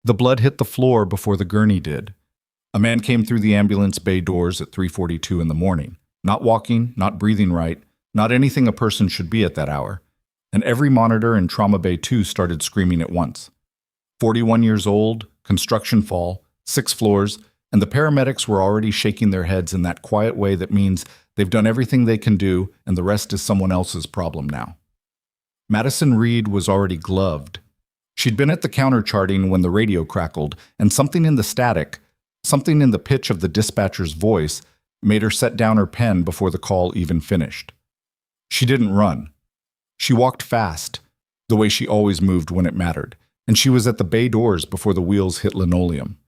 The blood hit the floor before the gurney did. A man came through the ambulance bay doors at 3:42 in the morning. Not walking, not breathing right, not anything a person should be at that hour. And every monitor in Trauma Bay 2 started screaming at once. 41 years old, construction fall, 6 floors, and the paramedics were already shaking their heads in that quiet way that means they've done everything they can do and the rest is someone else's problem now. Madison Reed was already gloved. She'd been at the counter charting when the radio crackled, and something in the static, something in the pitch of the dispatcher's voice, made her set down her pen before the call even finished. She didn't run. She walked fast, the way she always moved when it mattered, and she was at the bay doors before the wheels hit linoleum.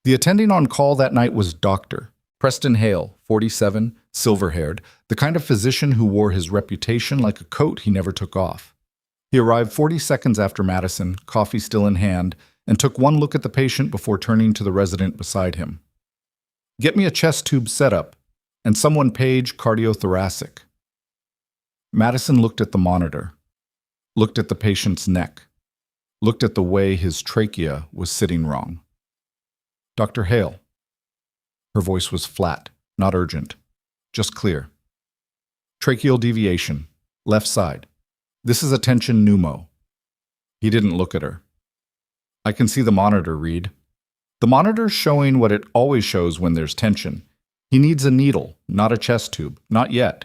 The attending on call that night was Dr. Preston Hale, 47, silver-haired, the kind of physician who wore his reputation like a coat he never took off. He arrived 40 seconds after Madison, coffee still in hand, and took one look at the patient before turning to the resident beside him. "Get me a chest tube setup, and someone page cardiothoracic." Madison looked at the monitor, looked at the patient's neck, looked at the way his trachea was sitting wrong. "Dr. Hale." Her voice was flat, not urgent, just clear. "Tracheal deviation, left side. This is a tension pneumo." He didn't look at her. "I can see the monitor, Reed." "The monitor's showing what it always shows when there's tension. He needs a needle, not a chest tube, not yet."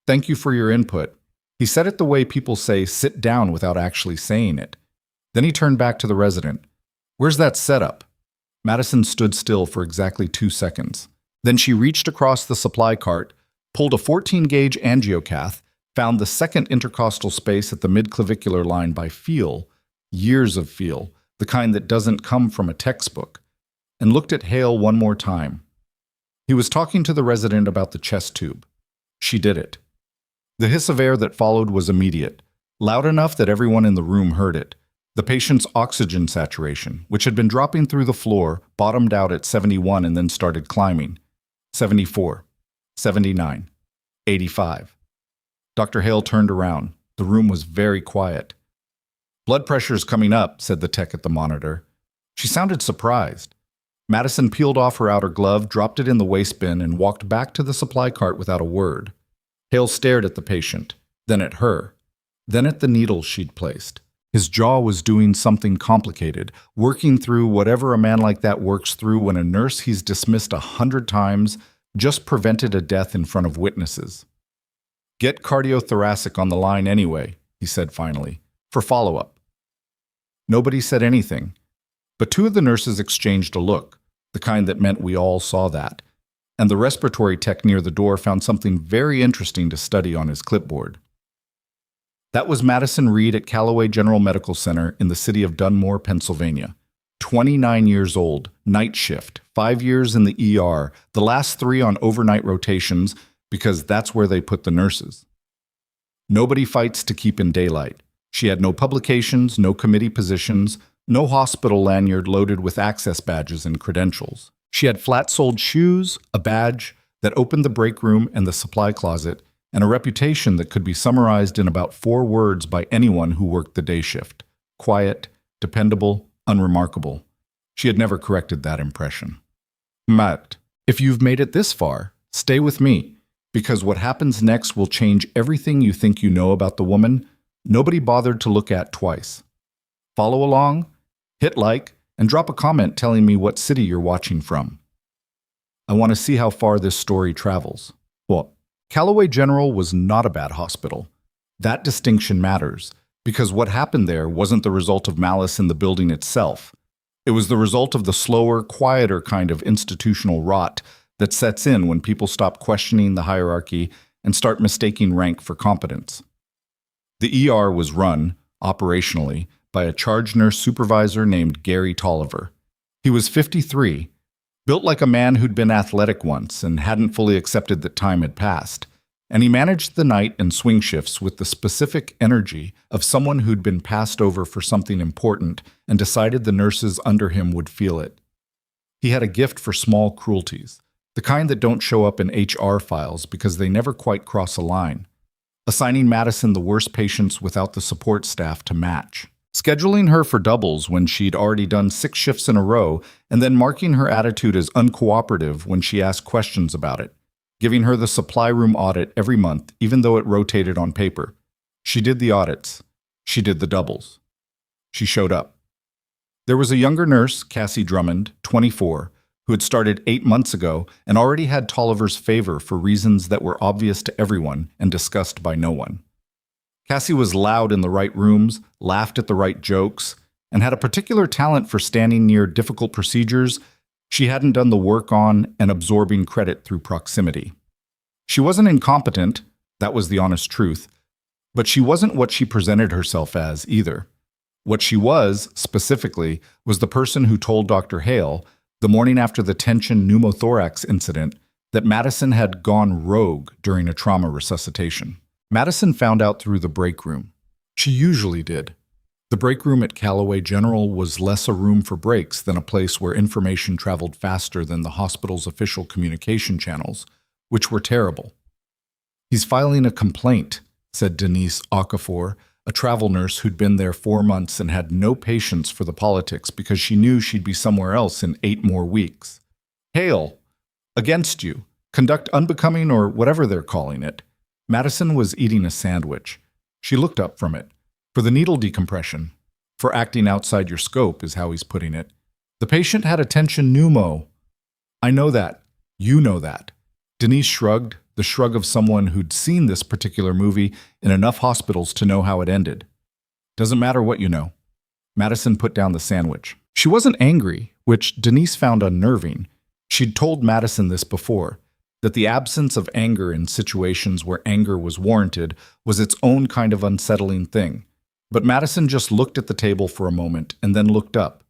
"Thank you for your input." He said it the way people say sit down without actually saying it. Then he turned back to the resident. "Where's that setup?" Madison stood still for exactly 2 seconds. Then she reached across the supply cart, pulled a 14-gauge angiocath, found the second intercostal space at the midclavicular line by feel, years of feel, the kind that doesn't come from a textbook, and looked at Hale one more time. He was talking to the resident about the chest tube. She did it. The hiss of air that followed was immediate, loud enough that everyone in the room heard it. The patient's oxygen saturation, which had been dropping through the floor, bottomed out at 71 and then started climbing. 74, 79, 85. Dr. Hale turned around. The room was very quiet. "Blood pressure's coming up," said the tech at the monitor. She sounded surprised. Madison peeled off her outer glove, dropped it in the waste bin, and walked back to the supply cart without a word. Hale stared at the patient, then at her, then at the needles she'd placed. His jaw was doing something complicated, working through whatever a man like that works through when a nurse he's dismissed 100 times just prevented a death in front of witnesses. "Get cardiothoracic on the line anyway," he said finally, "for follow-up." Nobody said anything, but 2 of the nurses exchanged a look, the kind that meant we all saw that, and the respiratory tech near the door found something very interesting to study on his clipboard. That was Madison Reed at Callaway General Medical Center in the city of Dunmore, Pennsylvania. 29 years old, night shift, 5 years in the ER, the last 3 on overnight rotations, because that's where they put the nurses. Nobody fights to keep in daylight. She had no publications, no committee positions, no hospital lanyard loaded with access badges and credentials. She had flat-soled shoes, a badge that opened the break room and the supply closet, and a reputation that could be summarized in about 4 words by anyone who worked the day shift: quiet, dependable, unremarkable. She had never corrected that impression. "Matt, if you've made it this far, stay with me, because what happens next will change everything you think you know about the woman nobody bothered to look at twice. Follow along, hit like, and drop a comment telling me what city you're watching from. I want to see how far this story travels." Well, Callaway General was not a bad hospital. That distinction matters, because what happened there wasn't the result of malice in the building itself. It was the result of the slower, quieter kind of institutional rot that sets in when people stop questioning the hierarchy and start mistaking rank for competence. The ER was run, operationally, by a charge nurse supervisor named Gary Tolliver. He was 53, built like a man who'd been athletic once and hadn't fully accepted that time had passed, and he managed the night and swing shifts with the specific energy of someone who'd been passed over for something important and decided the nurses under him would feel it. He had a gift for small cruelties, the kind that don't show up in HR files because they never quite cross a line, assigning Madison the worst patients without the support staff to match. scheduling her for doubles when she'd already done 6 shifts in a row, and then marking her attitude as uncooperative when she asked questions about it, giving her the supply room audit every month, even though it rotated on paper. She did the audits. She did the doubles. She showed up. There was a younger nurse, Cassie Drummond, 24, who had started 8 months ago and already had Tolliver's favor for reasons that were obvious to everyone and discussed by no one. Cassie was loud in the right rooms, laughed at the right jokes, and had a particular talent for standing near difficult procedures she hadn't done the work on and absorbing credit through proximity. She wasn't incompetent, that was the honest truth, but she wasn't what she presented herself as either. What she was, specifically, was the person who told Dr. Hale, the morning after the tension pneumothorax incident, that Madison had gone rogue during a trauma resuscitation. Madison found out through the break room. She usually did. The break room at Callaway General was less a room for breaks than a place where information traveled faster than the hospital's official communication channels, which were terrible. "He's filing a complaint," said Denise Okafor, a travel nurse who'd been there 4 months and had no patience for the politics because she knew she'd be somewhere else in 8 more weeks. "Hale, against you. Conduct unbecoming or whatever they're calling it." Madison was eating a sandwich. She looked up from it. "For the needle decompression. For acting outside your scope," is how he's putting it. "The patient had a tension pneumo." "I know that. You know that." Denise shrugged, the shrug of someone who'd seen this particular movie in enough hospitals to know how it ended. "Doesn't matter what you know." Madison put down the sandwich. She wasn't angry, which Denise found unnerving. She'd told Madison this before, that the absence of anger in situations where anger was warranted was its own kind of unsettling thing. But Madison just looked at the table for a moment and then looked up.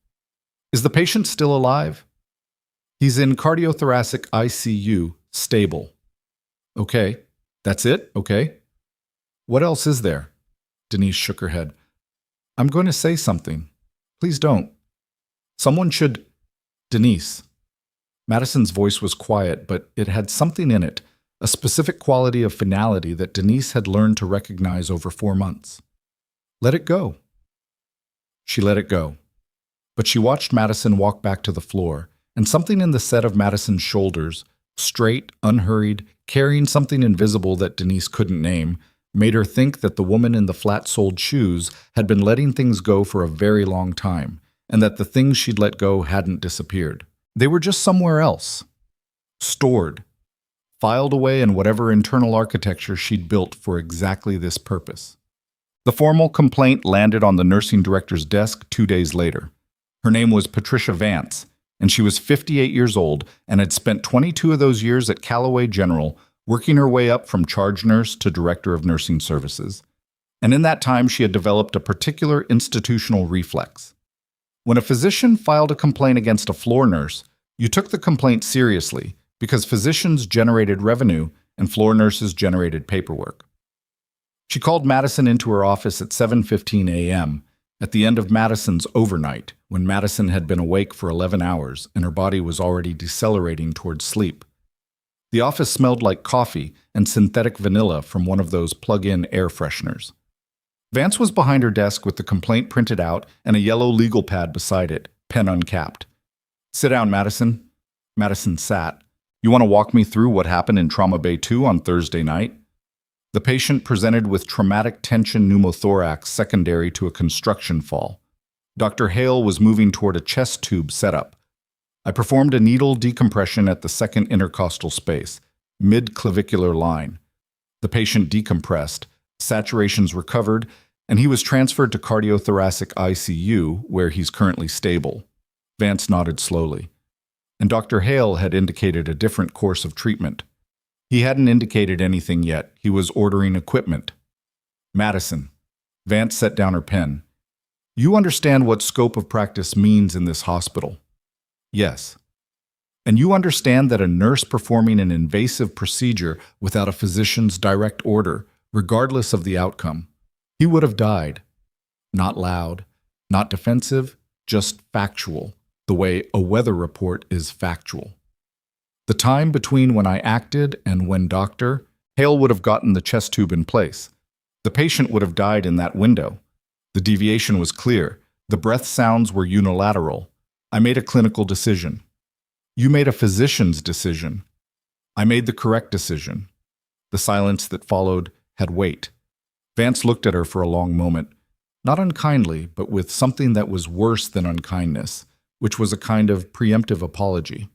"Is the patient still alive?" "He's in cardiothoracic ICU, stable." "Okay. That's it? Okay. What else is there?" Denise shook her head. "I'm going to say something. Please don't. Someone should—" "Denise." Madison's voice was quiet, but it had something in it, a specific quality of finality that Denise had learned to recognize over 4 months. "Let it go." She let it go. But she watched Madison walk back to the floor, and something in the set of Madison's shoulders, straight, unhurried, carrying something invisible that Denise couldn't name, made her think that the woman in the flat-soled shoes had been letting things go for a very long time, and that the things she'd let go hadn't disappeared. They were just somewhere else. Stored. Filed away in whatever internal architecture she'd built for exactly this purpose. The formal complaint landed on the nursing director's desk 2 days later. Her name was Patricia Vance, and she was 58 years old and had spent 22 of those years at Callaway General, working her way up from charge nurse to director of nursing services. And in that time, she had developed a particular institutional reflex. When a physician filed a complaint against a floor nurse, you took the complaint seriously because physicians generated revenue and floor nurses generated paperwork. She called Madison into her office at 7:15 a.m., at the end of Madison's overnight, when Madison had been awake for 11 hours and her body was already decelerating towards sleep. The office smelled like coffee and synthetic vanilla from one of those plug-in air fresheners. Vance was behind her desk with the complaint printed out and a yellow legal pad beside it, pen uncapped. "Sit down, Madison." Madison sat. "You want to walk me through what happened in Trauma Bay 2 on Thursday night?" The patient presented with traumatic tension pneumothorax secondary to a construction fall. Dr. Hale was moving toward a chest tube setup. "I performed a needle decompression at the second intercostal space, mid-clavicular line. The patient decompressed, saturations recovered, and he was transferred to cardiothoracic ICU, where he's currently stable." Vance nodded slowly. And Dr. Hale had indicated a different course of treatment. He hadn't indicated anything yet. He was ordering equipment. "Madison." Vance set down her pen. "You understand what scope of practice means in this hospital?" "Yes." "And you understand that a nurse performing an invasive procedure without a physician's direct order, regardless of the outcome, he would have died. Not loud, not defensive, just factual, the way a weather report is factual. The time between when I acted and when Dr. Hale would have gotten the chest tube in place. The patient would have died in that window. The deviation was clear. The breath sounds were unilateral. I made a clinical decision. You made a physician's decision. I made the correct decision. The silence that followed had weight. Vance looked at her for a long moment, not unkindly, but with something that was worse than unkindness, which was a kind of preemptive apology.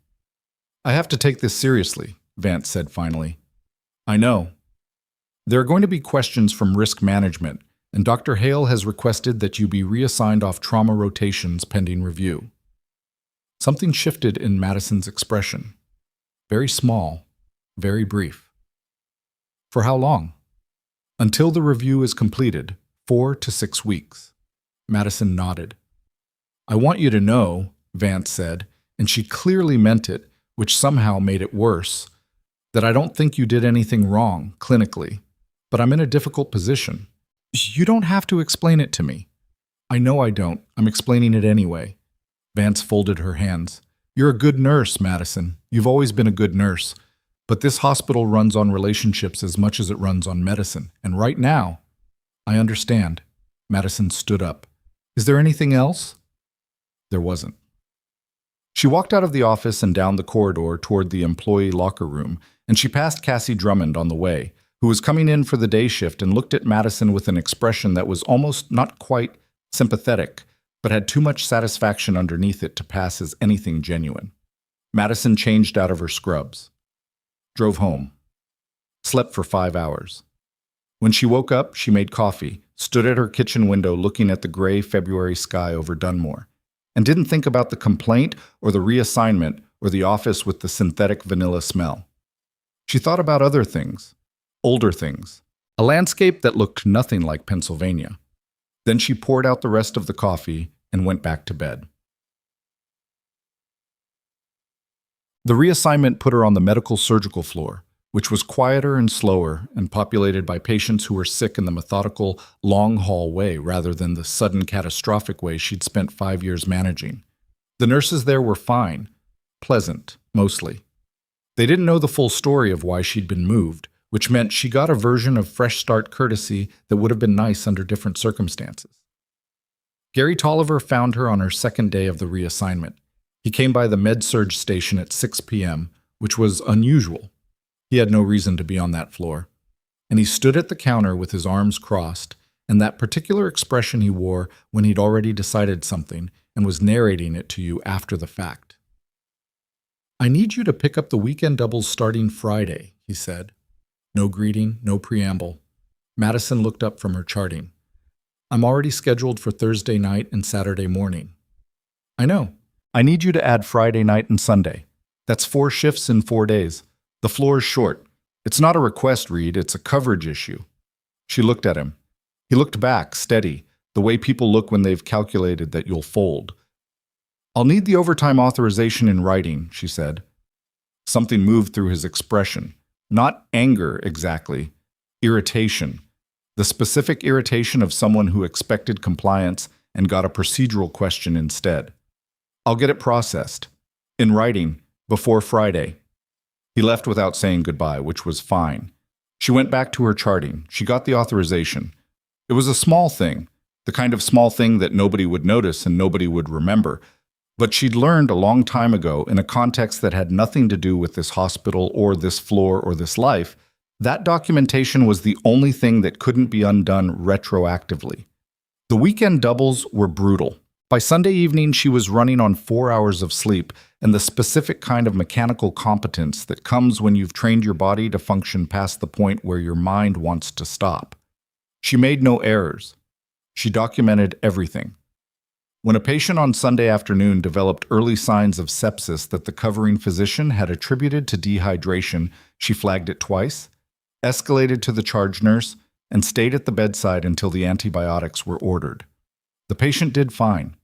I have to take this seriously, Vance said finally. I know. There are going to be questions from risk management, and Dr. Hale has requested that you be reassigned off trauma rotations pending review. Something shifted in Madison's expression. Very small, very brief. For how long? Until the review is completed, 4 to 6 weeks. Madison nodded. I want you to know, Vance said, and she clearly meant it, which somehow made it worse, that I don't think you did anything wrong, clinically, but I'm in a difficult position. You don't have to explain it to me. I know I don't. I'm explaining it anyway. Vance folded her hands. You're a good nurse, Madison. You've always been a good nurse. But this hospital runs on relationships as much as it runs on medicine. And right now, I understand. Madison stood up. Is there anything else? There wasn't. She walked out of the office and down the corridor toward the employee locker room, and she passed Cassie Drummond on the way, who was coming in for the day shift and looked at Madison with an expression that was almost not quite sympathetic, but had too much satisfaction underneath it to pass as anything genuine. Madison changed out of her scrubs. Drove home. Slept for 5 hours. When she woke up, she made coffee, stood at her kitchen window looking at the gray February sky over Dunmore, and didn't think about the complaint or the reassignment or the office with the synthetic vanilla smell. She thought about other things, older things, a landscape that looked nothing like Pennsylvania. Then she poured out the rest of the coffee and went back to bed. The reassignment put her on the medical surgical floor, which was quieter and slower and populated by patients who were sick in the methodical, long-haul way rather than the sudden catastrophic way she'd spent 5 years managing. The nurses there were fine, pleasant, mostly. They didn't know the full story of why she'd been moved, which meant she got a version of fresh start courtesy that would have been nice under different circumstances. Gary Tolliver found her on her second day of the reassignment. He came by the med-surg station at 6 p.m., which was unusual. He had no reason to be on that floor. And he stood at the counter with his arms crossed, and that particular expression he wore when he'd already decided something and was narrating it to you after the fact. I need you to pick up the weekend doubles starting Friday, he said. No greeting, no preamble. Madison looked up from her charting. I'm already scheduled for Thursday night and Saturday morning. I know. I need you to add Friday night and Sunday. That's 4 shifts in 4 days. The floor is short. It's not a request, Reed. It's a coverage issue. She looked at him. He looked back, steady, the way people look when they've calculated that you'll fold. I'll need the overtime authorization in writing, she said. Something moved through his expression. Not anger, exactly. Irritation. The specific irritation of someone who expected compliance and got a procedural question instead. I'll get it processed. In writing, before Friday. He left without saying goodbye, which was fine. She went back to her charting. She got the authorization. It was a small thing, the kind of small thing that nobody would notice and nobody would remember. But she'd learned a long time ago, in a context that had nothing to do with this hospital or this floor or this life, that documentation was the only thing that couldn't be undone retroactively. The weekend doubles were brutal. By Sunday evening, she was running on 4 hours of sleep and the specific kind of mechanical competence that comes when you've trained your body to function past the point where your mind wants to stop. She made no errors. She documented everything. When a patient on Sunday afternoon developed early signs of sepsis that the covering physician had attributed to dehydration, she flagged it twice, escalated to the charge nurse, and stayed at the bedside until the antibiotics were ordered. The patient did fine.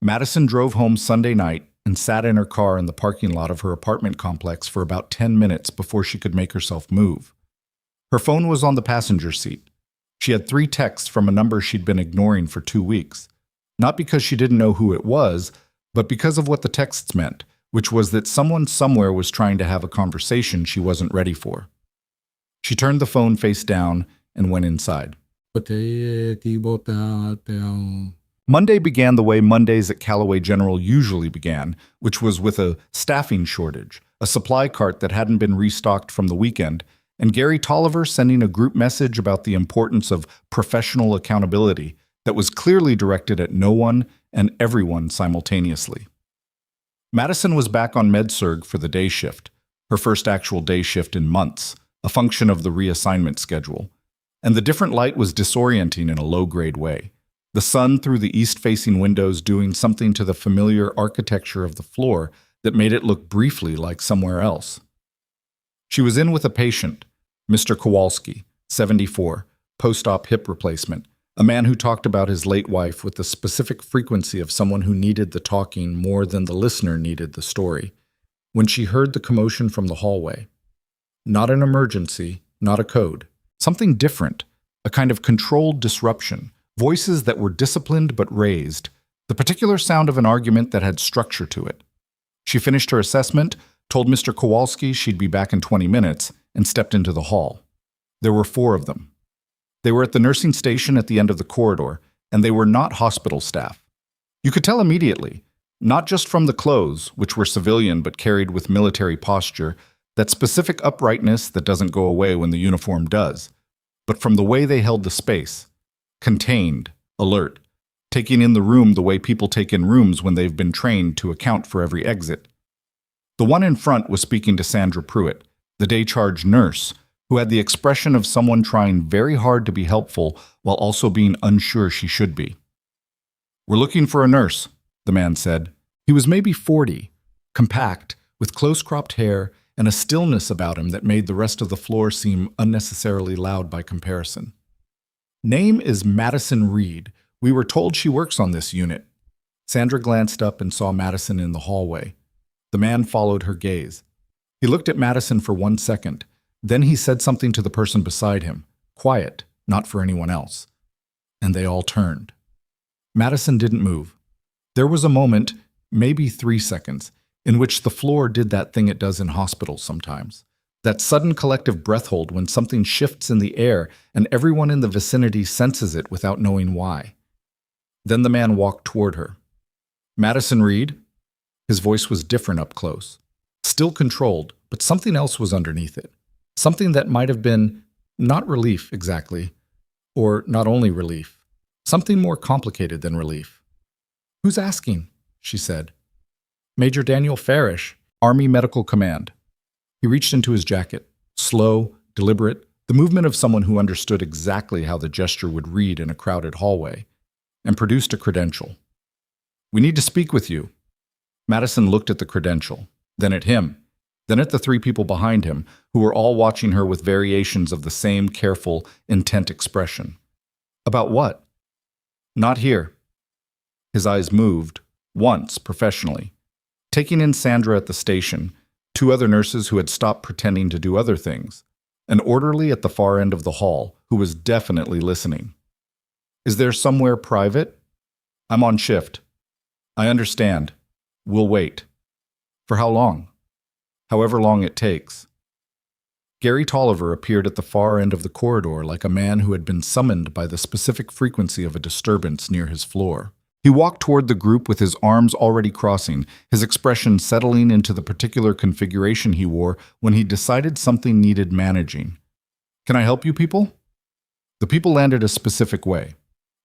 Madison drove home Sunday night and sat in her car in the parking lot of her apartment complex for about 10 minutes before she could make herself move. Her phone was on the passenger seat. She had 3 texts from a number she'd been ignoring for 2 weeks, not because she didn't know who it was, but because of what the texts meant, which was that someone somewhere was trying to have a conversation she wasn't ready for. She turned the phone face down and went inside. Monday began the way Mondays at Callaway General usually began, which was with a staffing shortage, a supply cart that hadn't been restocked from the weekend, and Gary Tolliver sending a group message about the importance of professional accountability that was clearly directed at no one and everyone simultaneously. Madison was back on MedSurg for the day shift, her first actual day shift in months, a function of the reassignment schedule. And the different light was disorienting in a low-grade way. The sun through the east-facing windows doing something to the familiar architecture of the floor that made it look briefly like somewhere else. She was in with a patient, Mr. Kowalski, 74, post-op hip replacement, a man who talked about his late wife with the specific frequency of someone who needed the talking more than the listener needed the story, when she heard the commotion from the hallway. Not an emergency, not a code. Something different, a kind of controlled disruption, voices that were disciplined but raised, the particular sound of an argument that had structure to it. She finished her assessment, told Mr. Kowalski she'd be back in 20 minutes, and stepped into the hall. There were 4 of them. They were at the nursing station at the end of the corridor, and they were not hospital staff. You could tell immediately, not just from the clothes, which were civilian but carried with military posture, that specific uprightness that doesn't go away when the uniform does, but from the way they held the space, contained, alert, taking in the room the way people take in rooms when they've been trained to account for every exit. The one in front was speaking to Sandra Pruitt, the day-charge nurse, who had the expression of someone trying very hard to be helpful while also being unsure she should be. "We're looking for a nurse," the man said. He was maybe 40, compact, with close-cropped hair and a stillness about him that made the rest of the floor seem unnecessarily loud by comparison. "Name is Madison Reed. We were told she works on this unit." Sandra glanced up and saw Madison in the hallway. The man followed her gaze. He looked at Madison for 1 second. Then he said something to the person beside him, quiet, not for anyone else. And they all turned. Madison didn't move. There was a moment, maybe 3 seconds, in which the floor did that thing it does in hospitals sometimes. That sudden collective breath hold when something shifts in the air and everyone in the vicinity senses it without knowing why. Then the man walked toward her. "Madison Reed?" His voice was different up close. Still controlled, but something else was underneath it. Something that might have been not relief exactly, or not only relief. Something more complicated than relief. "Who's asking?" she said. "Major Daniel Farish, Army Medical Command." He reached into his jacket, slow, deliberate, the movement of someone who understood exactly how the gesture would read in a crowded hallway, and produced a credential. "We need to speak with you." Madison looked at the credential, then at him, then at the 3 people behind him, who were all watching her with variations of the same careful, intent expression. "About what?" "Not here." His eyes moved, once professionally, taking in Sandra at the station, 2 other nurses who had stopped pretending to do other things, an orderly at the far end of the hall who was definitely listening. "Is there somewhere private?" "I'm on shift." "I understand. We'll wait." "For how long?" "However long it takes." Gary Tolliver appeared at the far end of the corridor like a man who had been summoned by the specific frequency of a disturbance near his floor. He walked toward the group with his arms already crossing, his expression settling into the particular configuration he wore when he decided something needed managing. "Can I help you people?" The people landed a specific way.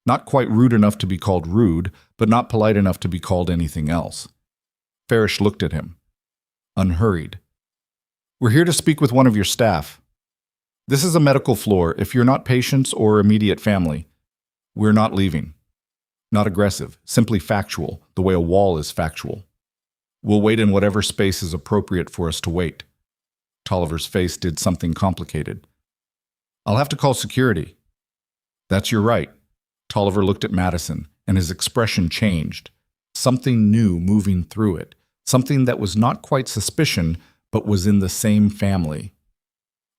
Not quite rude enough to be called rude, but not polite enough to be called anything else. Farish looked at him, unhurried. "We're here to speak with one of your staff. This is a medical floor. If you're not patients or immediate family, we're not leaving." Not aggressive, simply factual, the way a wall is factual. "We'll wait in whatever space is appropriate for us to wait." Tolliver's face did something complicated. "I'll have to call security." "That's your right." Tolliver looked at Madison, and his expression changed. Something new moving through it. Something that was not quite suspicion, but was in the same family.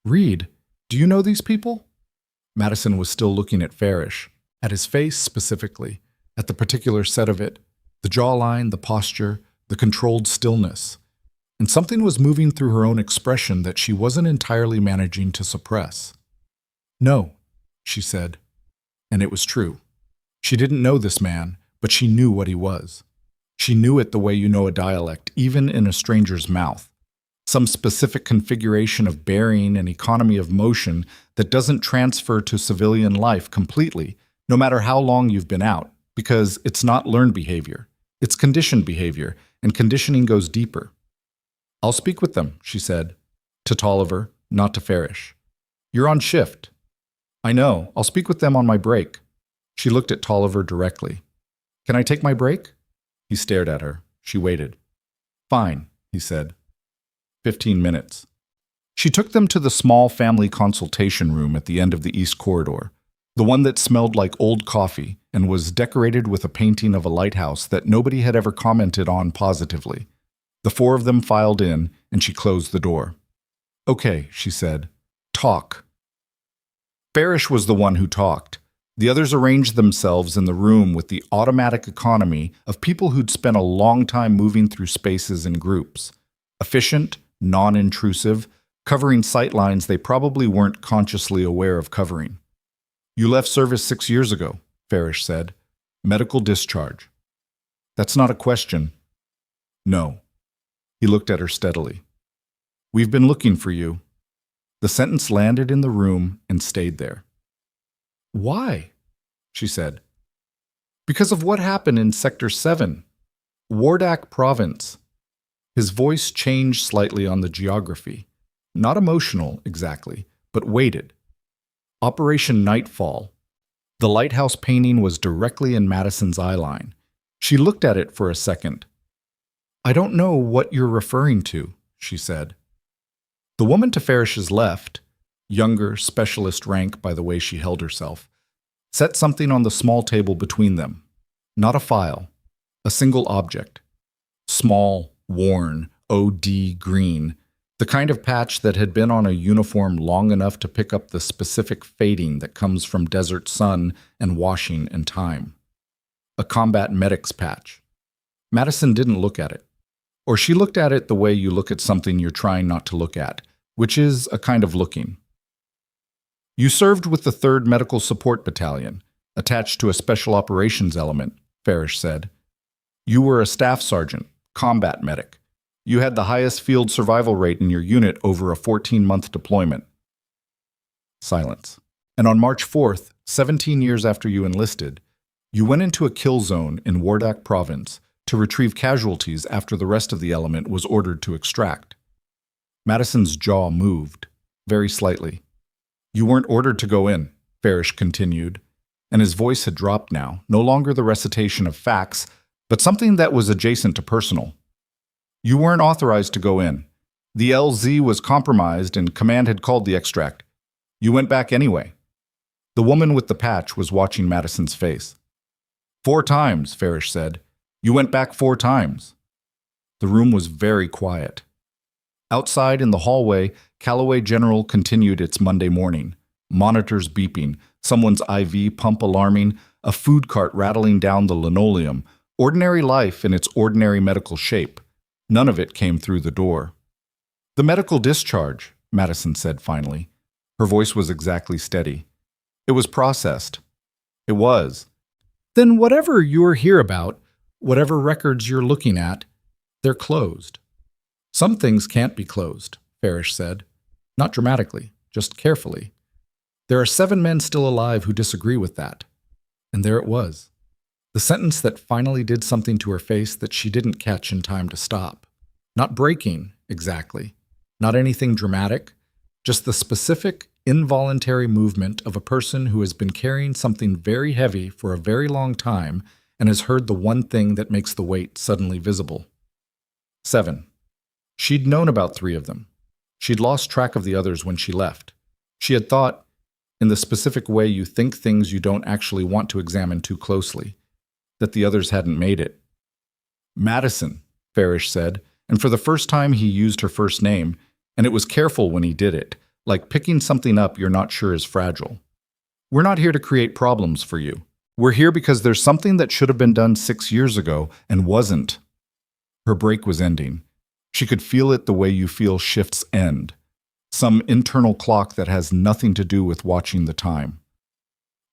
"Reed, do you know these people?" Madison was still looking at Farish, at his face specifically, at the particular set of it, the jawline, the posture, the controlled stillness. And something was moving through her own expression that she wasn't entirely managing to suppress. "No," she said. And it was true. She didn't know this man, but she knew what he was. She knew it the way you know a dialect, even in a stranger's mouth. Some specific configuration of bearing and economy of motion that doesn't transfer to civilian life completely, no matter how long you've been out, because it's not learned behavior. It's conditioned behavior, and conditioning goes deeper. "I'll speak with them," she said. To Tolliver, not to Farish. "You're on shift." "I know. I'll speak with them on my break." She looked at Tolliver directly. "Can I take my break?" He stared at her. She waited. "Fine," he said. 15 minutes. She took them to the small family consultation room at the end of the east corridor, the one that smelled like old coffee and was decorated with a painting of a lighthouse that nobody had ever commented on positively. The four of them filed in, and she closed the door. "Okay," she said. "Talk." Farish was the one who talked. The others arranged themselves in the room with the automatic economy of people who'd spent a long time moving through spaces in groups. Efficient, non-intrusive, covering sightlines they probably weren't consciously aware of covering. "You left service 6 years ago," Farish said. "Medical discharge." "That's not a question." "No." He looked at her steadily. "We've been looking for you." The sentence landed in the room and stayed there. "Why?" she said. "Because of what happened in Sector 7, Wardak Province." His voice changed slightly on the geography. Not emotional, exactly, but weighted. Operation Nightfall. The lighthouse painting was directly in Madison's eyeline. She looked at it for a second. "I don't know what you're referring to," she said. The woman to Farish's left, younger, specialist rank by the way she held herself, set something on the small table between them. Not a file, a single object. Small, worn, OD green, the kind of patch that had been on a uniform long enough to pick up the specific fading that comes from desert sun and washing and time. A combat medic's patch. Madison didn't look at it. Or she looked at it the way you look at something you're trying not to look at, which is a kind of looking. "You served with the 3rd Medical Support Battalion, attached to a special operations element," Farish said. "You were a staff sergeant, combat medic. You had the highest field survival rate in your unit over a 14-month deployment." Silence. "And on March 4th, 17 years after you enlisted, you went into a kill zone in Wardak Province to retrieve casualties after the rest of the element was ordered to extract." Madison's jaw moved, very slightly. "You weren't ordered to go in," Farish continued, and his voice had dropped now, no longer the recitation of facts, but something that was adjacent to personal. "You weren't authorized to go in. The LZ was compromised and command had called the extract. You went back anyway." The woman with the patch was watching Madison's face. "4 times, Farish said. "You went back 4 times." The room was very quiet. Outside in the hallway, Callaway General continued its Monday morning. Monitors beeping, someone's IV pump alarming, a food cart rattling down the linoleum, ordinary life in its ordinary medical shape. None of it came through the door. "The medical discharge," Madison said finally. Her voice was exactly steady. "It was processed." "It was." "Then whatever you're here about, whatever records you're looking at, they're closed." "Some things can't be closed," Farish said. Not dramatically, just carefully. "There are 7 men still alive who disagree with that." And there it was. The sentence that finally did something to her face that she didn't catch in time to stop. Not breaking, exactly. Not anything dramatic. Just the specific, involuntary movement of a person who has been carrying something very heavy for a very long time and has heard the one thing that makes the weight suddenly visible. 7. She'd known about 3 of them. She'd lost track of the others when she left. She had thought, in the specific way you think things you don't actually want to examine too closely, that the others hadn't made it. "Madison," Farish said, and for the first time he used her first name, and it was careful when he did it, like picking something up you're not sure is fragile. "We're not here to create problems for you. We're here because there's something that should have been done 6 years ago and wasn't." Her break was ending. She could feel it the way you feel shifts end. Some internal clock that has nothing to do with watching the time.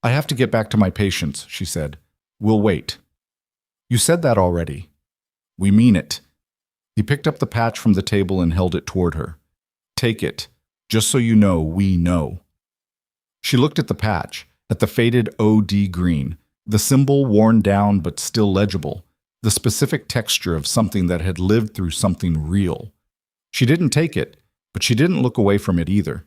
I have to get back to my patients, she said. We'll wait. You said that already. We mean it. He picked up the patch from the table and held it toward her. Take it. Just so you know, we know. She looked at the patch, at the faded OD green, the symbol worn down but still legible, the specific texture of something that had lived through something real. She didn't take it, but she didn't look away from it either.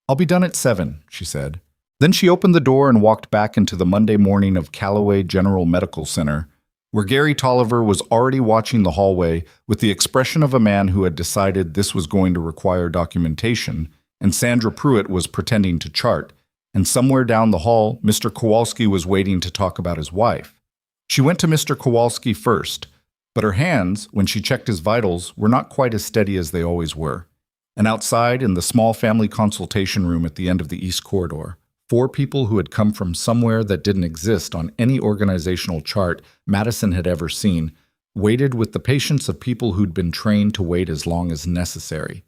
I'll be done at 7, she said. Then she opened the door and walked back into the Monday morning of Callaway General Medical Center, where Gary Tolliver was already watching the hallway with the expression of a man who had decided this was going to require documentation, and Sandra Pruitt was pretending to chart, and somewhere down the hall, Mr. Kowalski was waiting to talk about his wife. She went to Mr. Kowalski first, but her hands, when she checked his vitals, were not quite as steady as they always were. And outside, in the small family consultation room at the end of the East Corridor, 4 people who had come from somewhere that didn't exist on any organizational chart Madison had ever seen, waited with the patience of people who'd been trained to wait as long as necessary.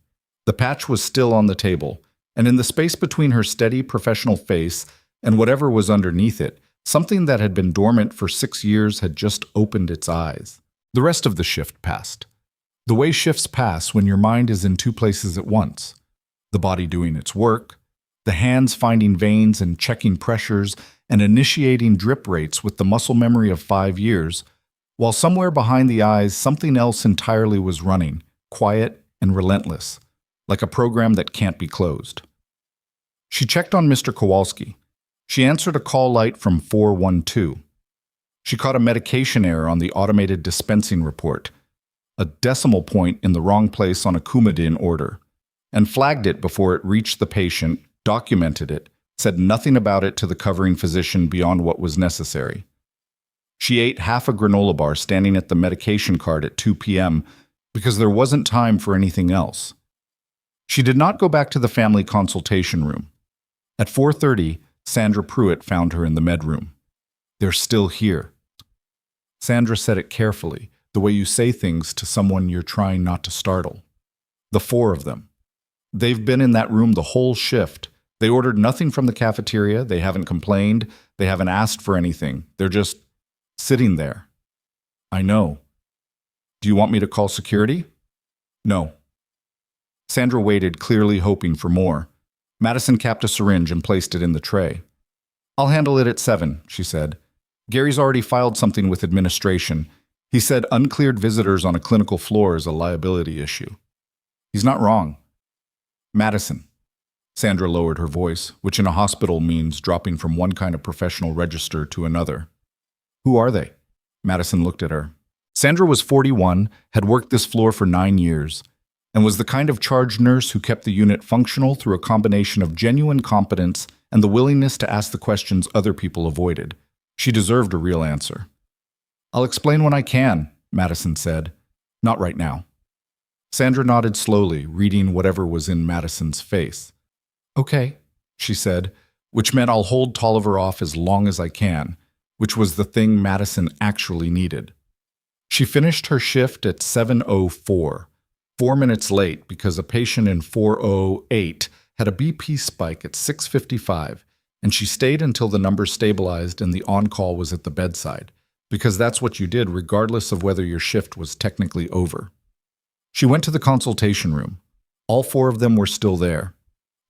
The patch was still on the table, and in the space between her steady professional face and whatever was underneath it, something that had been dormant for 6 years had just opened its eyes. The rest of the shift passed. The way shifts pass when your mind is in 2 places at once. The body doing its work, the hands finding veins and checking pressures and initiating drip rates with the muscle memory of 5 years, while somewhere behind the eyes something else entirely was running, quiet and relentless, like a program that can't be closed. She checked on Mr. Kowalski. She answered a call light from 412. She caught a medication error on the automated dispensing report, a decimal point in the wrong place on a Coumadin order, and flagged it before it reached the patient, documented it, said nothing about it to the covering physician beyond what was necessary. She ate half a granola bar standing at the medication cart at 2 p.m. because there wasn't time for anything else. She did not go back to the family consultation room. At 4:30, Sandra Pruitt found her in the med room. They're still here. Sandra said it carefully, the way you say things to someone you're trying not to startle. The 4 of them. They've been in that room the whole shift. They ordered nothing from the cafeteria. They haven't complained. They haven't asked for anything. They're just sitting there. I know. Do you want me to call security? No. Sandra waited, clearly hoping for more. Madison capped a syringe and placed it in the tray. I'll handle it at 7, she said. Gary's already filed something with administration. He said uncleared visitors on a clinical floor is a liability issue. He's not wrong. Madison. Sandra lowered her voice, which in a hospital means dropping from one kind of professional register to another. Who are they? Madison looked at her. Sandra was 41, had worked this floor for 9 years, and was the kind of charge nurse who kept the unit functional through a combination of genuine competence and the willingness to ask the questions other people avoided. She deserved a real answer. I'll explain when I can, Madison said. Not right now. Sandra nodded slowly, reading whatever was in Madison's face. Okay, she said, which meant I'll hold Tolliver off as long as I can, which was the thing Madison actually needed. She finished her shift at 7:04, 4 minutes late because a patient in 408 had a BP spike at 6:55, and she stayed until the number stabilized and the on-call was at the bedside, because that's what you did regardless of whether your shift was technically over. She went to the consultation room. All 4 of them were still there.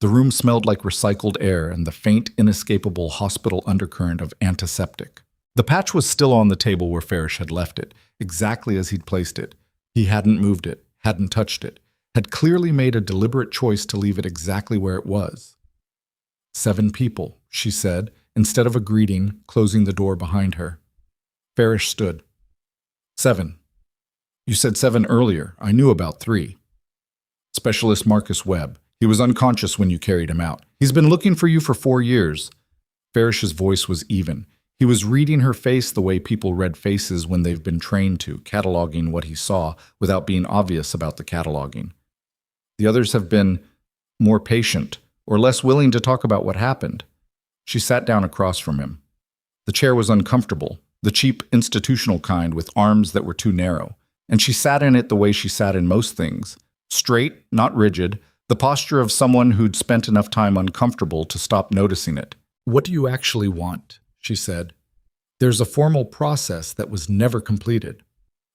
The room smelled like recycled air and the faint, inescapable hospital undercurrent of antiseptic. The patch was still on the table where Farish had left it, exactly as he'd placed it. He hadn't moved it, hadn't touched it, had clearly made a deliberate choice to leave it exactly where it was. 7 people, she said, instead of a greeting, closing the door behind her. Farish stood. 7. You said 7 earlier. I knew about 3. Specialist Marcus Webb. He was unconscious when you carried him out. He's been looking for you for 4 years. Farish's voice was even. He was reading her face the way people read faces when they've been trained to, cataloging what he saw without being obvious about the cataloging. The others have been more patient or less willing to talk about what happened. She sat down across from him. The chair was uncomfortable, the cheap institutional kind with arms that were too narrow, and she sat in it the way she sat in most things, straight, not rigid, the posture of someone who'd spent enough time uncomfortable to stop noticing it. "What do you actually want?" she said. "There's a formal process that was never completed."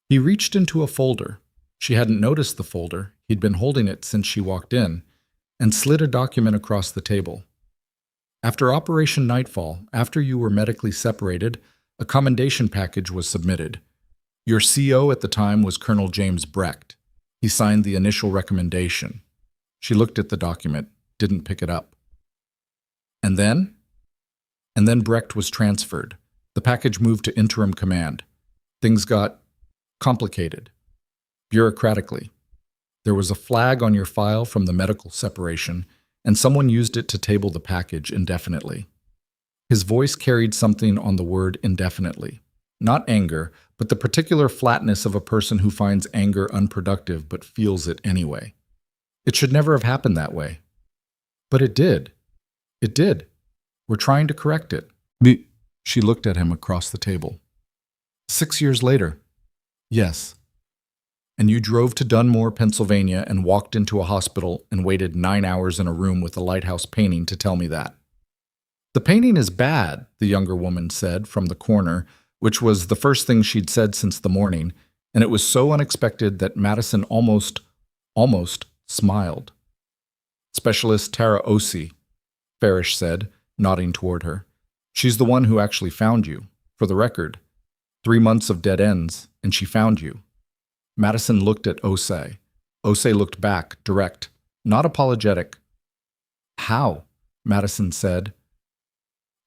He reached into a folder. She hadn't noticed the folder. He'd been holding it since she walked in, and slid a document across the table. "After Operation Nightfall, after you were medically separated, a commendation package was submitted. Your CO at the time was Colonel James Brecht. He signed the initial recommendation." She looked at the document, didn't pick it up. "And then?" "And then Brecht was transferred. The package moved to interim command. Things got complicated. Bureaucratically. There was a flag on your file from the medical separation, and someone used it to table the package indefinitely." His voice carried something on the word indefinitely. Not anger, but the particular flatness of a person who finds anger unproductive but feels it anyway. "It should never have happened that way." "But it did. It did. We're trying to correct it." She looked at him across the table. 6 years later." "Yes." "And you drove to Dunmore, Pennsylvania, and walked into a hospital and waited 9 hours in a room with a lighthouse painting to tell me that." "The painting is bad," the younger woman said from the corner, which was the first thing she'd said since the morning, and it was so unexpected that Madison almost smiled. "Specialist Tara Osei," Farish said, nodding toward her. "She's the one who actually found you. For the record, 3 months of dead ends, and she found you." Madison looked at Osei. Osei looked back, direct, not apologetic. "How?" Madison said.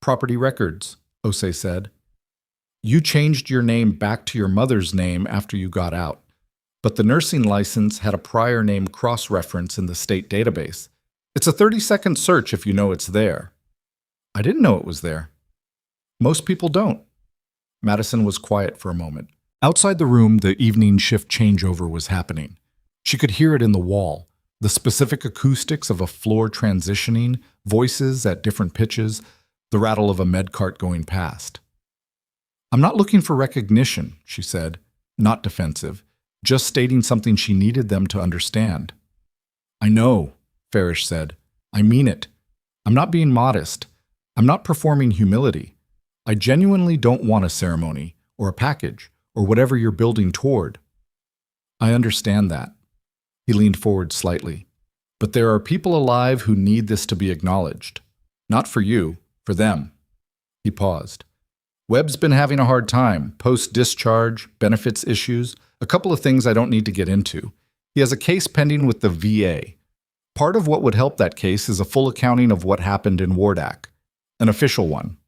"Property records," Osei said. "You changed your name back to your mother's name after you got out, but the nursing license had a prior name cross-reference in the state database. It's a 30-second search if you know it's there." "I didn't know it was there." "Most people don't." Madison was quiet for a moment. Outside the room, the evening shift changeover was happening. She could hear it in the wall, the specific acoustics of a floor transitioning, voices at different pitches, the rattle of a med cart going past. "I'm not looking for recognition," she said, not defensive, just stating something she needed them to understand. "I know," Farish said. "I mean it. I'm not being modest. I'm not performing humility. I genuinely don't want a ceremony, or a package, or whatever you're building toward." "I understand that." He leaned forward slightly. "But there are people alive who need this to be acknowledged. Not for you, for them." He paused. "Webb's been having a hard time, post-discharge, benefits issues, a couple of things I don't need to get into. He has a case pending with the VA. Part of what would help that case is a full accounting of what happened in Wardak, an official one."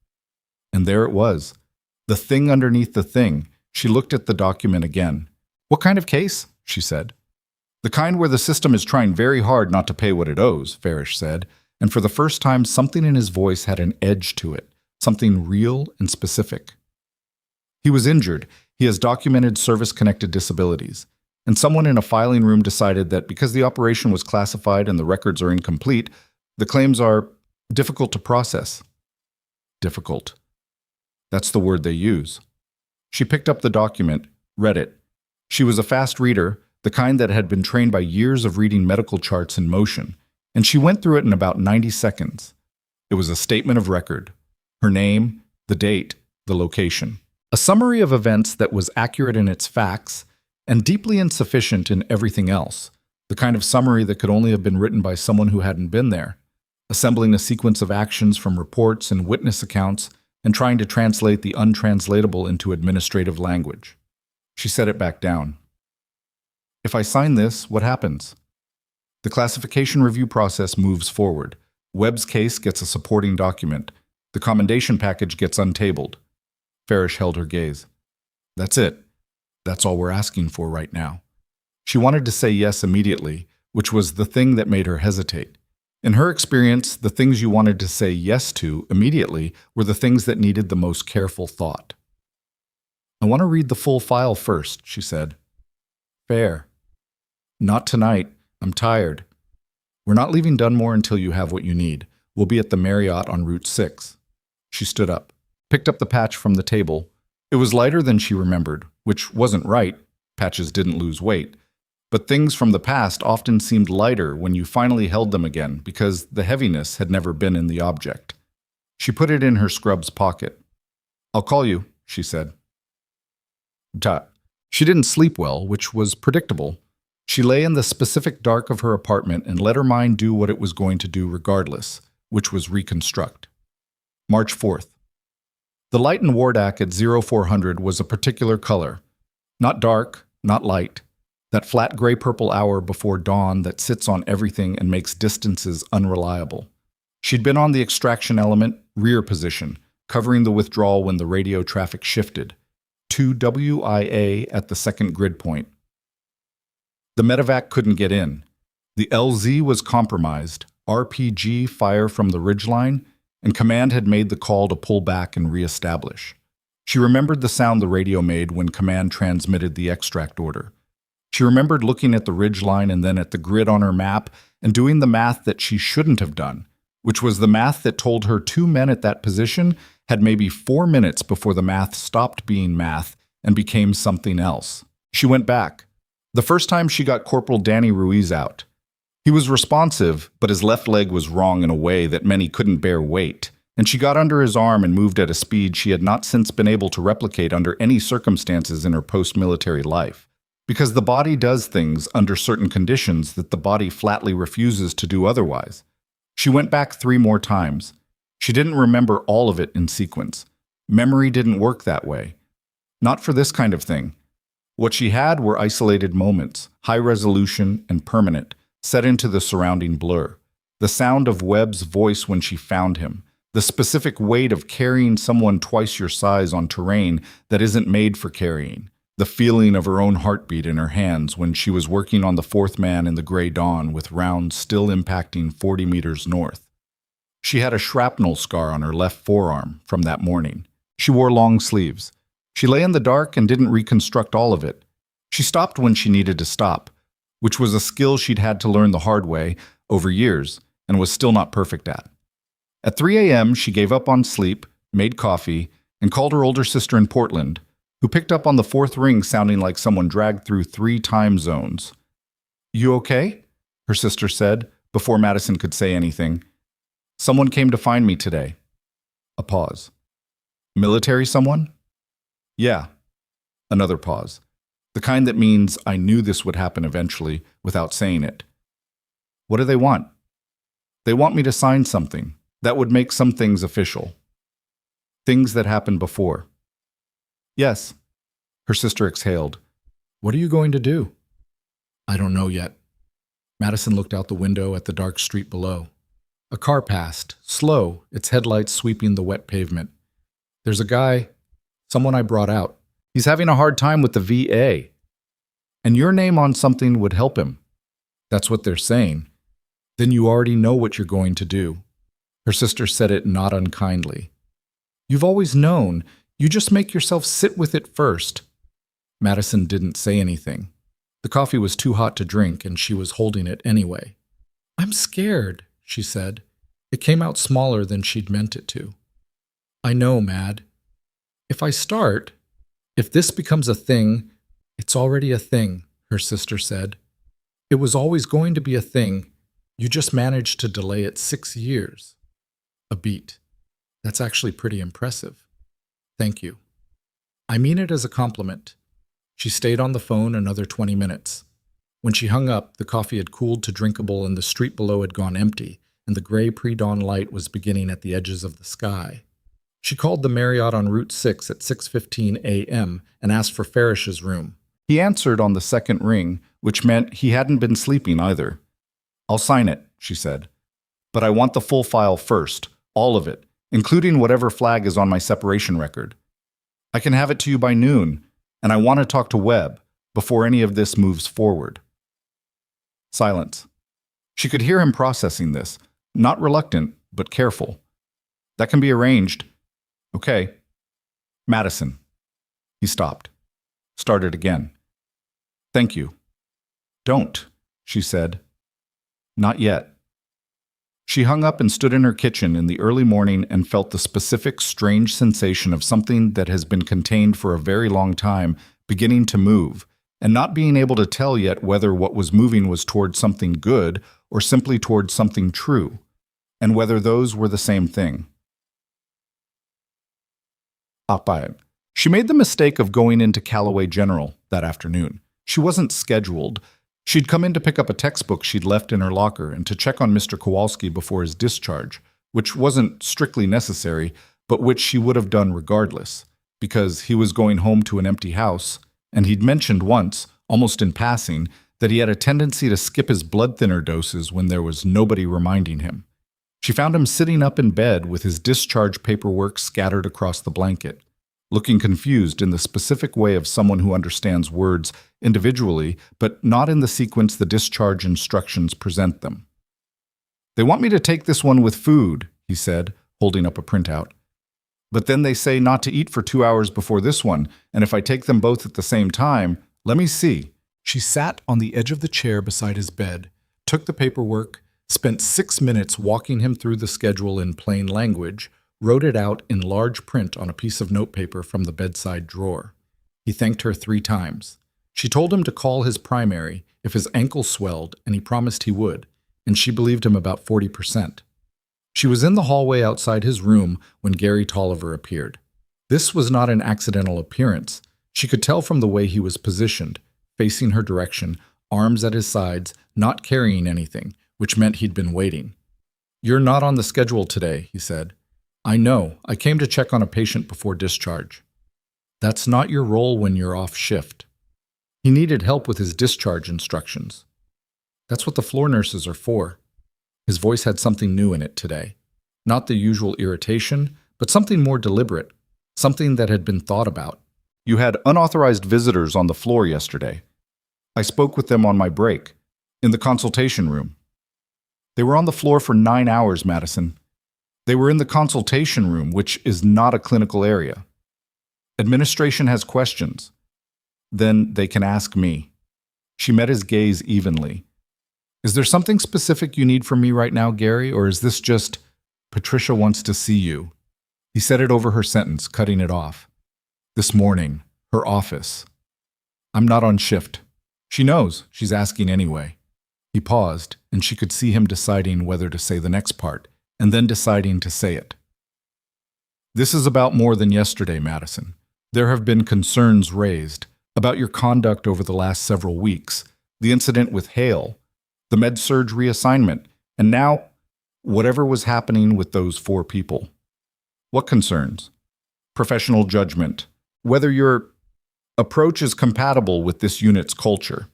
And there it was, the thing underneath the thing. She looked at the document again. "What kind of case?" she said. "The kind where the system is trying very hard not to pay what it owes," Farish said, and for the first time something in his voice had an edge to it, something real and specific. "He was injured. He has documented service-connected disabilities. And someone in a filing room decided that because the operation was classified and the records are incomplete, the claims are difficult to process." Difficult. That's the word they use. She picked up the document, read it. She was a fast reader, the kind that had been trained by years of reading medical charts in motion, and she went through it in about 90 seconds. It was a statement of record. Her name, the date, the location. A summary of events that was accurate in its facts and deeply insufficient in everything else. The kind of summary that could only have been written by someone who hadn't been there, assembling a sequence of actions from reports and witness accounts and trying to translate the untranslatable into administrative language. She set it back down. "If I sign this, what happens?" "The classification review process moves forward. Webb's case gets a supporting document. The commendation package gets untabled." Farish held her gaze. "That's it. That's all we're asking for right now." She wanted to say yes immediately, which was the thing that made her hesitate. In her experience, the things you wanted to say yes to immediately were the things that needed the most careful thought. "I want to read the full file first," she said. "Fair." "Not tonight. I'm tired." "We're not leaving Dunmore until you have what you need. We'll be at the Marriott on Route 6. She stood up, picked up the patch from the table. It was lighter than she remembered, which wasn't right. Patches didn't lose weight. But things from the past often seemed lighter when you finally held them again because the heaviness had never been in the object. She put it in her scrub's pocket. "I'll call you," she said. She didn't sleep well, which was predictable. She lay in the specific dark of her apartment and let her mind do what it was going to do regardless, which was reconstruct. March 4th. The light in Wardak at 0400 was a particular color. Not dark, not light. That flat gray-purple hour before dawn that sits on everything and makes distances unreliable. She'd been on the extraction element, rear position, covering the withdrawal when the radio traffic shifted. 2 WIA at the second grid point. The medevac couldn't get in. The LZ was compromised, RPG fire from the ridgeline, and command had made the call to pull back and reestablish. She remembered the sound the radio made when command transmitted the extract order. She remembered looking at the ridgeline and then at the grid on her map and doing the math that she shouldn't have done, which was the math that told her 2 men at that position had maybe 4 minutes before the math stopped being math and became something else. She went back. The first time she got Corporal Danny Ruiz out. He was responsive, but his left leg was wrong in a way that many couldn't bear weight, and she got under his arm and moved at a speed she had not since been able to replicate under any circumstances in her post-military life. Because the body does things under certain conditions that the body flatly refuses to do otherwise. She went back 3 more times. She didn't remember all of it in sequence. Memory didn't work that way. Not for this kind of thing. What she had were isolated moments, high resolution and permanent, set into the surrounding blur. The sound of Webb's voice when she found him. The specific weight of carrying someone twice your size on terrain that isn't made for carrying. The feeling of her own heartbeat in her hands when she was working on the 4th man in the gray dawn with rounds still impacting 40 meters north. She had a shrapnel scar on her left forearm from that morning. She wore long sleeves. She lay in the dark and didn't reconstruct all of it. She stopped when she needed to stop, which was a skill she'd had to learn the hard way over years and was still not perfect at. At 3 a.m., she gave up on sleep, made coffee, and called her older sister in Portland, who picked up on the 4th ring sounding like someone dragged through 3 time zones. "You okay?" her sister said, before Madison could say anything. "Someone came to find me today." A pause. "Military someone?" "Yeah." Another pause. The kind that means I knew this would happen eventually without saying it. "What do they want?" "They want me to sign something that would make some things official. Things that happened before." "Yes." Her sister exhaled. "What are you going to do?" "I don't know yet." Madison looked out the window at the dark street below. A car passed, slow, its headlights sweeping the wet pavement. "There's a guy, someone I brought out. He's having a hard time with the VA. And your name on something would help him." "That's what they're saying." "Then you already know what you're going to do." Her sister said it not unkindly. "You've always known. You just make yourself sit with it first." Madison didn't say anything. The coffee was too hot to drink, and she was holding it anyway. "I'm scared," she said. It came out smaller than she'd meant it to. "I know, Mad. If I start, if this becomes a thing, it's already a thing," her sister said. "It was always going to be a thing. You just managed to delay it 6 years." A beat. "That's actually pretty impressive. Thank you." "I mean it as a compliment." She stayed on the phone another 20 minutes. When she hung up, the coffee had cooled to drinkable and the street below had gone empty, and the gray pre-dawn light was beginning at the edges of the sky. She called the Marriott on Route 6 at 6:15 a.m. and asked for Farish's room. He answered on the second ring, which meant he hadn't been sleeping either. "I'll sign it," she said. "But I want the full file first, all of it, including whatever flag is on my separation record. I can have it to you by noon, and I want to talk to Webb before any of this moves forward." Silence. She could hear him processing this, not reluctant, but careful. "That can be arranged." "Okay." "Madison." He stopped. Started again. "Thank you." "Don't," she said. "Not yet." She hung up and stood in her kitchen in the early morning and felt the specific, strange sensation of something that has been contained for a very long time beginning to move, and not being able to tell yet whether what was moving was towards something good or simply towards something true, and whether those were the same thing. Popeye. She made the mistake of going into Callaway General that afternoon. She wasn't scheduled. She'd come in to pick up a textbook she'd left in her locker and to check on Mr. Kowalski before his discharge, which wasn't strictly necessary, but which she would have done regardless, because he was going home to an empty house, and he'd mentioned once, almost in passing, that he had a tendency to skip his blood thinner doses when there was nobody reminding him. She found him sitting up in bed with his discharge paperwork scattered across the blanket, looking confused in the specific way of someone who understands words individually, but not in the sequence the discharge instructions present them. "They want me to take this one with food," he said, holding up a printout. "But then they say not to eat for 2 hours before this one, and if I take them both at the same time, let me see." She sat on the edge of the chair beside his bed, took the paperwork, spent 6 minutes walking him through the schedule in plain language, wrote it out in large print on a piece of notepaper from the bedside drawer. He thanked her 3 times. She told him to call his primary if his ankle swelled, and he promised he would, and she believed him about 40%. She was in the hallway outside his room when Gary Tolliver appeared. This was not an accidental appearance. She could tell from the way he was positioned, facing her direction, arms at his sides, not carrying anything, which meant he'd been waiting. "You're not on the schedule today," he said. "I know. I came to check on a patient before discharge." "That's not your role when you're off shift." He needed help with his discharge instructions. "That's what the floor nurses are for." His voice had something new in it today. Not the usual irritation, but something more deliberate, something that had been thought about. "You had unauthorized visitors on the floor yesterday. I spoke with them on my break, in the consultation room. They were on the floor for 9 hours, Madison. They were in the consultation room, which is not a clinical area. Administration has questions. Then they can ask me." She met his gaze evenly. "Is there something specific you need from me right now, Gary, or is this just, 'Patricia wants to see you'?" He said it over her sentence, cutting it off. "This morning, her office. I'm not on shift. She knows, she's asking anyway." He paused, and she could see him deciding whether to say the next part, and then deciding to say it. "This is about more than yesterday, Madison. There have been concerns raised about your conduct over the last several weeks, the incident with Hale, the med-surg reassignment, and now whatever was happening with those 4 people. What concerns? Professional judgment. Whether your approach is compatible with this unit's culture."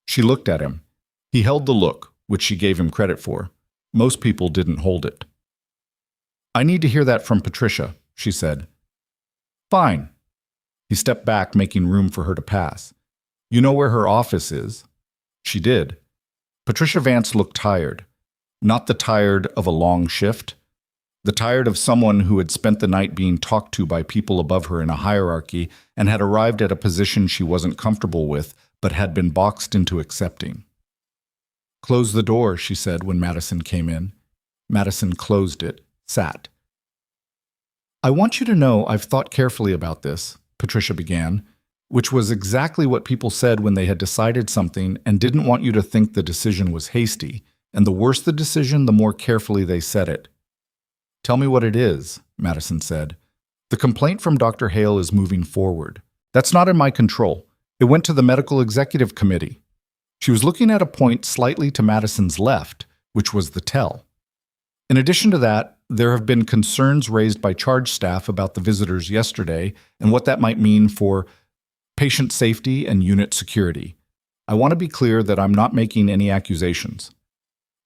She looked at him. He held the look, which she gave him credit for. Most people didn't hold it. "I need to hear that from Patricia," she said. "Fine." He stepped back, making room for her to pass. "You know where her office is?" She did. Patricia Vance looked tired. Not the tired of a long shift. The tired of someone who had spent the night being talked to by people above her in a hierarchy and had arrived at a position she wasn't comfortable with, but had been boxed into accepting. "Close the door," she said when Madison came in. Madison closed it, sat. "I want you to know I've thought carefully about this," Patricia began, which was exactly what people said when they had decided something and didn't want you to think the decision was hasty, and the worse the decision, the more carefully they said it. "Tell me what it is," Madison said. "The complaint from Dr. Hale is moving forward. That's not in my control. It went to the Medical Executive Committee." She was looking at a point slightly to Madison's left, which was the tell. "In addition to that, there have been concerns raised by charge staff about the visitors yesterday and what that might mean for patient safety and unit security. I want to be clear that I'm not making any accusations."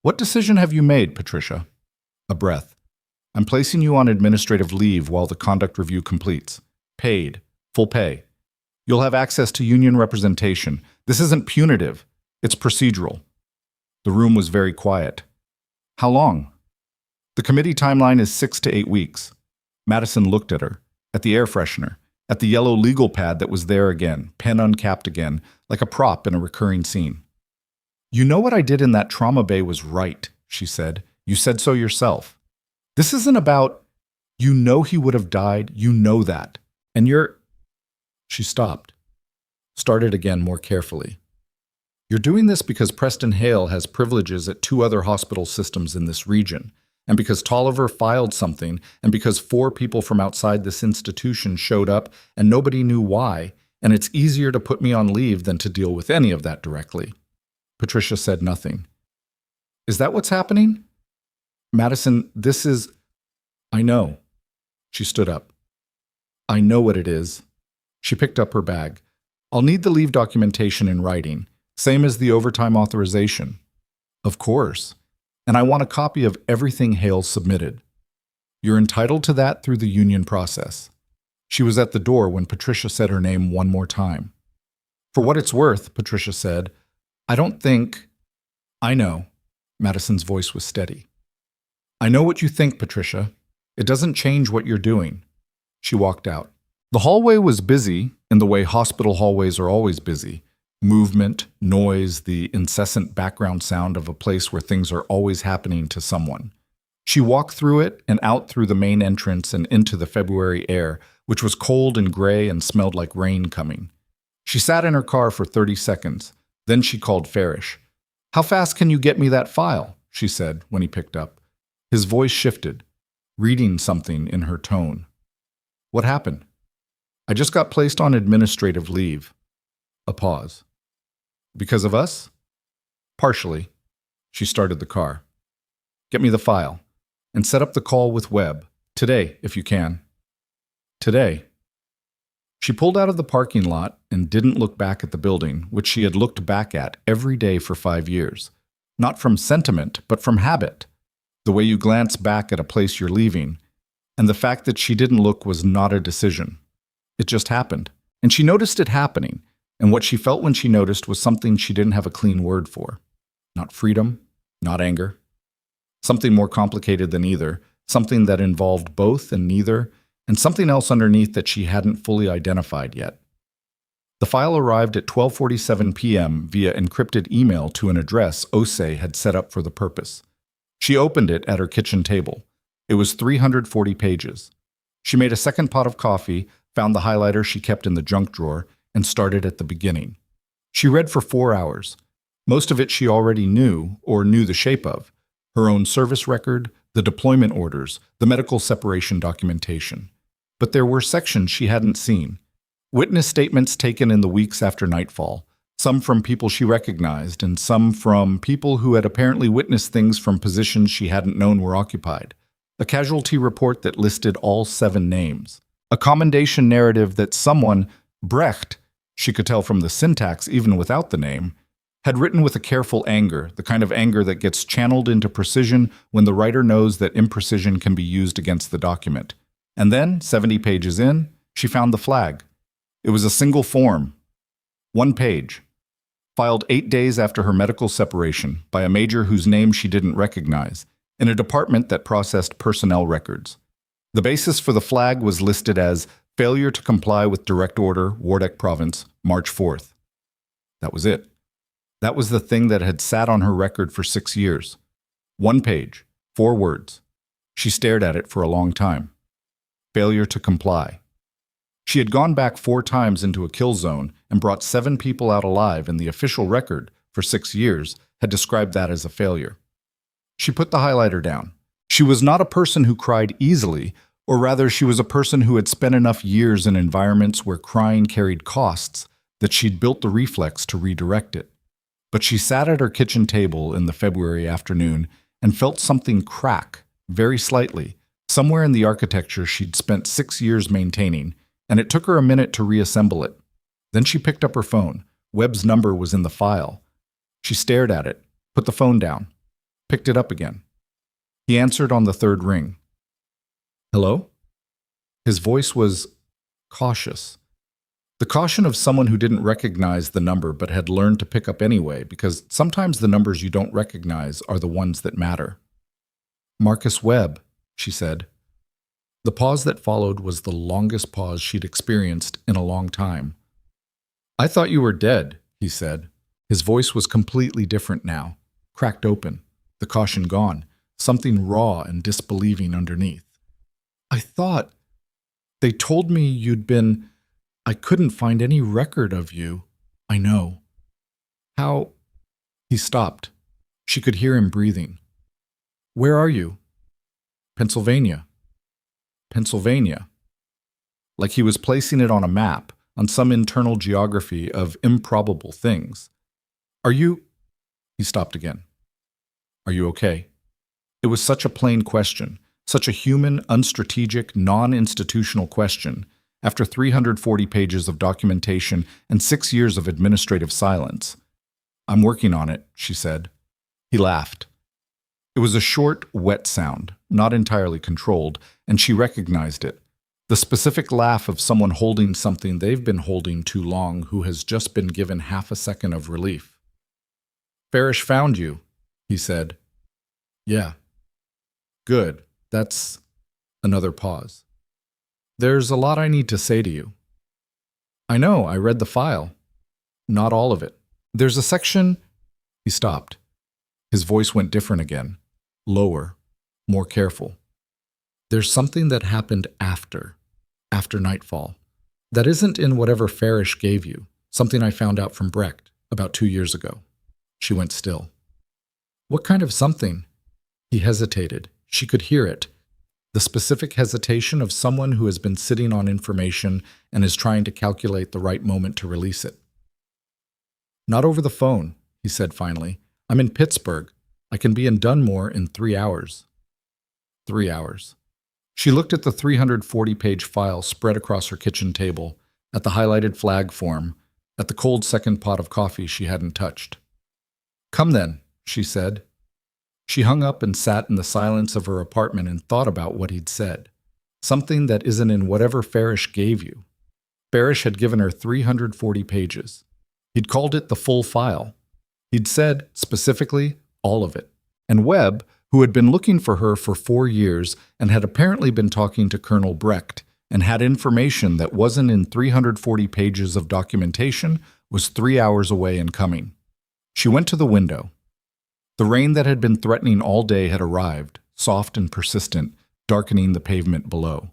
"What decision have you made, Patricia?" A breath. "I'm placing you on administrative leave while the conduct review completes. Paid. Full pay. You'll have access to union representation. This isn't punitive. It's procedural." The room was very quiet. "How long?" "The committee timeline is 6 to 8 weeks. Madison looked at her, at the air freshener, at the yellow legal pad that was there again, pen uncapped again, like a prop in a recurring scene. "You know what I did in that trauma bay was right," she said. "You said so yourself. This isn't about, you know he would have died, you know that. And you're—" She stopped, started again more carefully. "You're doing this because Preston Hale has privileges at 2 other hospital systems in this region, and because Tolliver filed something, and because 4 people from outside this institution showed up and nobody knew why, and it's easier to put me on leave than to deal with any of that directly. Patricia said nothing. Is that what's happening? Madison, this is... I know. She stood up. I know what it is. She picked up her bag. I'll need the leave documentation in writing, same as the overtime authorization. Of course. And I want a copy of everything Hale submitted. You're entitled to that through the union process. She was at the door when Patricia said her name one more time. For what it's worth, Patricia said, I don't think... I know. Madison's voice was steady. I know what you think, Patricia. It doesn't change what you're doing. She walked out. The hallway was busy in the way hospital hallways are always busy. Movement, noise, the incessant background sound of a place where things are always happening to someone. She walked through it and out through the main entrance and into the February air, which was cold and gray and smelled like rain coming. She sat in her car for 30 seconds. Then she called Farish. How fast can you get me that file? She said when he picked up. His voice shifted, reading something in her tone. What happened? I just got placed on administrative leave. A pause. Because of us? Partially. She started the car. Get me the file, and set up the call with Webb. Today, if you can. Today. She pulled out of the parking lot and didn't look back at the building, which she had looked back at every day for 5 years. Not from sentiment, but from habit. The way you glance back at a place you're leaving, and the fact that she didn't look was not a decision. It just happened, and she noticed it happening, and what she felt when she noticed was something she didn't have a clean word for. Not freedom, not anger. Something more complicated than either, something that involved both and neither, and something else underneath that she hadn't fully identified yet. The file arrived at 12:47 p.m. via encrypted email to an address Osei had set up for the purpose. She opened it at her kitchen table. It was 340 pages. She made a second pot of coffee, found the highlighter she kept in the junk drawer, and started at the beginning. She read for 4 hours. Most of it she already knew, or knew the shape of. Her own service record, the deployment orders, the medical separation documentation. But there were sections she hadn't seen. Witness statements taken in the weeks after nightfall, some from people she recognized, and some from people who had apparently witnessed things from positions she hadn't known were occupied. A casualty report that listed all 7 names. A commendation narrative that someone, Brecht, she could tell from the syntax even without the name, had written with a careful anger, the kind of anger that gets channeled into precision when the writer knows that imprecision can be used against the document. And then, 70 pages in, she found the flag. It was a single form. 1 page. Filed 8 days after her medical separation by a major whose name she didn't recognize, in a department that processed personnel records. The basis for the flag was listed as failure to comply with Direct Order, Wardeck Province, March 4th. That was it. That was the thing that had sat on her record for 6 years. 1 page, 4 words. She stared at it for a long time. Failure to comply. She had gone back 4 times into a kill zone and brought 7 people out alive, and the official record for 6 years had described that as a failure. She put the highlighter down. She was not a person who cried easily, or rather she was a person who had spent enough years in environments where crying carried costs that she'd built the reflex to redirect it. But she sat at her kitchen table in the February afternoon and felt something crack, very slightly, somewhere in the architecture she'd spent 6 years maintaining, and it took her a minute to reassemble it. Then she picked up her phone. Webb's number was in the file. She stared at it, put the phone down, picked it up again. He answered on the 3rd ring. Hello? His voice was cautious. The caution of someone who didn't recognize the number but had learned to pick up anyway, because sometimes the numbers you don't recognize are the ones that matter. Marcus Webb, she said. The pause that followed was the longest pause she'd experienced in a long time. I thought you were dead, he said. His voice was completely different now, cracked open, the caution gone, something raw and disbelieving underneath. I thought... They told me you'd been... I couldn't find any record of you. I know. How... He stopped. She could hear him breathing. Where are you? Pennsylvania. Pennsylvania. Like he was placing it on a map, on some internal geography of improbable things. Are you... He stopped again. Are you okay? It was such a plain question, such a human, unstrategic, non-institutional question, after 340 pages of documentation and 6 years of administrative silence. I'm working on it, she said. He laughed. It was a short, wet sound, not entirely controlled, and she recognized it. The specific laugh of someone holding something they've been holding too long who has just been given half a second of relief. Farish found you, he said. Yeah. Good. That's... Another pause. There's a lot I need to say to you. I know, I read the file. Not all of it. There's a section... He stopped. His voice went different again. Lower. More careful. There's something that happened after nightfall. That isn't in whatever Farish gave you. Something I found out from Brecht about 2 years ago. She went still. What kind of something? He hesitated. She could hear it. The specific hesitation of someone who has been sitting on information and is trying to calculate the right moment to release it. Not over the phone, he said finally. I'm in Pittsburgh. I can be in Dunmore in 3 hours. 3 hours. She looked at the 340-page file spread across her kitchen table, at the highlighted flag form, at the cold second pot of coffee she hadn't touched. Come then, she said. She hung up and sat in the silence of her apartment and thought about what he'd said. Something that isn't in whatever Farish gave you. Farish had given her 340 pages. He'd called it the full file. He'd said, specifically, all of it. And Webb, who had been looking for her for 4 years and had apparently been talking to Colonel Brecht and had information that wasn't in 340 pages of documentation, was 3 hours away and coming. She went to the window. The rain that had been threatening all day had arrived, soft and persistent, darkening the pavement below.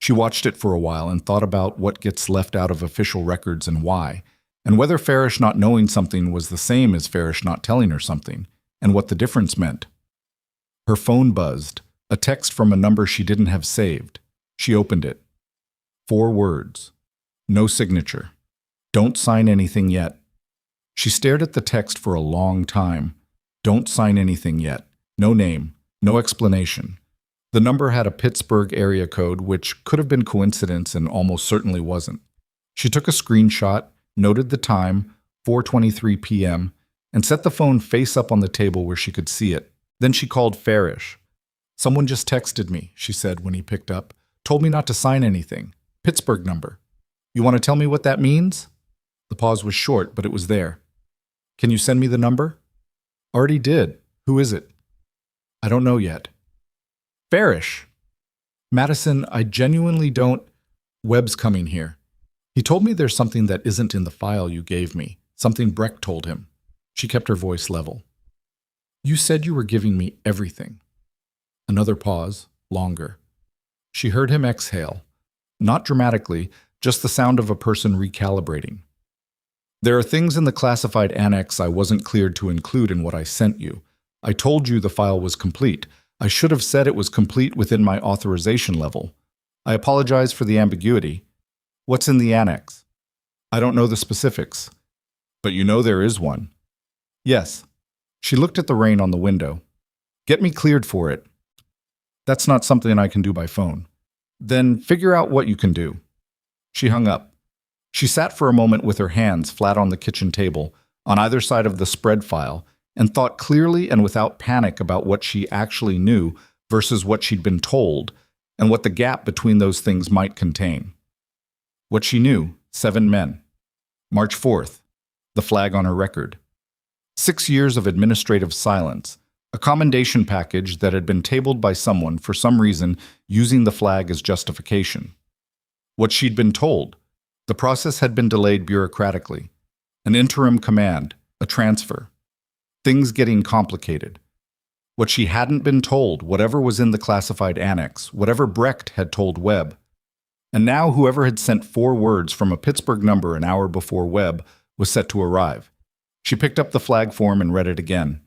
She watched it for a while and thought about what gets left out of official records and why, and whether Farish not knowing something was the same as Farish not telling her something, and what the difference meant. Her phone buzzed, a text from a number she didn't have saved. She opened it. 4 words. No signature. Don't sign anything yet. She stared at the text for a long time. Don't sign anything yet. No name. No explanation. The number had a Pittsburgh area code, which could have been coincidence and almost certainly wasn't. She took a screenshot, noted the time, 4:23 p.m., and set the phone face up on the table where she could see it. Then she called Farish. Someone just texted me, she said when he picked up. Told me not to sign anything. Pittsburgh number. You want to tell me what that means? The pause was short, but it was there. Can you send me the number? Already did. Who is it? I don't know yet. Farish. Madison, I genuinely don't... Webb's coming here. He told me there's something that isn't in the file you gave me. Something Brecht told him. She kept her voice level. You said you were giving me everything. Another pause, longer. She heard him exhale. Not dramatically, just the sound of a person recalibrating. There are things in the classified annex I wasn't cleared to include in what I sent you. I told you the file was complete. I should have said it was complete within my authorization level. I apologize for the ambiguity. What's in the annex? I don't know the specifics. But you know there is one. Yes. She looked at the rain on the window. Get me cleared for it. That's not something I can do by phone. Then figure out what you can do. She hung up. She sat for a moment with her hands flat on the kitchen table, on either side of the spread file, and thought clearly and without panic about what she actually knew versus what she'd been told, and what the gap between those things might contain. What she knew, 7 men. March 4th, the flag on her record. 6 years of administrative silence, a commendation package that had been tabled by someone for some reason using the flag as justification. What she'd been told. The process had been delayed bureaucratically. An interim command, a transfer. Things getting complicated. What she hadn't been told, whatever was in the classified annex, whatever Brecht had told Webb. And now whoever had sent 4 words from a Pittsburgh number an hour before Webb was set to arrive. She picked up the flag form and read it again.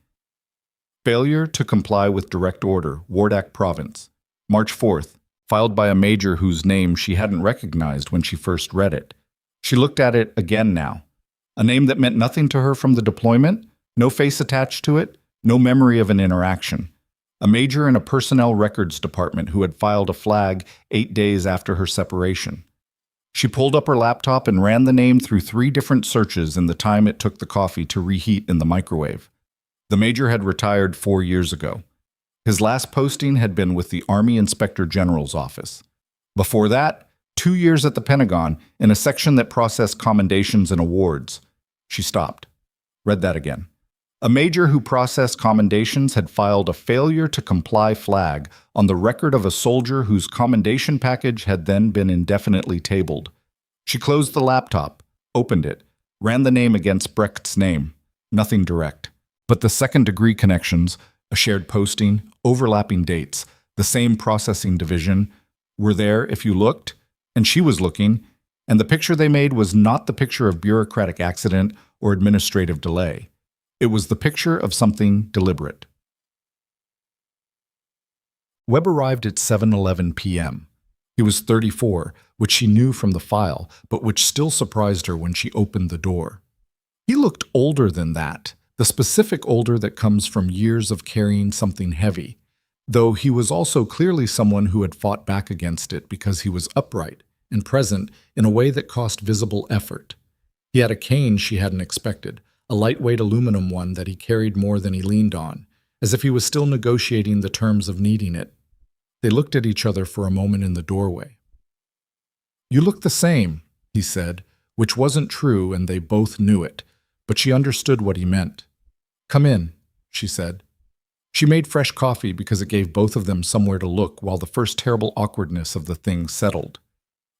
Failure to comply with direct order, Wardak Province. March 4th, filed by a major whose name she hadn't recognized when she first read it. She looked at it again now. A name that meant nothing to her from the deployment, no face attached to it, no memory of an interaction. A major in a personnel records department who had filed a flag 8 days after her separation. She pulled up her laptop and ran the name through 3 different searches in the time it took the coffee to reheat in the microwave. The major had retired 4 years ago. His last posting had been with the Army Inspector General's office. Before that, 2 years at the Pentagon in a section that processed commendations and awards. She stopped. Read that again. A major who processed commendations had filed a failure to comply flag on the record of a soldier whose commendation package had then been indefinitely tabled. She closed the laptop, opened it, ran the name against Brecht's name. Nothing direct. But the second-degree connections, a shared posting, overlapping dates, the same processing division, were there if you looked, and she was looking, and the picture they made was not the picture of bureaucratic accident or administrative delay. It was the picture of something deliberate. Webb arrived at 7:11 p.m. He was 34, which she knew from the file, but which still surprised her when she opened the door. He looked older than that, the specific older that comes from years of carrying something heavy, though he was also clearly someone who had fought back against it because he was upright and present in a way that cost visible effort. He had a cane she hadn't expected, a lightweight aluminum one that he carried more than he leaned on, as if he was still negotiating the terms of needing it. They looked at each other for a moment in the doorway. "You look the same," he said, which wasn't true, and they both knew it, but she understood what he meant. "Come in," she said. She made fresh coffee because it gave both of them somewhere to look while the first terrible awkwardness of the thing settled.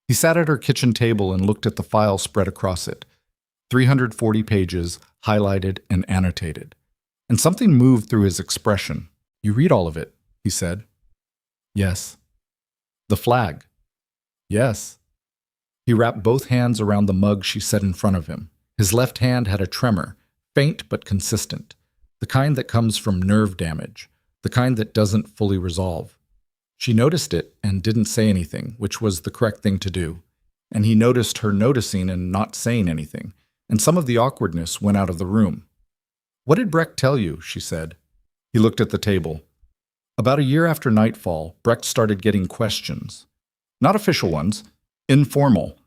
He sat at her kitchen table and looked at the file spread across it. 340 pages, highlighted and annotated. And something moved through his expression. "You read all of it," he said. "Yes." "The flag?" "Yes." He wrapped both hands around the mug she set in front of him. His left hand had a tremor, faint but consistent, the kind that comes from nerve damage, the kind that doesn't fully resolve. She noticed it and didn't say anything, which was the correct thing to do. And he noticed her noticing and not saying anything, and some of the awkwardness went out of the room. "What did Brecht tell you?" she said. He looked at the table. About a year after nightfall, Brecht started getting questions. Not official ones, informal.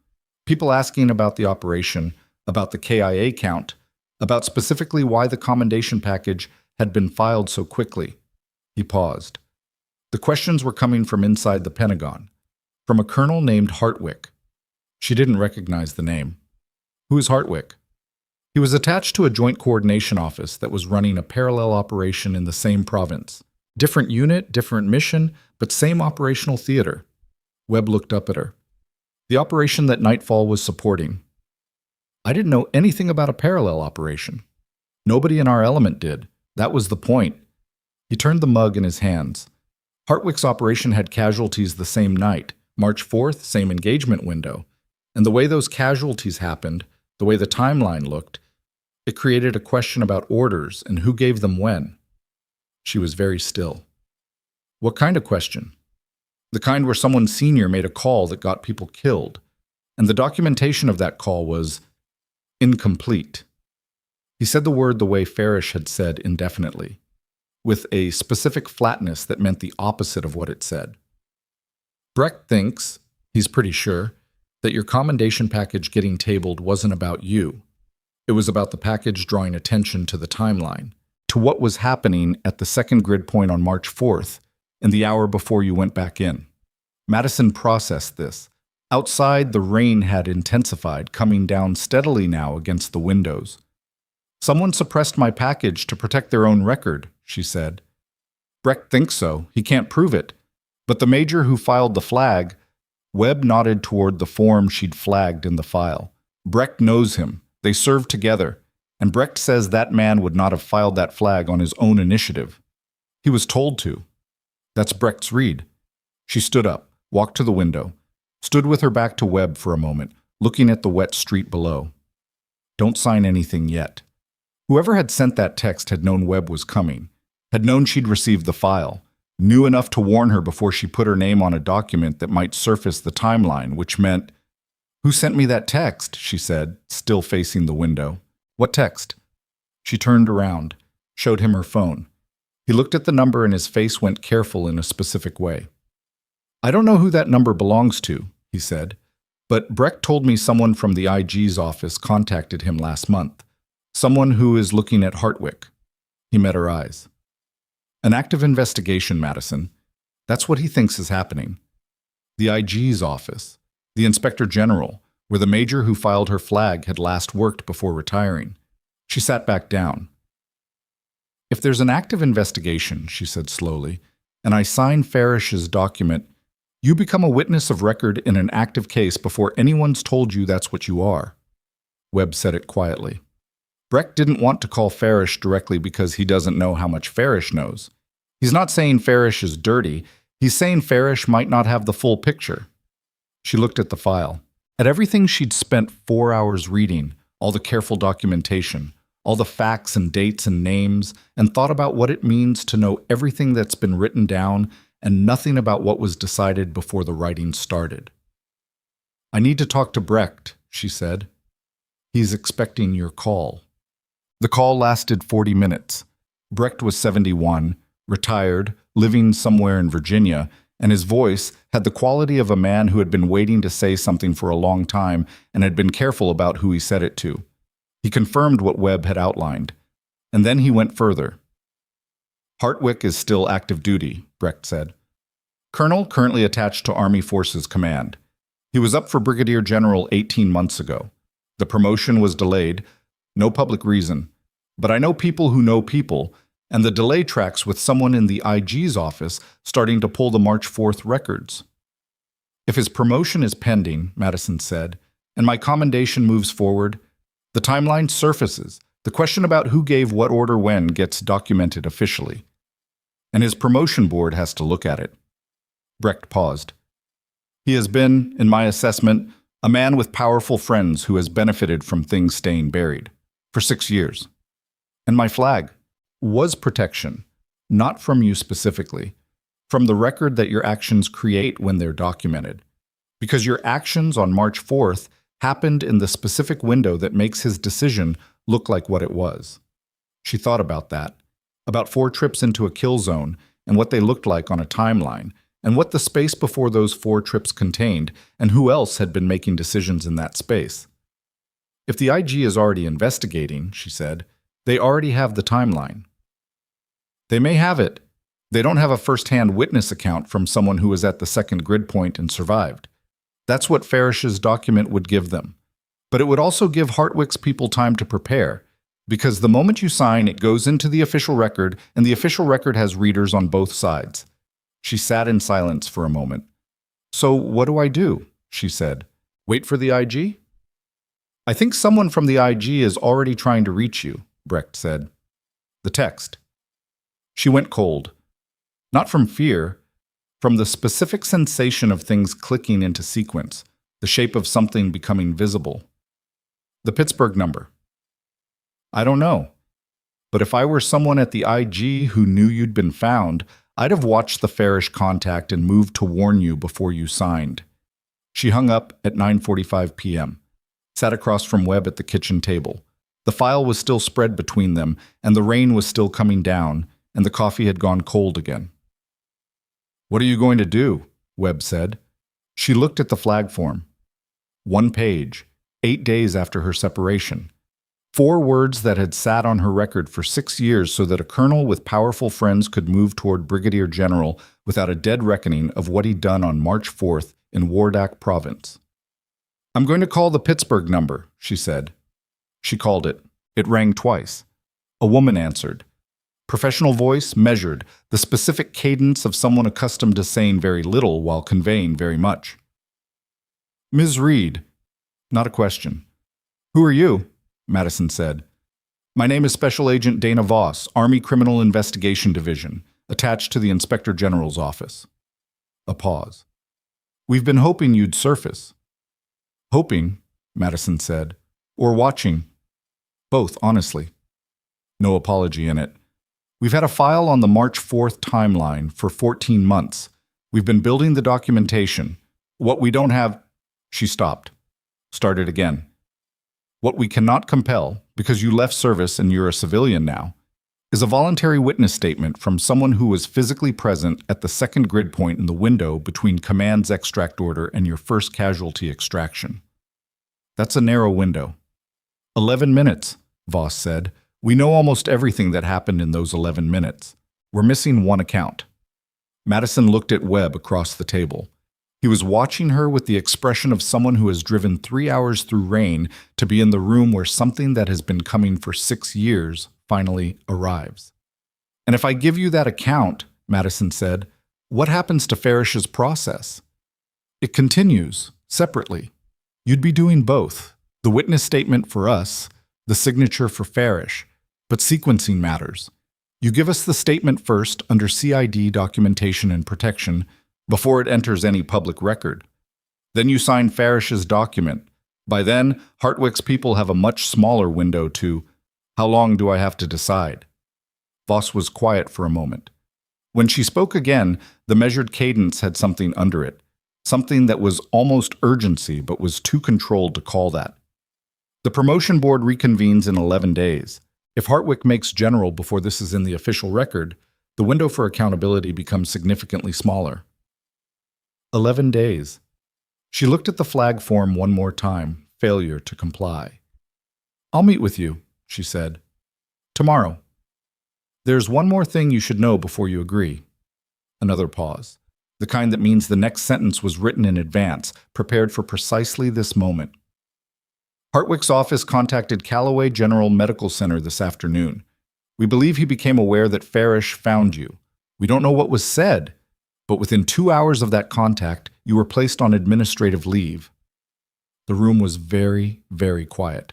People asking about the operation, about the KIA count, about specifically why the commendation package had been filed so quickly. He paused. The questions were coming from inside the Pentagon, from a colonel named Hartwick. She didn't recognize the name. Who is Hartwick? He was attached to a joint coordination office that was running a parallel operation in the same province. Different unit, different mission, but same operational theater. Webb looked up at her. The operation that Nightfall was supporting. I didn't know anything about a parallel operation. Nobody in our element did. That was the point. He turned the mug in his hands. Hartwick's operation had casualties the same night, March 4th, same engagement window. And the way those casualties happened, the way the timeline looked, it created a question about orders and who gave them when. She was very still. What kind of question? The kind where someone senior made a call that got people killed, and the documentation of that call was incomplete. He said the word the way Farish had said indefinitely, with a specific flatness that meant the opposite of what it said. Brecht thinks, he's pretty sure, that your commendation package getting tabled wasn't about you. It was about the package drawing attention to the timeline, to what was happening at the second grid point on March 4th, in the hour before you went back in. Madison processed this. Outside, the rain had intensified, coming down steadily now against the windows. Someone suppressed my package to protect their own record, she said. Brecht thinks so. He can't prove it. But the major who filed the flag, Webb nodded toward the form she'd flagged in the file. Brecht knows him. They served together. And Brecht says that man would not have filed that flag on his own initiative. He was told to. That's Brecht's read. She stood up, walked to the window, stood with her back to Webb for a moment, looking at the wet street below. Don't sign anything yet. Whoever had sent that text had known Webb was coming, had known she'd received the file, knew enough to warn her before she put her name on a document that might surface the timeline, which meant, "Who sent me that text?" she said, still facing the window. "What text?" She turned around, showed him her phone. He looked at the number and his face went careful in a specific way. "I don't know who that number belongs to," he said, "but Breck told me someone from the IG's office contacted him last month. Someone who is looking at Hartwick." He met her eyes. "An active investigation, Madison. That's what he thinks is happening. The IG's office, the Inspector General, where the major who filed her flag had last worked before retiring." She sat back down. "If there's an active investigation," she said slowly, "and I sign Farish's document, you become a witness of record in an active case before anyone's told you that's what you are." Webb said it quietly. Breck didn't want to call Farish directly because he doesn't know how much Farish knows. He's not saying Farish is dirty, he's saying Farish might not have the full picture. She looked at the file, at everything she'd spent 4 hours reading, all the careful documentation, all the facts and dates and names, and thought about what it means to know everything that's been written down and nothing about what was decided before the writing started. "I need to talk to Brecht," she said. "He's expecting your call." The call lasted 40 minutes. Brecht was 71, retired, living somewhere in Virginia, and his voice had the quality of a man who had been waiting to say something for a long time and had been careful about who he said it to. He confirmed what Webb had outlined, and then he went further. "Hartwick is still active duty," Brecht said. "Colonel currently attached to Army Forces Command. He was up for Brigadier General 18 months ago. The promotion was delayed, no public reason, but I know people who know people, and the delay tracks with someone in the IG's office starting to pull the March 4th records." "If his promotion is pending," Madison said, "and my commendation moves forward, the timeline surfaces. The question about who gave what order when gets documented officially. And his promotion board has to look at it." Brecht paused. "He has been, in my assessment, a man with powerful friends who has benefited from things staying buried. For 6 years. And my flag was protection, not from you specifically, from the record that your actions create when they're documented. Because your actions on March 4th happened in the specific window that makes his decision look like what it was." She thought about that, about 4 trips into a kill zone and what they looked like on a timeline, and what the space before those 4 trips contained, and who else had been making decisions in that space. "If the IG is already investigating," she said, "they already have the timeline." "They may have it. They don't have a first-hand witness account from someone who was at the second grid point and survived. That's what Farish's document would give them. But it would also give Hartwick's people time to prepare, because the moment you sign, it goes into the official record, and the official record has readers on both sides." She sat in silence for a moment. "So what do I do?" she said. "Wait for the IG?" "I think someone from the IG is already trying to reach you," Brecht said. "The text." She went cold. Not from fear, from the specific sensation of things clicking into sequence, the shape of something becoming visible. "The Pittsburgh number." "I don't know. But if I were someone at the IG who knew you'd been found, I'd have watched the Farish contact and moved to warn you before you signed." She hung up at 9:45 p.m., sat across from Webb at the kitchen table. The file was still spread between them, and the rain was still coming down, and the coffee had gone cold again. "What are you going to do?" Webb said. She looked at the flag form. 1 page, 8 days after her separation. 4 words that had sat on her record for 6 years so that a colonel with powerful friends could move toward brigadier general without a dead reckoning of what he'd done on March 4th in Wardak province. "I'm going to call the Pittsburgh number," she said. She called it. It rang twice. A woman answered. Professional voice, measured, the specific cadence of someone accustomed to saying very little while conveying very much. "Ms. Reed." Not a question. "Who are you?" Madison said. "My name is Special Agent Dana Voss, Army Criminal Investigation Division, attached to the Inspector General's office." A pause. "We've been hoping you'd surface." "Hoping," Madison said. "Or watching." "Both, honestly." No apology in it. We've had a file on the March 4th timeline for 14 months. We've been building the documentation. What we don't have—" She stopped. Started again. "What we cannot compel, because you left service and you're a civilian now, is a voluntary witness statement from someone who was physically present at the second grid point in the window between Command's extract order and your first casualty extraction. That's a narrow window." 11 minutes, Voss said. "We know almost everything that happened in those 11 minutes. We're missing one account." Madison looked at Webb across the table. He was watching her with the expression of someone who has driven 3 hours through rain to be in the room where something that has been coming for 6 years finally arrives. "And if I give you that account," Madison said, "what happens to Farish's process?" "It continues, separately. You'd be doing both, the witness statement for us, the signature for Farish, but sequencing matters. You give us the statement first under CID documentation and protection before it enters any public record. Then you sign Farish's document. By then, Hartwick's people have a much smaller window to, how long do I have to decide?" Voss was quiet for a moment. When she spoke again, the measured cadence had something under it, something that was almost urgency but was too controlled to call that. "The promotion board reconvenes in 11 days. If Hartwick makes general before this is in the official record, the window for accountability becomes significantly smaller." 11 days. She looked at the flag form one more time, failure to comply. "I'll meet with you," she said. "Tomorrow. There's one more thing you should know before you agree." Another pause, the kind that means the next sentence was written in advance, prepared for precisely this moment. "Hartwick's office contacted Callaway General Medical Center this afternoon. We believe he became aware that Farish found you. We don't know what was said, but within 2 hours of that contact, you were placed on administrative leave." The room was very, very quiet.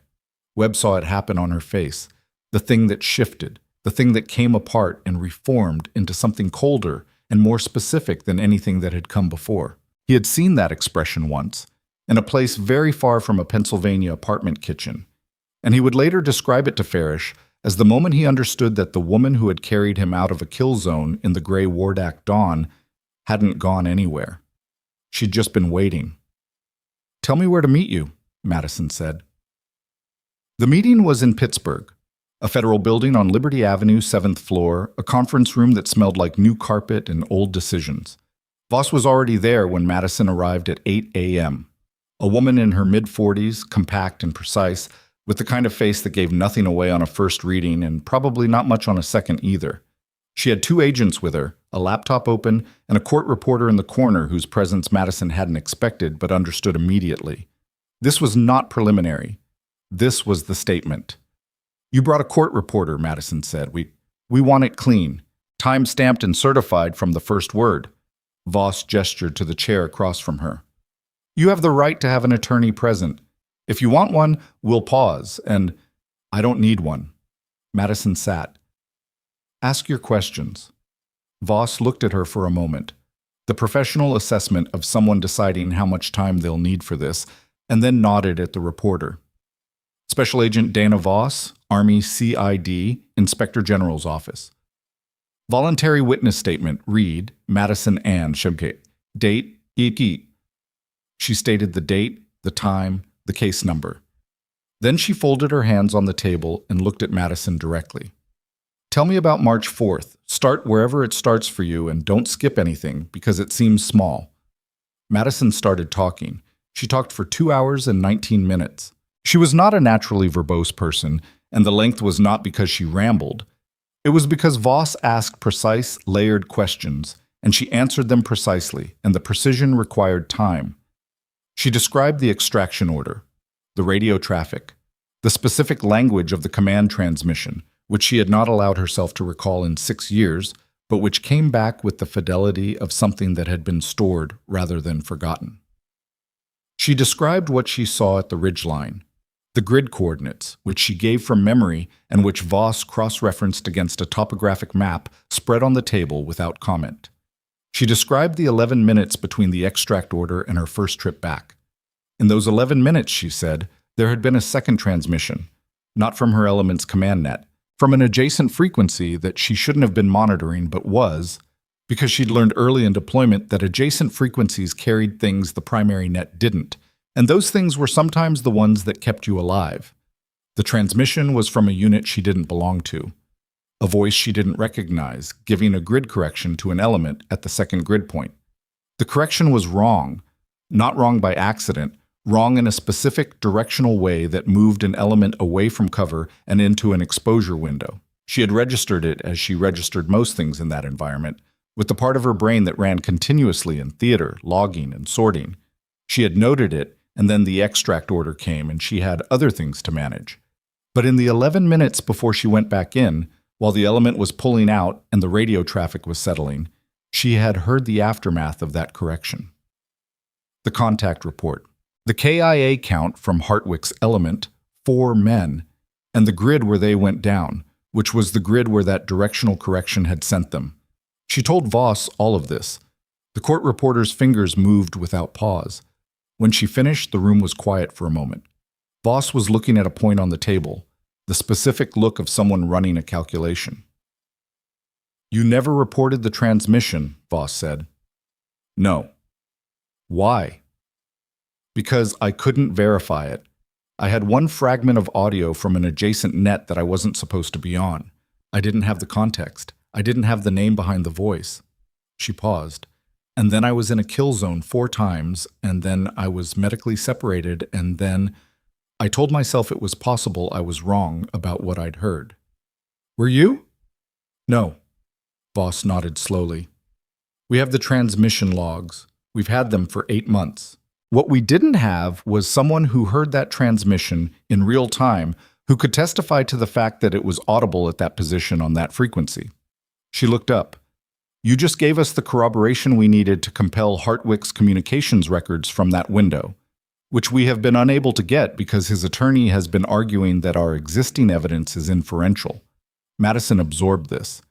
Webb saw it happen on her face, the thing that shifted, the thing that came apart and reformed into something colder and more specific than anything that had come before. He had seen that expression once, in a place very far from a Pennsylvania apartment kitchen, and he would later describe it to Farish as the moment he understood that the woman who had carried him out of a kill zone in the gray Wardak dawn hadn't gone anywhere. She'd just been waiting. "Tell me where to meet you," Madison said. The meeting was in Pittsburgh, a federal building on Liberty Avenue, 7th floor, a conference room that smelled like new carpet and old decisions. Voss was already there when Madison arrived at 8 a.m. A woman in her mid-40s, compact and precise, with the kind of face that gave nothing away on a first reading and probably not much on a second either. She had 2 agents with her, a laptop open, and a court reporter in the corner whose presence Madison hadn't expected but understood immediately. This was not preliminary. This was the statement. "You brought a court reporter," Madison said. We want it clean, time-stamped and certified from the first word." Voss gestured to the chair across from her. "You have the right to have an attorney present. If you want one, we'll pause, and I don't need one." Madison sat. "Ask your questions." Voss looked at her for a moment, the professional assessment of someone deciding how much time they'll need for this, and then nodded at the reporter. "Special Agent Dana Voss, Army CID, Inspector General's Office." "Voluntary witness statement, read, Madison Ann Shemke. Date, Iki." She stated the date, the time, the case number. Then she folded her hands on the table and looked at Madison directly. "Tell me about March 4th. Start wherever it starts for you and don't skip anything because it seems small." Madison started talking. She talked for 2 hours and 19 minutes. She was not a naturally verbose person, and the length was not because she rambled. It was because Voss asked precise, layered questions, and she answered them precisely, and the precision required time. She described the extraction order, the radio traffic, the specific language of the command transmission, which she had not allowed herself to recall in 6 years, but which came back with the fidelity of something that had been stored rather than forgotten. She described what she saw at the ridgeline, the grid coordinates, which she gave from memory and which Voss cross-referenced against a topographic map spread on the table without comment. She described the 11 minutes between the extract order and her first trip back. In those 11 minutes, she said, there had been a second transmission, not from her element's command net, from an adjacent frequency that she shouldn't have been monitoring but was, because she'd learned early in deployment that adjacent frequencies carried things the primary net didn't, and those things were sometimes the ones that kept you alive. The transmission was from a unit she didn't belong to, a voice she didn't recognize, giving a grid correction to an element at the second grid point. The correction was wrong, not wrong by accident, wrong in a specific directional way that moved an element away from cover and into an exposure window. She had registered it as she registered most things in that environment, with the part of her brain that ran continuously in theater, logging, and sorting. She had noted it, and then the extract order came and she had other things to manage. But in the 11 minutes before she went back in, while the element was pulling out and the radio traffic was settling, she had heard the aftermath of that correction. The contact report. The KIA count from Hartwick's element, 4 men, and the grid where they went down, which was the grid where that directional correction had sent them. She told Voss all of this. The court reporter's fingers moved without pause. When she finished, the room was quiet for a moment. Voss was looking at a point on the table, the specific look of someone running a calculation. "You never reported the transmission," Voss said. "No." "Why?" "Because I couldn't verify it. I had one fragment of audio from an adjacent net that I wasn't supposed to be on. I didn't have the context. I didn't have the name behind the voice." She paused. "And then I was in a kill zone 4 times, and then I was medically separated, and then I told myself it was possible I was wrong about what I'd heard." "Were you?" "No." Voss nodded slowly. "We have the transmission logs. We've had them for 8 months. What we didn't have was someone who heard that transmission in real time who could testify to the fact that it was audible at that position on that frequency." She looked up. "You just gave us the corroboration we needed to compel Hartwick's communications records from that window, which we have been unable to get because his attorney has been arguing that our existing evidence is inferential." Madison absorbed this.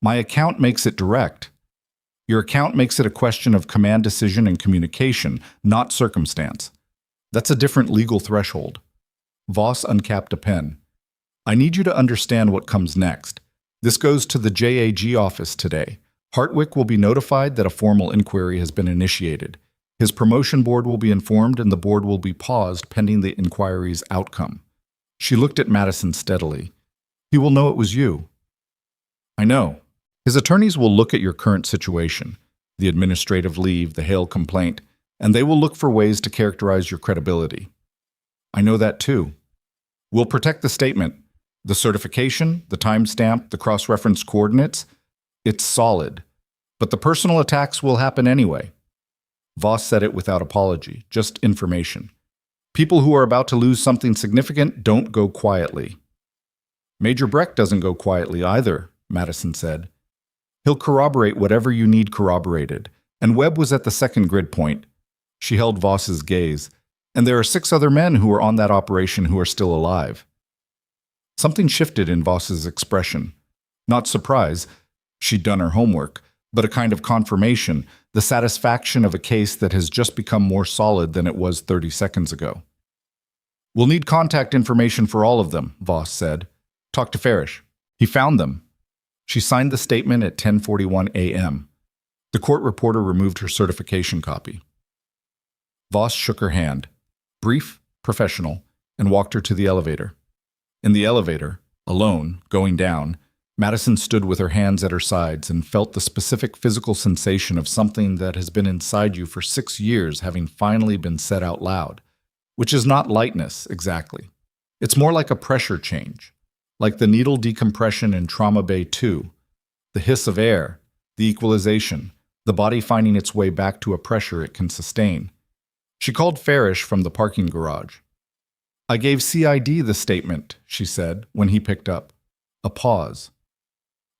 "My account makes it direct. Your account makes it a question of command decision and communication, not circumstance. That's a different legal threshold." Voss uncapped a pen. "I need you to understand what comes next. This goes to the JAG office today. Hartwick will be notified that a formal inquiry has been initiated. His promotion board will be informed and the board will be paused pending the inquiry's outcome." She looked at Madison steadily. "He will know it was you." "I know. His attorneys will look at your current situation, the administrative leave, the Hale complaint, and they will look for ways to characterize your credibility." "I know that too. We'll protect the statement. The certification, the timestamp, the cross-reference coordinates, it's solid. But the personal attacks will happen anyway." Voss said it without apology, just information. "People who are about to lose something significant don't go quietly." "Major Breck doesn't go quietly either," Madison said. "He'll corroborate whatever you need corroborated. And Webb was at the second grid point." She held Voss's gaze. "And there are 6 other men who were on that operation who are still alive." Something shifted in Voss's expression. Not surprise. She'd done her homework, but a kind of confirmation, the satisfaction of a case that has just become more solid than it was 30 seconds ago. "We'll need contact information for all of them," Voss said. "Talk to Farish. He found them." She signed the statement at 10:41 a.m. The court reporter removed her certification copy. Voss shook her hand, brief, professional, and walked her to the elevator. In the elevator, alone, going down, Madison stood with her hands at her sides and felt the specific physical sensation of something that has been inside you for 6 years having finally been said out loud, which is not lightness, exactly. It's more like a pressure change, like the needle decompression in Trauma Bay 2, the hiss of air, the equalization, the body finding its way back to a pressure it can sustain. She called Farish from the parking garage. "I gave CID the statement," she said, when he picked up. A pause.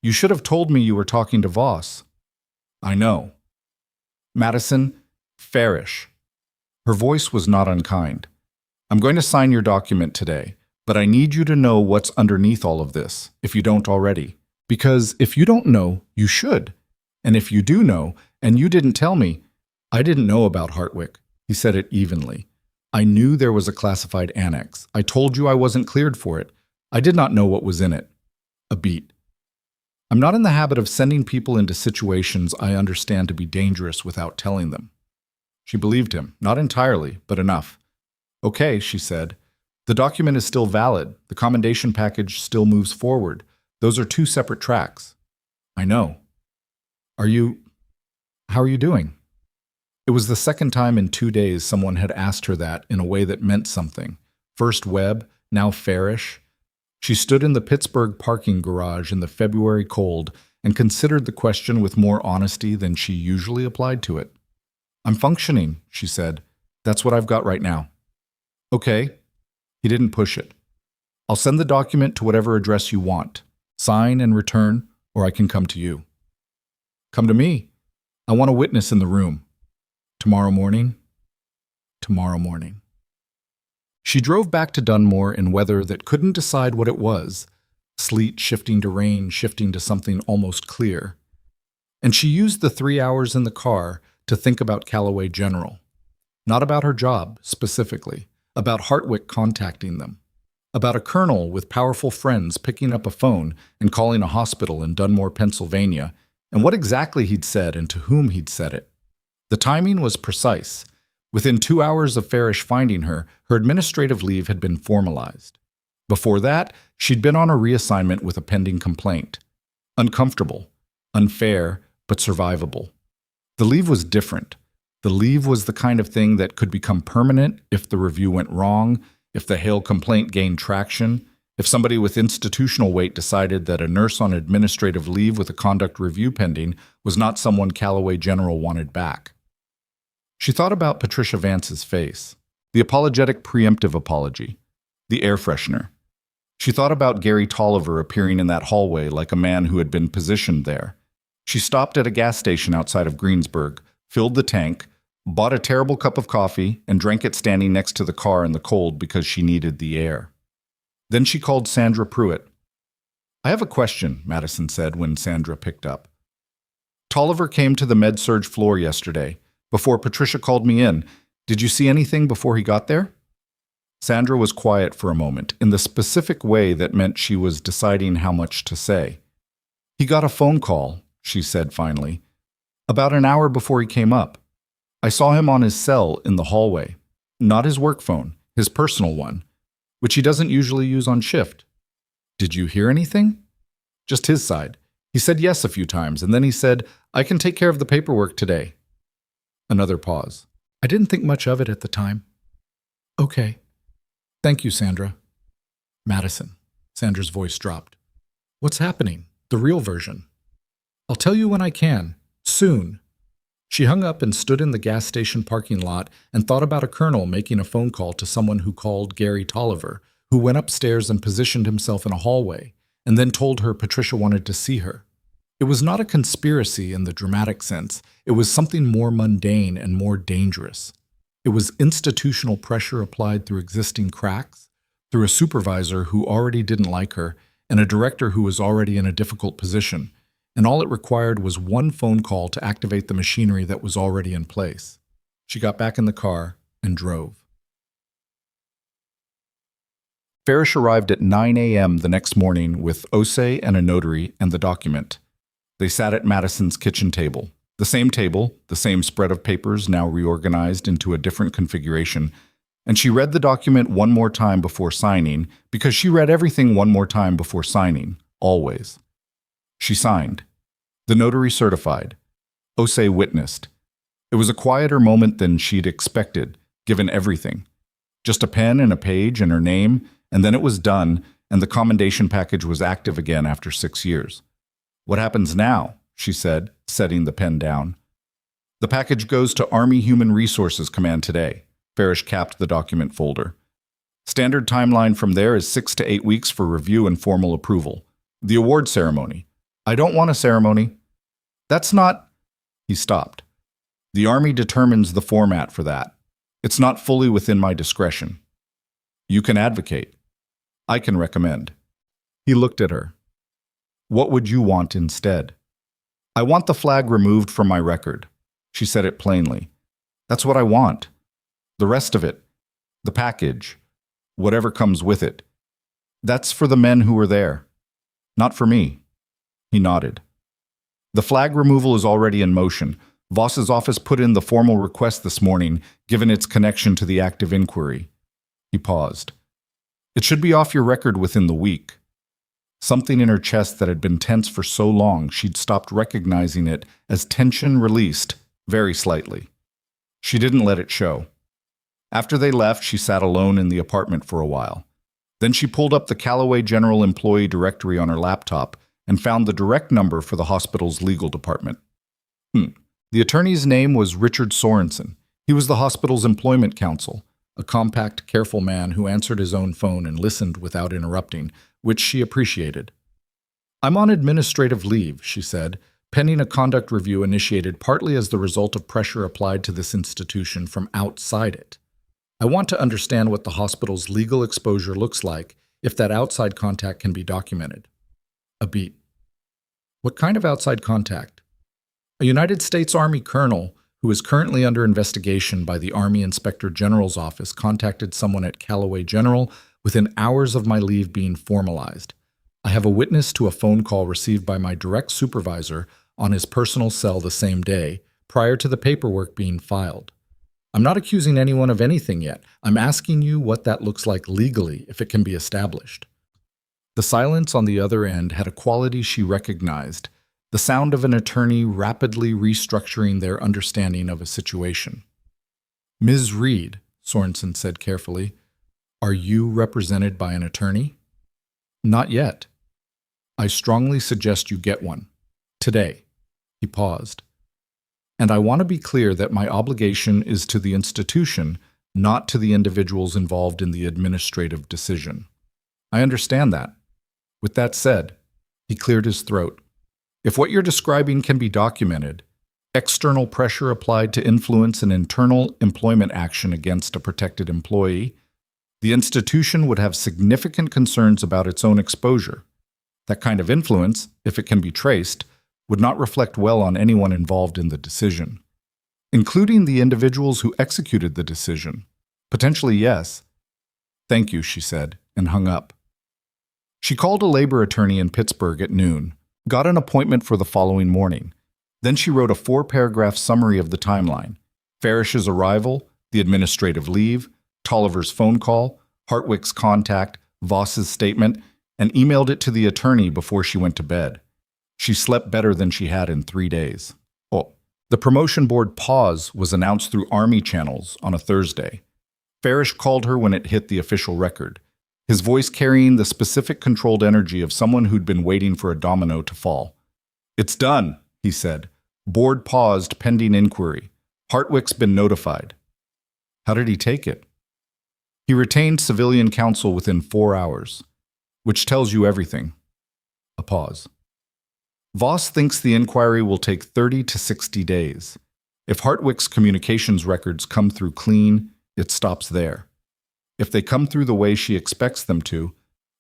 "You should have told me you were talking to Voss." "I know." "Madison, Farish." Her voice was not unkind. "I'm going to sign your document today, but I need you to know what's underneath all of this, if you don't already. Because if you don't know, you should. And if you do know, and you didn't tell me, I didn't know about Hartwick." He said it evenly. "I knew there was a classified annex. I told you I wasn't cleared for it. I did not know what was in it. a beat. I'm not in the habit of sending people into situations I understand to be dangerous without telling them. She believed him, not entirely, but enough. Okay, she said. The document is still valid. The commendation package still moves forward. Those are two separate tracks. I know. How are you doing? It was the second time in 2 days someone had asked her that in a way that meant something. First Webb, now Farish. She stood in the Pittsburgh parking garage in the February cold and considered the question with more honesty than she usually applied to it. I'm functioning, she said. That's what I've got right now. Okay. He didn't push it. I'll send the document to whatever address you want. Sign and return, or I can come to you. Come to me. I want a witness in the room. Tomorrow morning? Tomorrow morning. She drove back to Dunmore in weather that couldn't decide what it was, sleet shifting to rain, shifting to something almost clear. And she used the 3 hours in the car to think about Callaway General. Not about her job, specifically, about Hartwick contacting them, about a colonel with powerful friends picking up a phone and calling a hospital in Dunmore, Pennsylvania, and what exactly he'd said and to whom he'd said it. The timing was precise. Within 2 hours of Farish finding her, her administrative leave had been formalized. Before that, she'd been on a reassignment with a pending complaint. Uncomfortable, unfair, but survivable. The leave was different. The leave was the kind of thing that could become permanent if the review went wrong, if the Hale complaint gained traction, if somebody with institutional weight decided that a nurse on administrative leave with a conduct review pending was not someone Callaway General wanted back. She thought about Patricia Vance's face, the apologetic preemptive apology, the air freshener. She thought about Gary Tolliver appearing in that hallway like a man who had been positioned there. She stopped at a gas station outside of Greensburg, filled the tank, bought a terrible cup of coffee, and drank it standing next to the car in the cold because she needed the air. Then she called Sandra Pruitt. I have a question, Madison said when Sandra picked up. Tolliver came to the med-surg floor yesterday, before Patricia called me in. Did you see anything before he got there? Sandra was quiet for a moment, in the specific way that meant she was deciding how much to say. He got a phone call, she said finally, about an hour before he came up. I saw him on his cell in the hallway. Not his work phone, his personal one, which he doesn't usually use on shift. Did you hear anything? Just his side. He said yes a few times, and then he said, I can take care of the paperwork today. Another pause. I didn't think much of it at the time. Okay. Thank you, Sandra. Madison. Sandra's voice dropped. What's happening? The real version. I'll tell you when I can. Soon. She hung up and stood in the gas station parking lot and thought about a colonel making a phone call to someone who called Gary Tolliver, who went upstairs and positioned himself in a hallway, and then told her Patricia wanted to see her. It was not a conspiracy in the dramatic sense. It was something more mundane and more dangerous. It was institutional pressure applied through existing cracks, through a supervisor who already didn't like her, and a director who was already in a difficult position, and all it required was one phone call to activate the machinery that was already in place. She got back in the car and drove. Farish arrived at 9 a.m. the next morning with Osei and a notary and the document. They sat at Madison's kitchen table. The same spread of papers now reorganized into a different configuration, and she read the document one more time before signing, because she read everything one more time before signing, always. She signed. The notary certified. Osei witnessed. It was a quieter moment than she'd expected, given everything. Just a pen and a page and her name, and then it was done, and the commendation package was active again after 6 years. What happens now? She said, setting the pen down. The package goes to Army Human Resources Command today. Farish capped the document folder. Standard timeline from there is 6 to 8 weeks for review and formal approval. The award ceremony. I don't want a ceremony. That's not... He stopped. The Army determines the format for that. It's not fully within my discretion. You can advocate. I can recommend. He looked at her. What would you want instead? I want the flag removed from my record. She said it plainly. That's what I want. The rest of it, the package, whatever comes with it, that's for the men who were there. Not for me. He nodded. The flag removal is already in motion. Voss's office put in the formal request this morning, given its connection to the active inquiry. He paused. It should be off your record within the week. Something in her chest that had been tense for so long she'd stopped recognizing it as tension released, very slightly. She didn't let it show. After they left, she sat alone in the apartment for a while. Then she pulled up the Callaway General Employee Directory on her laptop and found the direct number for the hospital's legal department. The attorney's name was Richard Sorensen. He was the hospital's employment counsel, a compact, careful man who answered his own phone and listened without interrupting, which she appreciated. "I'm on administrative leave," she said, pending a conduct review initiated partly as the result of pressure applied to this institution from outside it. "I want to understand what the hospital's legal exposure looks like if that outside contact can be documented." A beat. "What kind of outside contact?" "A United States Army colonel who is currently under investigation by the Army Inspector General's office contacted someone at Callaway General within hours of my leave being formalized. I have a witness to a phone call received by my direct supervisor on his personal cell the same day, prior to the paperwork being filed. I'm not accusing anyone of anything yet. I'm asking you what that looks like legally if it can be established." The silence on the other end had a quality she recognized, the sound of an attorney rapidly restructuring their understanding of a situation. "Ms. Reed," Sorensen said carefully, "are you represented by an attorney?" "Not yet." "I strongly suggest you get one. Today." He paused. "And I want to be clear that my obligation is to the institution, not to the individuals involved in the administrative decision." "I understand that. With that said," he cleared his throat, "if what you're describing can be documented, external pressure applied to influence an internal employment action against a protected employee, the institution would have significant concerns about its own exposure. That kind of influence, if it can be traced, would not reflect well on anyone involved in the decision, including the individuals who executed the decision. Potentially, yes." "Thank you," she said, and hung up. She called a labor attorney in Pittsburgh at noon, got an appointment for the following morning. Then she wrote a 4-paragraph summary of the timeline: Farish's arrival, the administrative leave, Tolliver's phone call, Hartwick's contact, Voss's statement, and emailed it to the attorney before she went to bed. She slept better than she had in 3 days. The promotion board pause was announced through Army channels on a Thursday. Farish called her when it hit the official record, his voice carrying the specific controlled energy of someone who'd been waiting for a domino to fall. "It's done," he said. "Board paused pending inquiry. Hartwick's been notified." "How did he take it?" "He retained civilian counsel within 4 hours, which tells you everything." A pause. "Voss thinks the inquiry will take 30 to 60 days. If Hartwick's communications records come through clean, it stops there. If they come through the way she expects them to,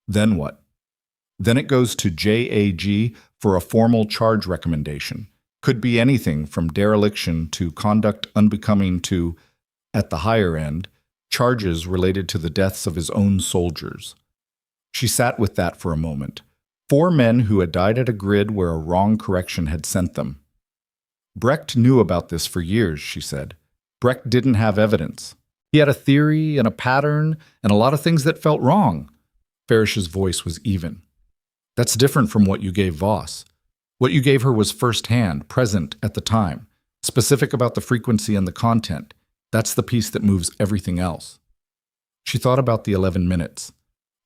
then what? Then it goes to JAG for a formal charge recommendation. Could be anything from dereliction to conduct unbecoming to, at the higher end, charges related to the deaths of his own soldiers." She sat with that for a moment. 4 men who had died at a grid where a wrong correction had sent them. "Brecht knew about this for years," she said. "Brecht didn't have evidence. He had a theory and a pattern and a lot of things that felt wrong." Farish's voice was even. "That's different from what you gave Voss. What you gave her was firsthand, present at the time, specific about the frequency and the content. That's the piece that moves everything else." She thought about the 11 minutes,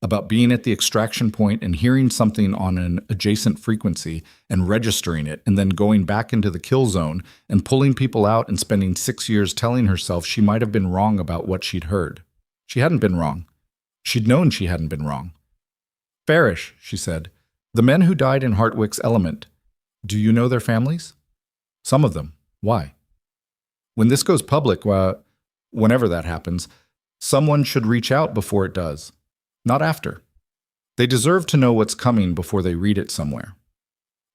about being at the extraction point and hearing something on an adjacent frequency and registering it, and then going back into the kill zone and pulling people out and spending 6 years telling herself she might have been wrong about what she'd heard. She hadn't been wrong. She'd known she hadn't been wrong. "Farish," she said, "the men who died in Hartwick's element, do you know their families?" "Some of them. Why?" "When this goes public, whenever that happens, someone should reach out before it does. Not after. They deserve to know what's coming before they read it somewhere."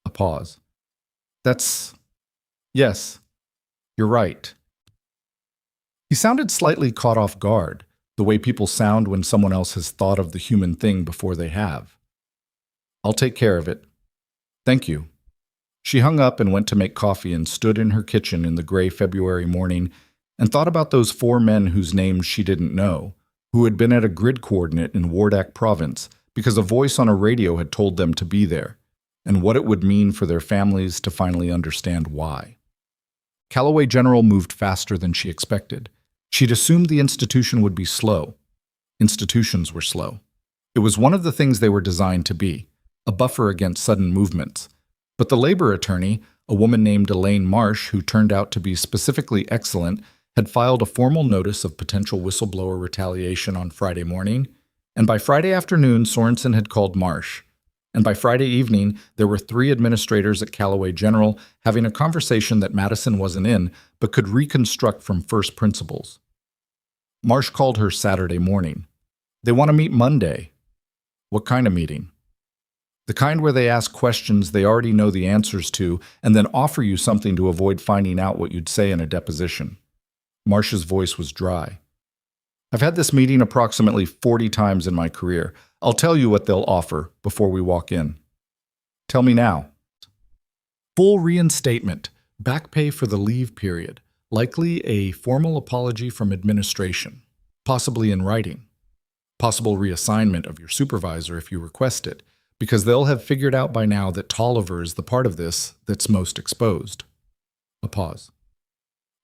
A pause. Yes, you're right." He sounded slightly caught off guard, the way people sound when someone else has thought of the human thing before they have. I'll take care of it. Thank you. She hung up and went to make coffee and stood in her kitchen in the gray February morning and thought about those 4 men whose names she didn't know, who had been at a grid coordinate in Wardak province because a voice on a radio had told them to be there, and what it would mean for their families to finally understand why. Callaway General moved faster than she expected. She'd assumed the institution would be slow. Institutions were slow. It was one of the things they were designed to be, a buffer against sudden movements. But the labor attorney, a woman named Elaine Marsh, who turned out to be specifically excellent, had filed a formal notice of potential whistleblower retaliation on Friday morning, and by Friday afternoon, Sorensen had called Marsh. And by Friday evening, there were 3 administrators at Callaway General having a conversation that Madison wasn't in, but could reconstruct from first principles. Marsh called her Saturday morning. They want to meet Monday. What kind of meeting? The kind where they ask questions they already know the answers to and then offer you something to avoid finding out what you'd say in a deposition. Marsh's voice was dry. I've had this meeting approximately 40 times in my career. I'll tell you what they'll offer before we walk in. Tell me now. Full reinstatement, back pay for the leave period, likely a formal apology from administration, possibly in writing, possible reassignment of your supervisor if you request it, because they'll have figured out by now that Tolliver is the part of this that's most exposed. A pause.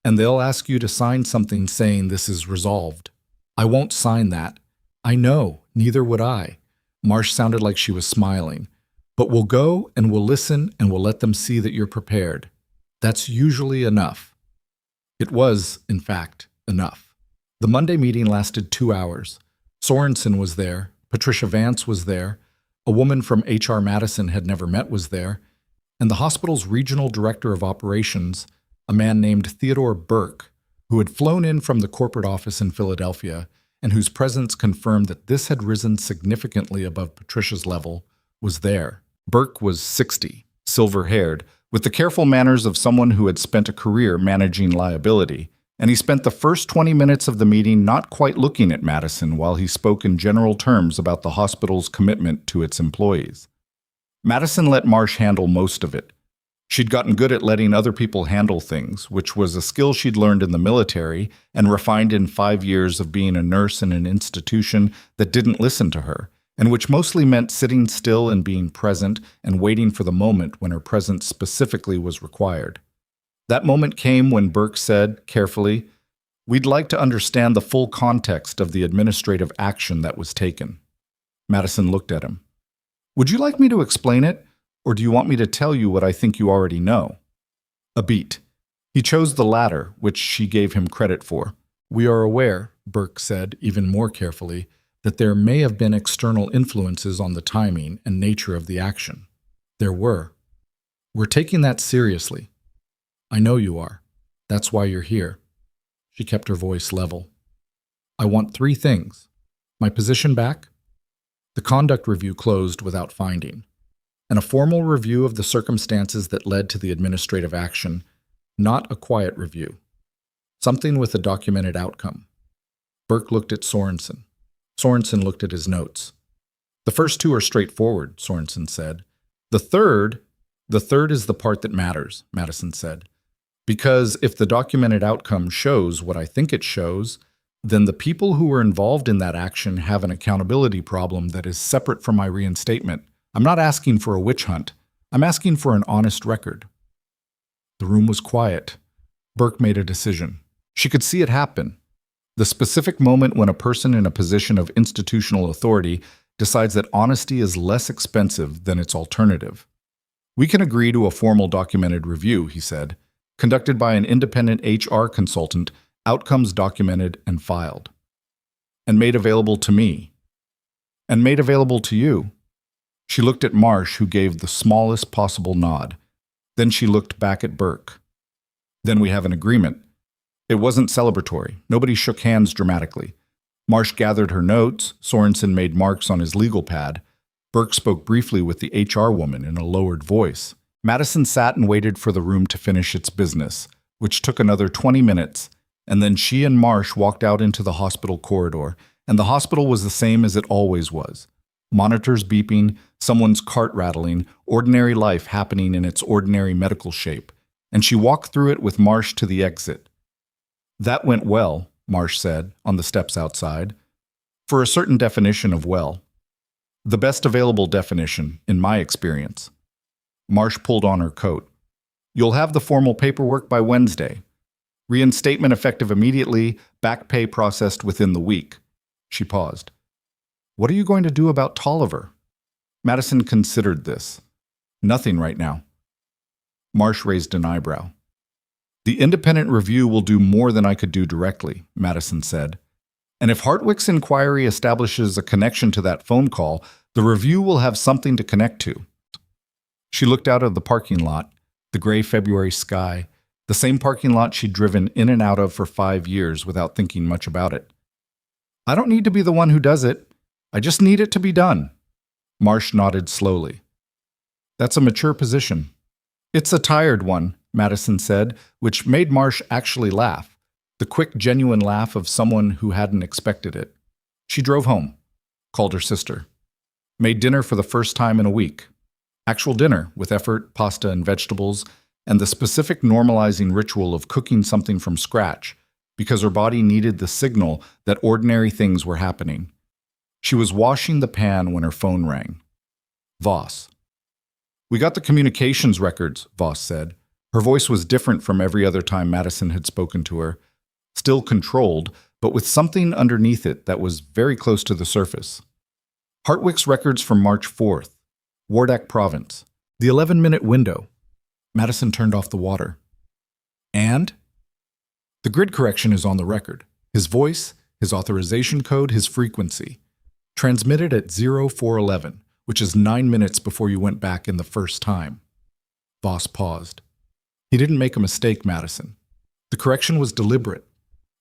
And they'll ask you to sign something saying this is resolved. I won't sign that. I know, neither would I. Marsh sounded like she was smiling. But we'll go and we'll listen and we'll let them see that you're prepared. That's usually enough. It was, in fact, enough. The Monday meeting lasted 2 hours. Sorensen was there. Patricia Vance was there. A woman from HR Madison had never met was there. And the hospital's regional director of operations, a man named Theodore Burke, who had flown in from the corporate office in Philadelphia and whose presence confirmed that this had risen significantly above Patricia's level, was there. Burke was 60, silver-haired, with the careful manners of someone who had spent a career managing liability, and he spent the first 20 minutes of the meeting not quite looking at Madison while he spoke in general terms about the hospital's commitment to its employees. Madison let Marsh handle most of it. She'd gotten good at letting other people handle things, which was a skill she'd learned in the military and refined in 5 years of being a nurse in an institution that didn't listen to her, and which mostly meant sitting still and being present and waiting for the moment when her presence specifically was required. That moment came when Burke said, carefully, "We'd like to understand the full context of the administrative action that was taken." Madison looked at him. "Would you like me to explain it? Or do you want me to tell you what I think you already know?" A beat. He chose the latter, which she gave him credit for. "We are aware," Burke said even more carefully, "that there may have been external influences on the timing and nature of the action. There were. We're taking that seriously. I know you are. That's why you're here." She kept her voice level. "I want 3 things. My position back, the conduct review closed without finding, and a formal review of the circumstances that led to the administrative action, not a quiet review. Something with a documented outcome." Burke looked at Sorensen. Sorensen looked at his notes. "The first 2 are straightforward," Sorensen said. The third is the part that matters," Madison said. "Because if the documented outcome shows what I think it shows, then the people who were involved in that action have an accountability problem that is separate from my reinstatement. I'm not asking for a witch hunt. I'm asking for an honest record." The room was quiet. Burke made a decision. She could see it happen. The specific moment when a person in a position of institutional authority decides that honesty is less expensive than its alternative. "We can agree to a formal documented review," he said, "conducted by an independent HR consultant, outcomes documented and filed. And made available to me. And made available to you." She looked at Marsh, who gave the smallest possible nod. Then she looked back at Burke. "Then we have an agreement." It wasn't celebratory. Nobody shook hands dramatically. Marsh gathered her notes. Sorensen made marks on his legal pad. Burke spoke briefly with the HR woman in a lowered voice. Madison sat and waited for the room to finish its business, which took another 20 minutes, and then she and Marsh walked out into the hospital corridor, and the hospital was the same as it always was. Monitors beeping, someone's cart rattling, ordinary life happening in its ordinary medical shape, and she walked through it with Marsh to the exit. "That went well," Marsh said, on the steps outside. "For a certain definition of well. The best available definition, in my experience." Marsh pulled on her coat. "You'll have the formal paperwork by Wednesday. Reinstatement effective immediately, back pay processed within the week." She paused. "What are you going to do about Tolliver?" Madison considered this. "Nothing right now." Marsh raised an eyebrow. "The independent review will do more than I could do directly," Madison said. "And if Hartwick's inquiry establishes a connection to that phone call, the review will have something to connect to." She looked out of the parking lot, the gray February sky, the same parking lot she'd driven in and out of for 5 years without thinking much about it. "I don't need to be the one who does it. I just need it to be done." Marsh nodded slowly. "That's a mature position." "It's a tired one," Madison said, which made Marsh actually laugh, the quick, genuine laugh of someone who hadn't expected it. She drove home, called her sister, made dinner for the first time in a week. Actual dinner, with effort, pasta and vegetables, and the specific normalizing ritual of cooking something from scratch, because her body needed the signal that ordinary things were happening. She was washing the pan when her phone rang. Voss. "We got the communications records," Voss said. Her voice was different from every other time Madison had spoken to her, still controlled, but with something underneath it that was very close to the surface. "Hartwick's records from March 4th, Wardak Province, the 11-minute window." Madison turned off the water. "And?" "The grid correction is on the record. His voice, his authorization code, his frequency. Transmitted at 0411, which is 9 minutes before you went back in the first time." Voss paused. "He didn't make a mistake, Madison. The correction was deliberate.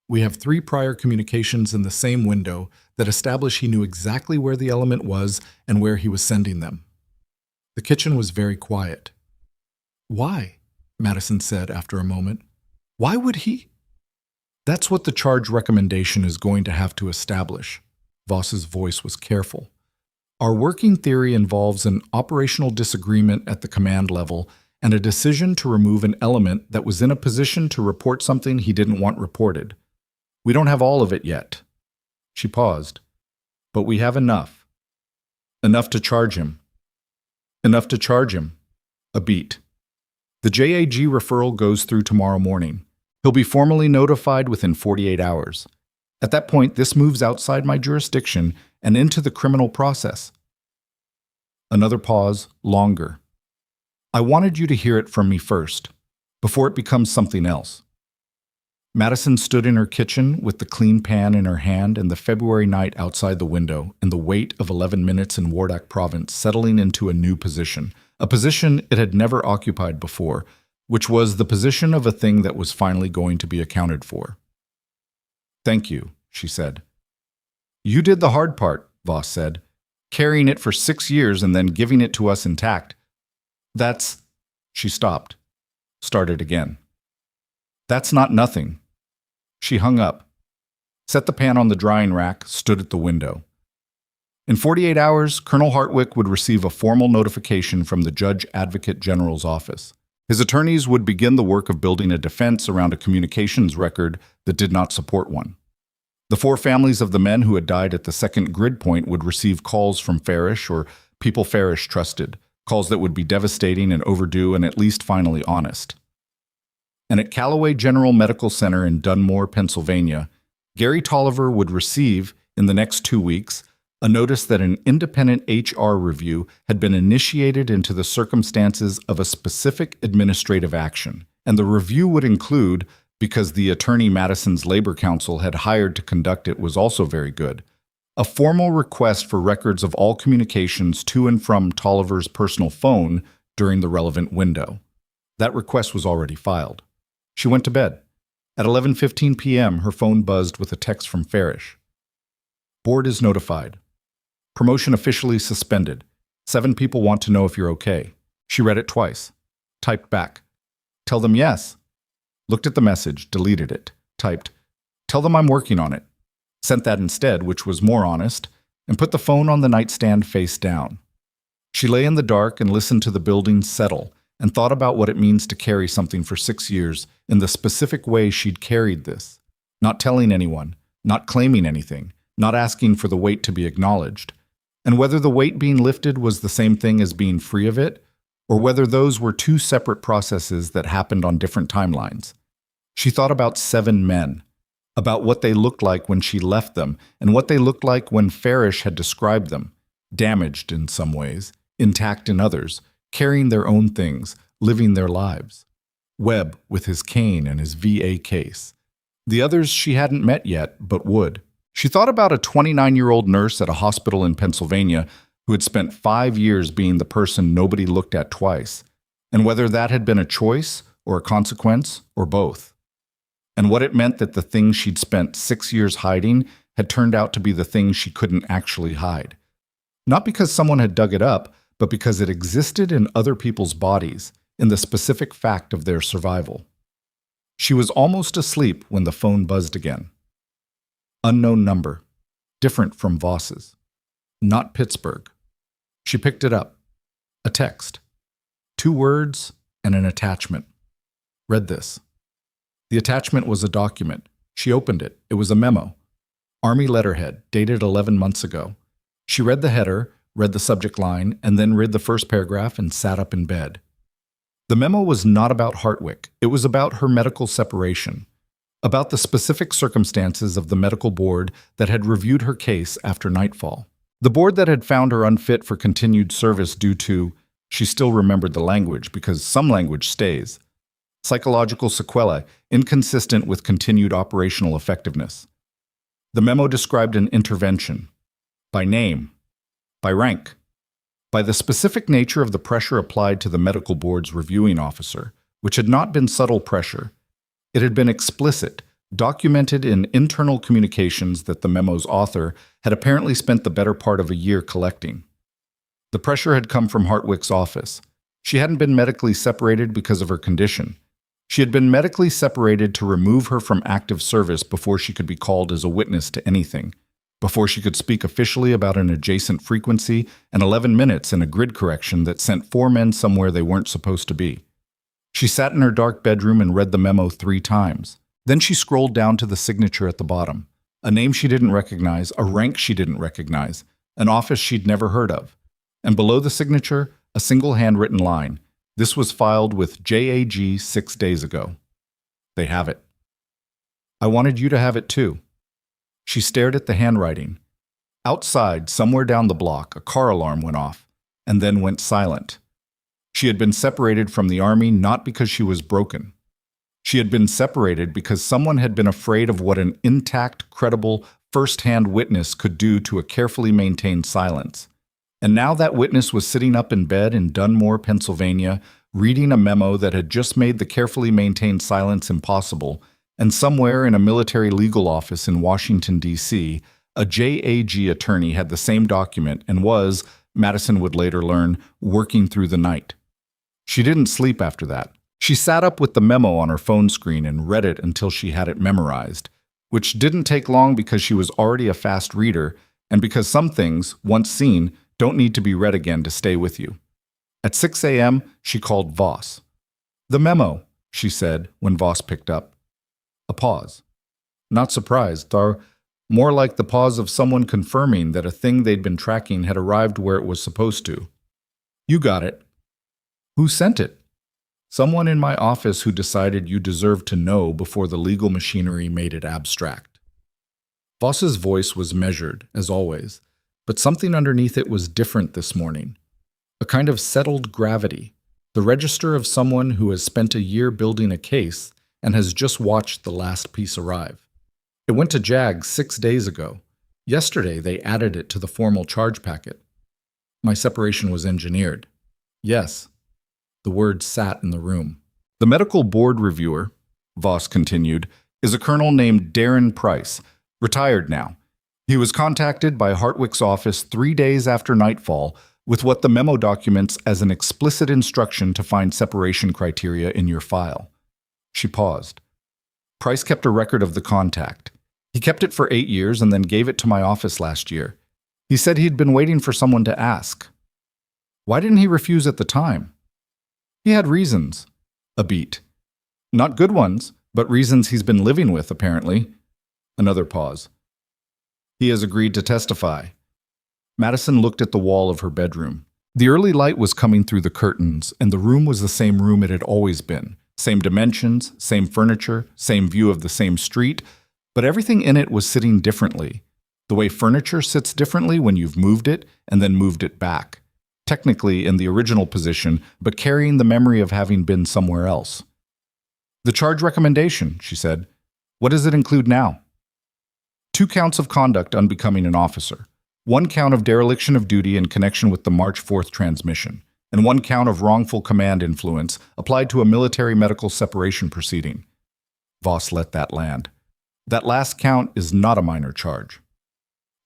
We have 3 prior communications in the same window that establish he knew exactly where the element was and where he was sending them." The kitchen was very quiet. "Why?" Madison said after a moment. "Why would he?" "That's what the charge recommendation is going to have to establish." Voss's voice was careful. "Our working theory involves an operational disagreement at the command level and a decision to remove an element that was in a position to report something he didn't want reported. We don't have all of it yet." She paused. "But we have enough. Enough to charge him." "Enough to charge him." A beat. "The JAG referral goes through tomorrow morning. He'll be formally notified within 48 hours. At that point, this moves outside my jurisdiction and into the criminal process." Another pause, longer. "I wanted you to hear it from me first, before it becomes something else." Madison stood in her kitchen with the clean pan in her hand and the February night outside the window and the weight of 11 minutes in Wardak Province settling into a new position, a position it had never occupied before, which was the position of a thing that was finally going to be accounted for. "Thank you," she said. "You did the hard part," Voss said, "carrying it for 6 years and then giving it to us intact. That's—" She stopped, started again. "That's not nothing." She hung up, set the pan on the drying rack, stood at the window. In 48 hours, Colonel Hartwick would receive a formal notification from the Judge Advocate General's office. His attorneys would begin the work of building a defense around a communications record that did not support one. The 4 families of the men who had died at the second grid point would receive calls from Farish or people Farish trusted, calls that would be devastating and overdue and at least finally honest. And at Callaway General Medical Center in Dunmore, Pennsylvania, Gary Tolliver would receive, in the next 2 weeks, a notice that an independent HR review had been initiated into the circumstances of a specific administrative action, and the review would include, because the attorney Madison's labor counsel had hired to conduct it was also very good, a formal request for records of all communications to and from Tolliver's personal phone during the relevant window. That request was already filed. She went to bed. At 11:15 p.m., her phone buzzed with a text from Farish. "Board is notified. Promotion officially suspended. 7 people want to know if you're okay." She read it twice. Typed back. "Tell them yes." Looked at the message, deleted it. Typed, "Tell them I'm working on it." Sent that instead, which was more honest, and put the phone on the nightstand face down. She lay in the dark and listened to the building settle and thought about what it means to carry something for 6 years in the specific way she'd carried this, not telling anyone, not claiming anything, not asking for the weight to be acknowledged, and whether the weight being lifted was the same thing as being free of it, or whether those were two separate processes that happened on different timelines. She thought about 7 men, about what they looked like when she left them, and what they looked like when Farish had described them, damaged in some ways, intact in others, carrying their own things, living their lives. Webb with his cane and his VA case. The others she hadn't met yet, but would. She thought about a 29-year-old nurse at a hospital in Pennsylvania who had spent 5 years being the person nobody looked at twice, and whether that had been a choice or a consequence or both. And what it meant that the thing she'd spent 6 years hiding had turned out to be the thing she couldn't actually hide. Not because someone had dug it up, but because it existed in other people's bodies, in the specific fact of their survival. She was almost asleep when the phone buzzed again. Unknown number, different from Voss's. Not Pittsburgh. She picked it up. A text. 2 words and an attachment. Read this. The attachment was a document. She opened it. It was a memo. Army letterhead, dated 11 months ago. She read the header, read the subject line, and then read the first paragraph and sat up in bed. The memo was not about Hartwick. It was about her medical separation, about the specific circumstances of the medical board that had reviewed her case after nightfall. The board that had found her unfit for continued service due to, she still remembered the language because some language stays, psychological sequelae inconsistent with continued operational effectiveness. The memo described an intervention, by name, by rank, by the specific nature of the pressure applied to the medical board's reviewing officer, which had not been subtle pressure. It had been explicit, documented in internal communications that the memo's author had apparently spent the better part of a year collecting. The pressure had come from Hartwick's office. She hadn't been medically separated because of her condition. She had been medically separated to remove her from active service before she could be called as a witness to anything, before she could speak officially about an adjacent frequency and 11 minutes in a grid correction that sent 4 men somewhere they weren't supposed to be. She sat in her dark bedroom and read the memo 3 times. Then she scrolled down to the signature at the bottom, a name she didn't recognize, a rank she didn't recognize, an office she'd never heard of. And below the signature, a single handwritten line. This was filed with JAG 6 days ago. They have it. I wanted you to have it too. She stared at the handwriting. Outside, somewhere down the block, a car alarm went off, and then went silent. She had been separated from the army not because she was broken. She had been separated because someone had been afraid of what an intact, credible, first-hand witness could do to a carefully maintained silence. And now that witness was sitting up in bed in Dunmore, Pennsylvania, reading a memo that had just made the carefully maintained silence impossible, and somewhere in a military legal office in Washington, D.C., a JAG attorney had the same document and was, Madison would later learn, working through the night. She didn't sleep after that. She sat up with the memo on her phone screen and read it until she had it memorized, which didn't take long because she was already a fast reader and because some things, once seen, don't need to be read again to stay with you. At 6 a.m., she called Voss. "The memo," she said when Voss picked up. A pause. Not surprised, though more like the pause of someone confirming that a thing they'd been tracking had arrived where it was supposed to. "You got it." "Who sent it?" "Someone in my office who decided you deserved to know before the legal machinery made it abstract." Voss's voice was measured, as always, but something underneath it was different this morning. A kind of settled gravity, the register of someone who has spent a year building a case and has just watched the last piece arrive. It went to JAG 6 days ago. Yesterday they added it to the formal charge packet. My separation was engineered. Yes. The words sat in the room. The medical board reviewer, Voss continued, is a colonel named Darren Price, retired now. He was contacted by Hartwick's office 3 days after nightfall with what the memo documents as an explicit instruction to find separation criteria in your file. She paused. Price kept a record of the contact. He kept it for 8 years and then gave it to my office last year. He said he'd been waiting for someone to ask. Why didn't he refuse at the time? He had reasons. A beat. Not good ones, but reasons he's been living with, apparently. Another pause. He has agreed to testify. Madison looked at the wall of her bedroom. The early light was coming through the curtains, and the room was the same room it had always been. Same dimensions, same furniture, same view of the same street, but everything in it was sitting differently. The way furniture sits differently when you've moved it and then moved it back. Technically in the original position, but carrying the memory of having been somewhere else. The charge recommendation, she said. What does it include now? 2 counts of conduct unbecoming an officer. 1 count of dereliction of duty in connection with the March 4th transmission, and 1 count of wrongful command influence applied to a military medical separation proceeding. Voss let that land. That last count is not a minor charge.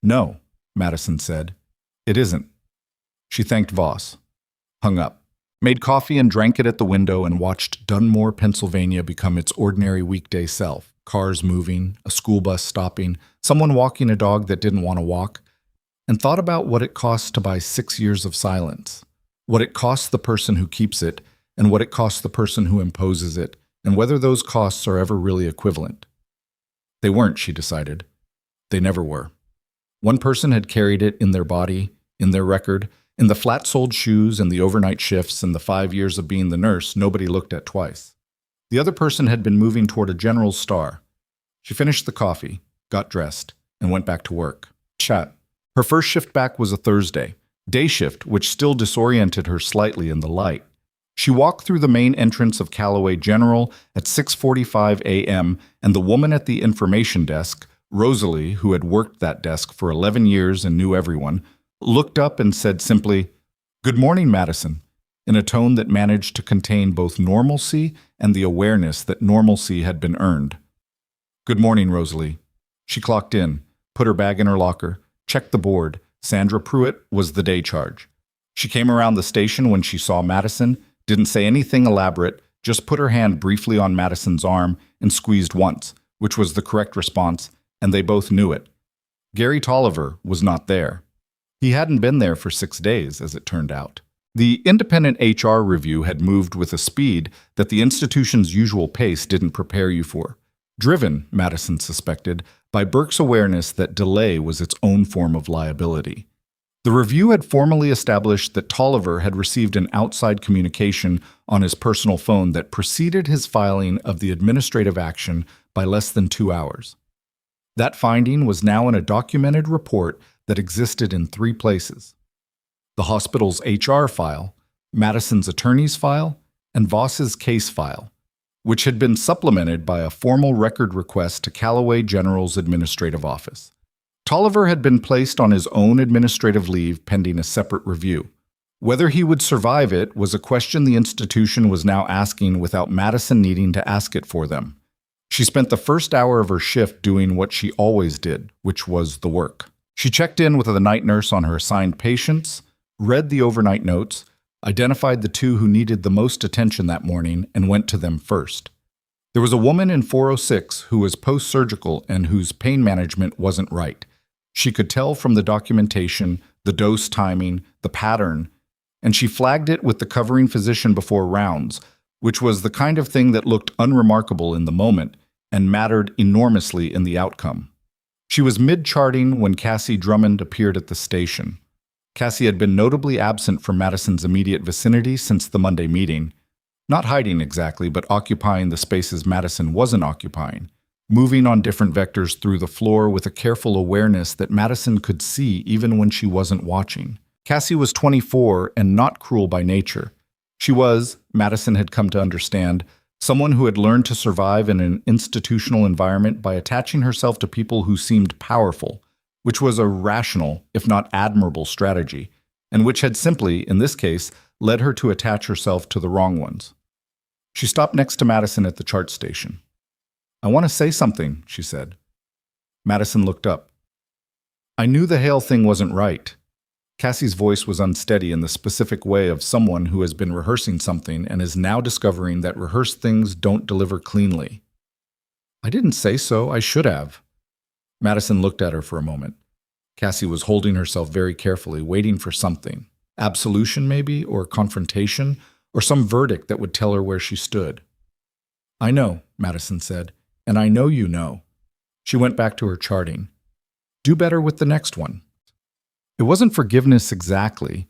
No, Madison said. It isn't. She thanked Voss. Hung up. Made coffee and drank it at the window and watched Dunmore, Pennsylvania become its ordinary weekday self. Cars moving, a school bus stopping, someone walking a dog that didn't want to walk, and thought about what it costs to buy 6 years of silence, what it costs the person who keeps it, and what it costs the person who imposes it, and whether those costs are ever really equivalent. They weren't, she decided. They never were. One person had carried it in their body, in their record, in the flat-soled shoes and the overnight shifts and the 5 years of being the nurse nobody looked at twice. The other person had been moving toward a general's star. She finished the coffee, got dressed, and went back to work. Chat. Her first shift back was a Thursday, day shift, which still disoriented her slightly in the light. She walked through the main entrance of Callaway General at 6:45 a.m., and the woman at the information desk, Rosalie, who had worked that desk for 11 years and knew everyone, looked up and said simply, "Good morning, Madison," in a tone that managed to contain both normalcy and the awareness that normalcy had been earned. "Good morning, Rosalie." She clocked in, put her bag in her locker, checked the board. Sandra Pruitt was the day charge. She came around the station when she saw Madison, didn't say anything elaborate, just put her hand briefly on Madison's arm and squeezed once, which was the correct response, and they both knew it. Gary Tolliver was not there. He hadn't been there for 6 days, as it turned out. The independent HR review had moved with a speed that the institution's usual pace didn't prepare you for. Driven, Madison suspected, by Burke's awareness that delay was its own form of liability. The review had formally established that Tolliver had received an outside communication on his personal phone that preceded his filing of the administrative action by less than 2 hours. That finding was now in a documented report that existed in 3 places: the hospital's HR file, Madison's attorney's file, and Voss's case file, which had been supplemented by a formal record request to Callaway General's administrative office. Tolliver had been placed on his own administrative leave pending a separate review. Whether he would survive it was a question the institution was now asking without Madison needing to ask it for them. She spent the first hour of her shift doing what she always did, which was the work. She checked in with the night nurse on her assigned patients, read the overnight notes, identified the 2 who needed the most attention that morning, and went to them first. There was a woman in 406 who was post-surgical and whose pain management wasn't right. She could tell from the documentation, the dose timing, the pattern, and she flagged it with the covering physician before rounds, which was the kind of thing that looked unremarkable in the moment and mattered enormously in the outcome. She was mid-charting when Cassie Drummond appeared at the station. Cassie had been notably absent from Madison's immediate vicinity since the Monday meeting, not hiding exactly, but occupying the spaces Madison wasn't occupying, moving on different vectors through the floor with a careful awareness that Madison could see even when she wasn't watching. Cassie was 24 and not cruel by nature. She was, Madison had come to understand, someone who had learned to survive in an institutional environment by attaching herself to people who seemed powerful, which was a rational, if not admirable, strategy, and which had simply, in this case, led her to attach herself to the wrong ones. She stopped next to Madison at the chart station. "I want to say something," she said. Madison looked up. "I knew the Hale thing wasn't right." Cassie's voice was unsteady in the specific way of someone who has been rehearsing something and is now discovering that rehearsed things don't deliver cleanly. "I didn't say so. I should have." Madison looked at her for a moment. Cassie was holding herself very carefully, waiting for something. Absolution, maybe, or confrontation, or some verdict that would tell her where she stood. I know, Madison said, and I know you know. She went back to her charting. Do better with the next one. It wasn't forgiveness exactly.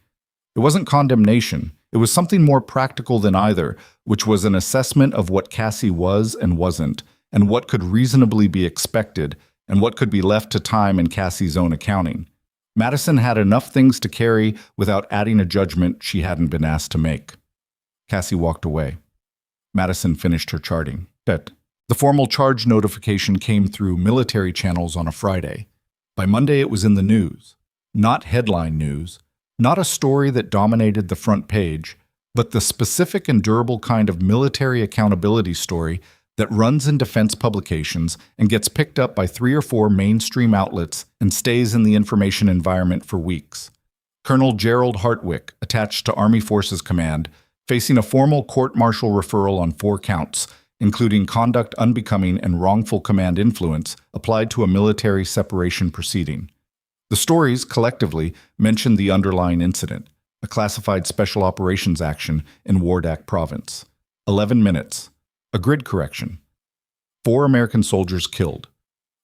It wasn't condemnation. It was something more practical than either, which was an assessment of what Cassie was and wasn't, and what could reasonably be expected, and what could be left to time and Cassie's own accounting. Madison had enough things to carry without adding a judgment she hadn't been asked to make. Cassie walked away. Madison finished her charting. The formal charge notification came through military channels on a Friday. By Monday, it was in the news. Not headline news, not a story that dominated the front page, but the specific and durable kind of military accountability story that runs in defense publications and gets picked up by 3 or 4 mainstream outlets and stays in the information environment for weeks. Colonel Gerald Hartwick, attached to Army Forces Command, facing a formal court-martial referral on 4 counts, including conduct unbecoming and wrongful command influence, applied to a military separation proceeding. The stories, collectively, mentioned the underlying incident, a classified special operations action in Wardak Province. 11 minutes. A grid correction. 4 American soldiers killed.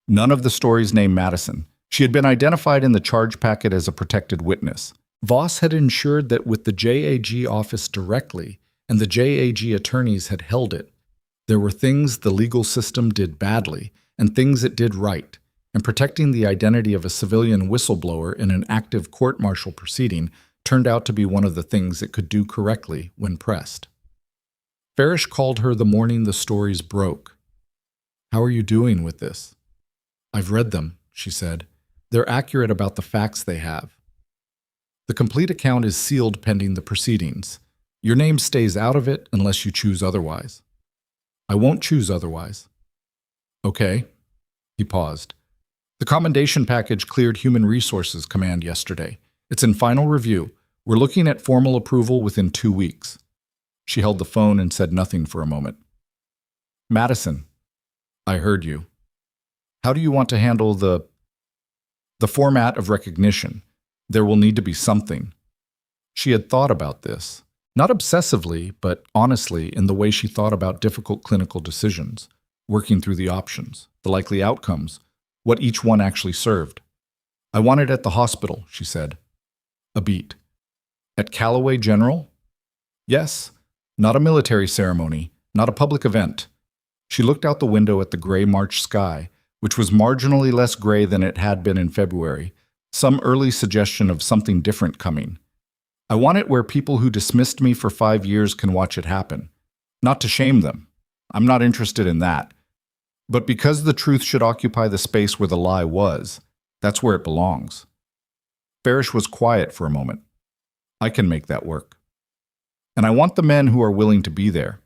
None of the stories named Madison. She had been identified in the charge packet as a protected witness. Voss had ensured that with the JAG office directly, and the JAG attorneys had held it, there were things the legal system did badly and things it did right, and protecting the identity of a civilian whistleblower in an active court-martial proceeding turned out to be one of the things it could do correctly when pressed. Farish called her the morning the stories broke. How are you doing with this? I've read them, she said. They're accurate about the facts they have. The complete account is sealed pending the proceedings. Your name stays out of it unless you choose otherwise. I won't choose otherwise. Okay. He paused. The commendation package cleared Human Resources Command yesterday. It's in final review. We're looking at formal approval within 2 weeks. She held the phone and said nothing for a moment. Madison, I heard you. How do you want to handle the format of recognition? There will need to be something. She had thought about this, not obsessively, but honestly in the way she thought about difficult clinical decisions, working through the options, the likely outcomes, what each one actually served. I want it at the hospital, she said. A beat. At Callaway General? Yes. Not a military ceremony, not a public event. She looked out the window at the gray March sky, which was marginally less gray than it had been in February, some early suggestion of something different coming. I want it where people who dismissed me for 5 years can watch it happen. Not to shame them. I'm not interested in that. But because the truth should occupy the space where the lie was, that's where it belongs. Farish was quiet for a moment. I can make that work. And I want the men who are willing to be there.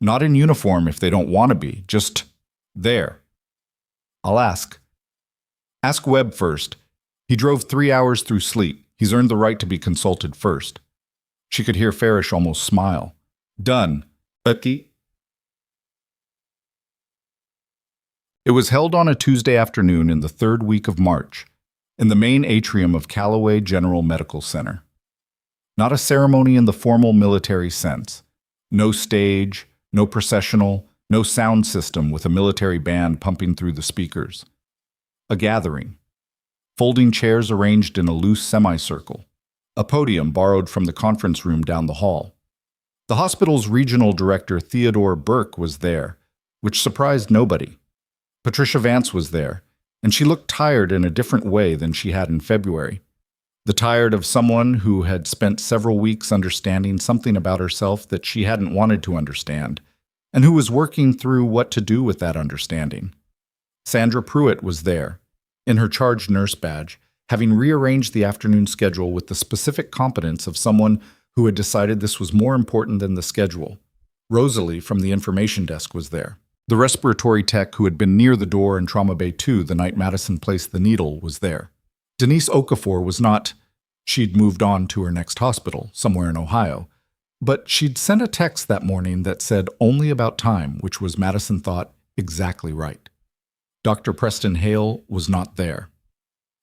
Not in uniform if they don't want to be, just there. I'll ask. Ask Webb first. He drove 3 hours through sleep. He's earned the right to be consulted first. She could hear Farish almost smile. Done. Becky. It was held on a Tuesday afternoon in the 3rd week of March, in the main atrium of Callaway General Medical Center. Not a ceremony in the formal military sense. No stage, no processional, no sound system with a military band pumping through the speakers. A gathering. Folding chairs arranged in a loose semicircle. A podium borrowed from the conference room down the hall. The hospital's regional director, Theodore Burke, was there, which surprised nobody. Patricia Vance was there, and she looked tired in a different way than she had in February. The tired of someone who had spent several weeks understanding something about herself that she hadn't wanted to understand, and who was working through what to do with that understanding. Sandra Pruitt was there, in her charge nurse badge, having rearranged the afternoon schedule with the specific competence of someone who had decided this was more important than the schedule. Rosalie from the information desk was there. The respiratory tech who had been near the door in Trauma Bay 2 the night Madison placed the needle was there. Denise Okafor was not. She'd moved on to her next hospital, somewhere in Ohio. But she'd sent a text that morning that said only about time, which was, Madison thought, exactly right. Dr. Preston Hale was not there.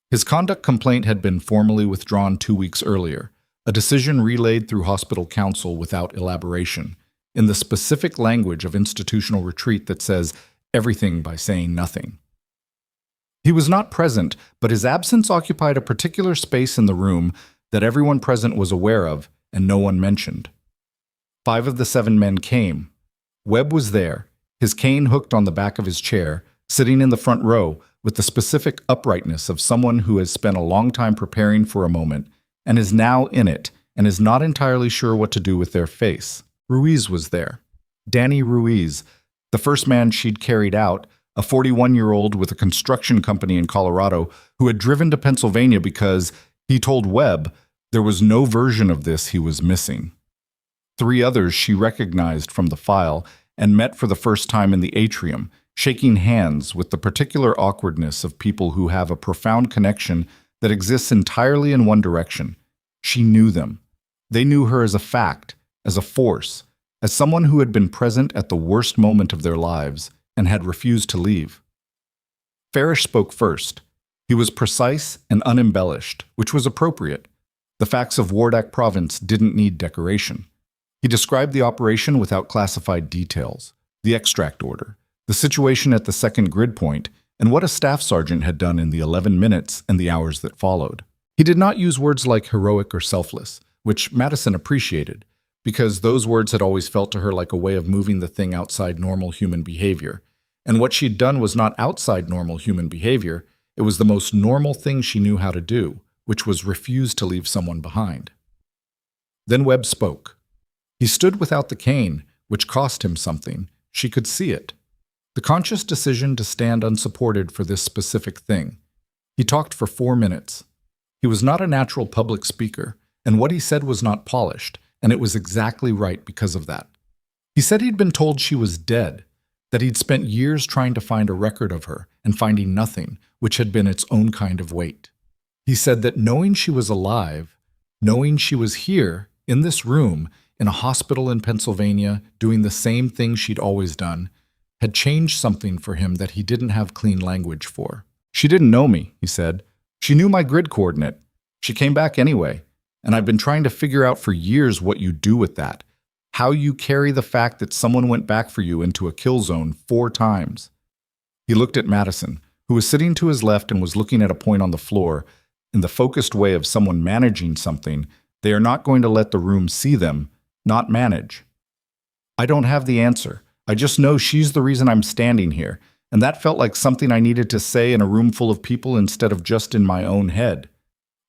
His conduct complaint had been formally withdrawn 2 weeks earlier, a decision relayed through hospital counsel without elaboration, in the specific language of institutional retreat that says everything by saying nothing. He was not present, but his absence occupied a particular space in the room that everyone present was aware of and no one mentioned. 5 of the 7 men came. Webb was there, his cane hooked on the back of his chair, sitting in the front row with the specific uprightness of someone who has spent a long time preparing for a moment and is now in it and is not entirely sure what to do with their face. Ruiz was there. Danny Ruiz, the first man she'd carried out, a 41-year-old with a construction company in Colorado who had driven to Pennsylvania because, he told Webb, there was no version of this he was missing. 3 others she recognized from the file and met for the first time in the atrium, shaking hands with the particular awkwardness of people who have a profound connection that exists entirely in one direction. She knew them. They knew her as a fact, as a force, as someone who had been present at the worst moment of their lives and had refused to leave. Farish spoke first. He was precise and unembellished, which was appropriate. The facts of Wardak province didn't need decoration. He described the operation without classified details, the extract order, the situation at the second grid point, and what a staff sergeant had done in the 11 minutes and the hours that followed. He did not use words like heroic or selfless, which Madison appreciated, because those words had always felt to her like a way of moving the thing outside normal human behavior. And what she'd done was not outside normal human behavior, it was the most normal thing she knew how to do, which was refuse to leave someone behind. Then Webb spoke. He stood without the cane, which cost him something. She could see it. The conscious decision to stand unsupported for this specific thing. He talked for 4 minutes. He was not a natural public speaker, and what he said was not polished, and it was exactly right because of that. He said he'd been told she was dead, that he'd spent years trying to find a record of her and finding nothing, which had been its own kind of weight. He said that knowing she was alive, knowing she was here, in this room, in a hospital in Pennsylvania, doing the same thing she'd always done, had changed something for him that he didn't have clean language for. She didn't know me, he said. She knew my grid coordinate. She came back anyway, and I've been trying to figure out for years what you do with that, how you carry the fact that someone went back for you into a kill zone 4 times. He looked at Madison, who was sitting to his left and was looking at a point on the floor. In the focused way of someone managing something, they are not going to let the room see them, not manage. I don't have the answer. I just know she's the reason I'm standing here, and that felt like something I needed to say in a room full of people instead of just in my own head.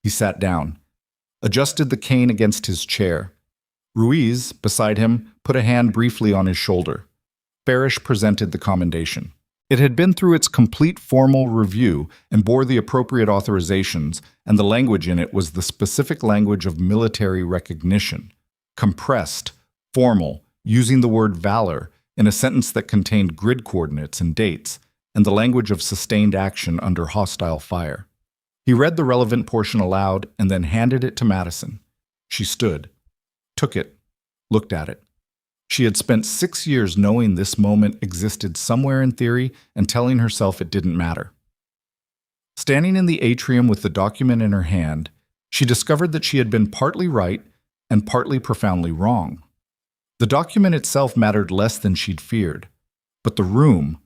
He sat down, adjusted the cane against his chair. Ruiz, beside him, put a hand briefly on his shoulder. Farish presented the commendation. It had been through its complete formal review and bore the appropriate authorizations, and the language in it was the specific language of military recognition. Compressed, formal, using the word valor in a sentence that contained grid coordinates and dates, and the language of sustained action under hostile fire. He read the relevant portion aloud and then handed it to Madison. She stood, took it, looked at it. She had spent 6 years knowing this moment existed somewhere in theory and telling herself it didn't matter. Standing in the atrium with the document in her hand, she discovered that she had been partly right and partly profoundly wrong. The document itself mattered less than she'd feared, but the room,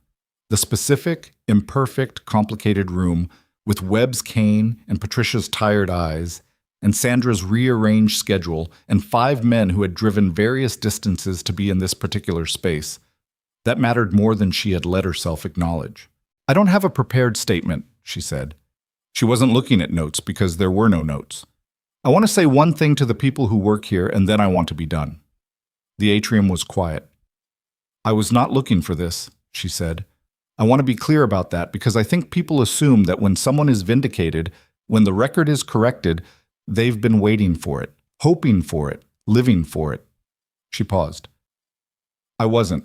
the specific, imperfect, complicated room with Webb's cane and Patricia's tired eyes, and Sandra's rearranged schedule, and 5 men who had driven various distances to be in this particular space, that mattered more than she had let herself acknowledge. I don't have a prepared statement, she said. She wasn't looking at notes because there were no notes. I want to say one thing to the people who work here, and then I want to be done. The atrium was quiet. I was not looking for this, she said. I want to be clear about that because I think people assume that when someone is vindicated, when the record is corrected, they've been waiting for it, hoping for it, living for it. She paused. I wasn't.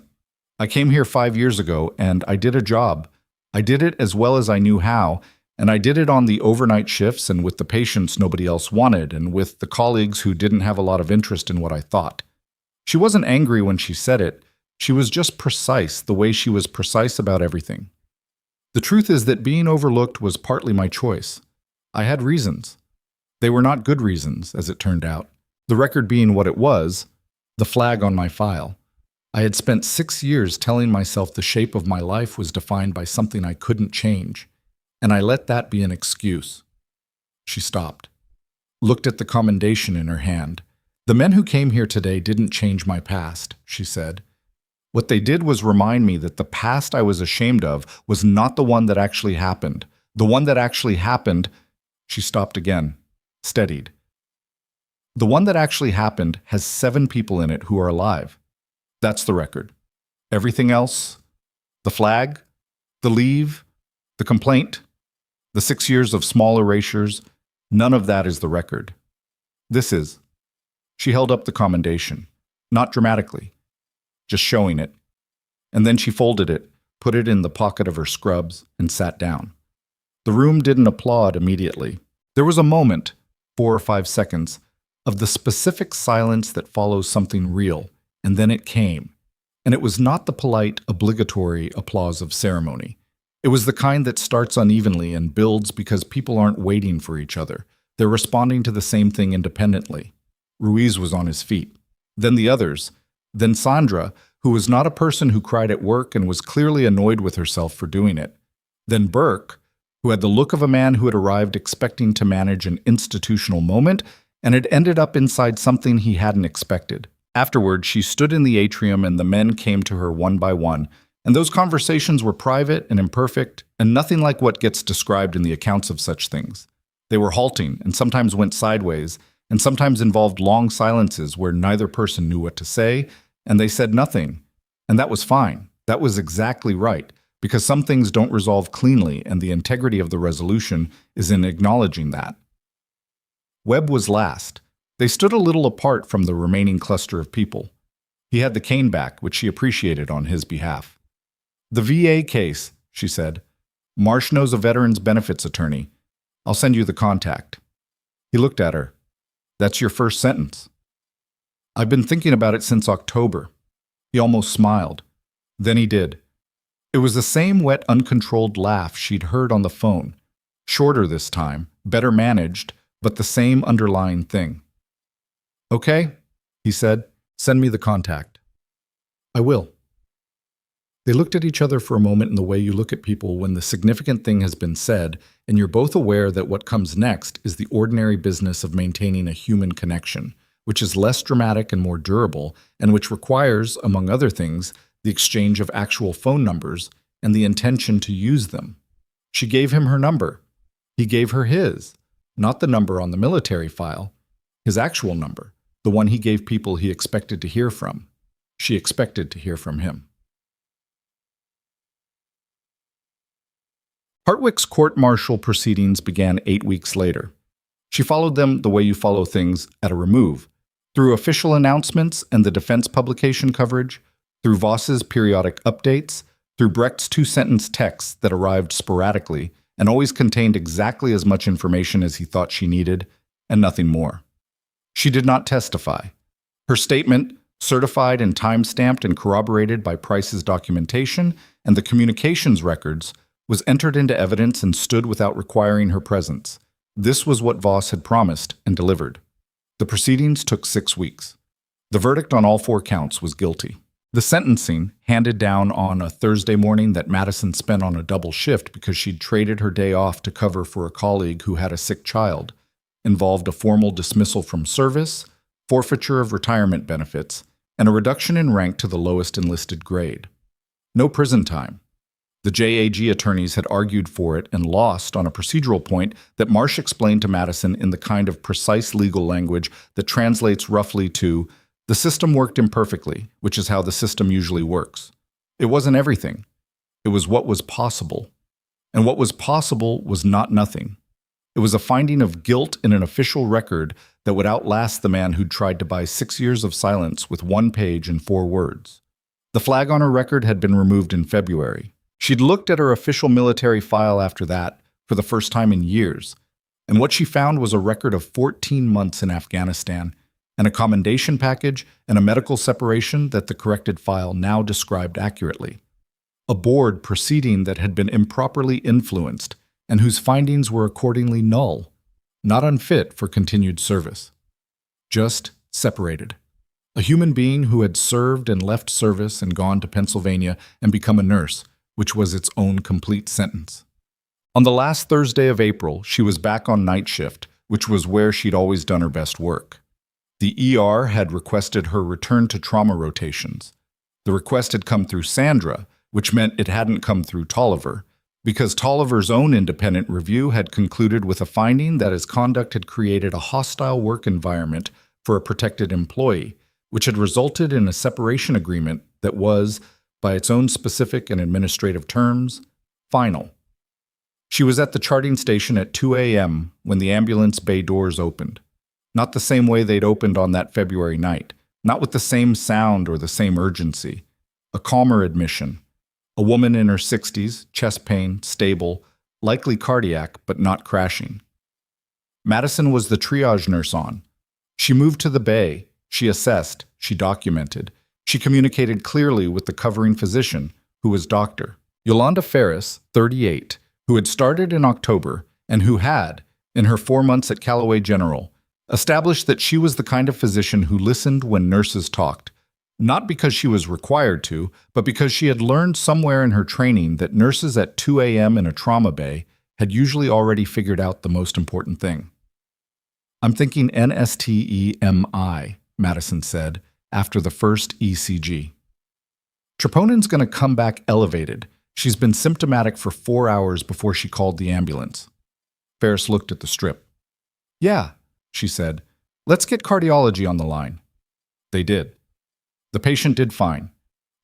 I came here 5 years ago, and I did a job. I did it as well as I knew how, and I did it on the overnight shifts and with the patients nobody else wanted, and with the colleagues who didn't have a lot of interest in what I thought. She wasn't angry when she said it. She was just precise the way she was precise about everything. The truth is that being overlooked was partly my choice. I had reasons. They were not good reasons, as it turned out. The record being what it was, the flag on my file. I had spent 6 years telling myself the shape of my life was defined by something I couldn't change, and I let that be an excuse. She stopped, looked at the commendation in her hand. The men who came here today didn't change my past, she said. What they did was remind me that the past I was ashamed of was not the one that actually happened. The one that actually happened, she stopped again, steadied. The one that actually happened has 7 people in it who are alive. That's the record. Everything else, the flag, the leave, the complaint, the 6 years of small erasures, none of that is the record. This is. She held up the commendation, not dramatically, just showing it. And then she folded it, put it in the pocket of her scrubs, and sat down. The room didn't applaud immediately. There was a moment, 4 or 5 seconds, of the specific silence that follows something real, and then it came. And it was not the polite, obligatory applause of ceremony. It was the kind that starts unevenly and builds because people aren't waiting for each other. They're responding to the same thing independently. Ruiz was on his feet. Then the others. Then Sandra, who was not a person who cried at work and was clearly annoyed with herself for doing it. Then Burke, who had the look of a man who had arrived expecting to manage an institutional moment and had ended up inside something he hadn't expected. Afterward, she stood in the atrium and the men came to her one by one, and those conversations were private and imperfect and nothing like what gets described in the accounts of such things. They were halting and sometimes went sideways and sometimes involved long silences where neither person knew what to say, and they said nothing. And that was fine. That was exactly right, because some things don't resolve cleanly and the integrity of the resolution is in acknowledging that. Webb was last. They stood a little apart from the remaining cluster of people. He had the cane back, which she appreciated on his behalf. The VA case, she said. Marsh knows a veterans benefits attorney. I'll send you the contact. He looked at her. That's your first sentence. I've been thinking about it since October. He almost smiled. Then he did. It was the same wet, uncontrolled laugh she'd heard on the phone. Shorter this time, better managed, but the same underlying thing. Okay, he said. Send me the contact. I will. They looked at each other for a moment in the way you look at people when the significant thing has been said, and you're both aware that what comes next is the ordinary business of maintaining a human connection, which is less dramatic and more durable, and which requires, among other things, the exchange of actual phone numbers and the intention to use them. She gave him her number. He gave her his, not the number on the military file, his actual number, the one he gave people he expected to hear from. She expected to hear from him. Hartwick's court-martial proceedings began 8 weeks later. She followed them the way you follow things at a remove, through official announcements and the defense publication coverage, through Voss's periodic updates, through Brecht's 2-sentence texts that arrived sporadically and always contained exactly as much information as he thought she needed, and nothing more. She did not testify. Her statement, certified and time-stamped and corroborated by Price's documentation and the communications records, was entered into evidence and stood without requiring her presence. This was what Voss had promised and delivered. The proceedings took 6 weeks. The verdict on all 4 counts was guilty. The sentencing, handed down on a Thursday morning that Madison spent on a double shift because she'd traded her day off to cover for a colleague who had a sick child, involved a formal dismissal from service, forfeiture of retirement benefits, and a reduction in rank to the lowest enlisted grade. No prison time. The JAG attorneys had argued for it and lost on a procedural point that Marsh explained to Madison in the kind of precise legal language that translates roughly to, the system worked imperfectly, which is how the system usually works. It wasn't everything. It was what was possible. And what was possible was not nothing. It was a finding of guilt in an official record that would outlast the man who'd tried to buy 6 years of silence with 1 page and 4 words. The flag on her record had been removed in February. She'd looked at her official military file after that for the first time in years, and what she found was a record of 14 months in Afghanistan and a commendation package and a medical separation that the corrected file now described accurately. A board proceeding that had been improperly influenced and whose findings were accordingly null, not unfit for continued service. just separated. A human being who had served and left service and gone to Pennsylvania and become a nurse, which was its own complete sentence. On the last Thursday of April, she was back on night shift, which was where she'd always done her best work. The ER had requested her return to trauma rotations. The request had come through Sandra, which meant it hadn't come through Tolliver, because Tolliver's own independent review had concluded with a finding that his conduct had created a hostile work environment for a protected employee, which had resulted in a separation agreement that was, by its own specific and administrative terms, final. She was at the charting station at 2 a.m. when the ambulance bay doors opened. Not the same way they'd opened on that February night, not with the same sound or the same urgency. A calmer admission. A woman in her 60s, chest pain, stable, likely cardiac, but not crashing. Madison was the triage nurse on. She moved to the bay. She assessed. She documented. She communicated clearly with the covering physician, who was Dr. Yolanda Ferris, 38, who had started in October and who had, in her 4 months at Callaway General, established that she was the kind of physician who listened when nurses talked, not because she was required to, but because she had learned somewhere in her training that nurses at 2 a.m. in a trauma bay had usually already figured out the most important thing. "I'm thinking NSTEMI," Madison said, after the first ECG. "Troponen's going to come back elevated. She's been symptomatic for 4 hours before she called the ambulance." Ferris looked at the strip. "Yeah," she said. "Let's get cardiology on the line." They did. The patient did fine.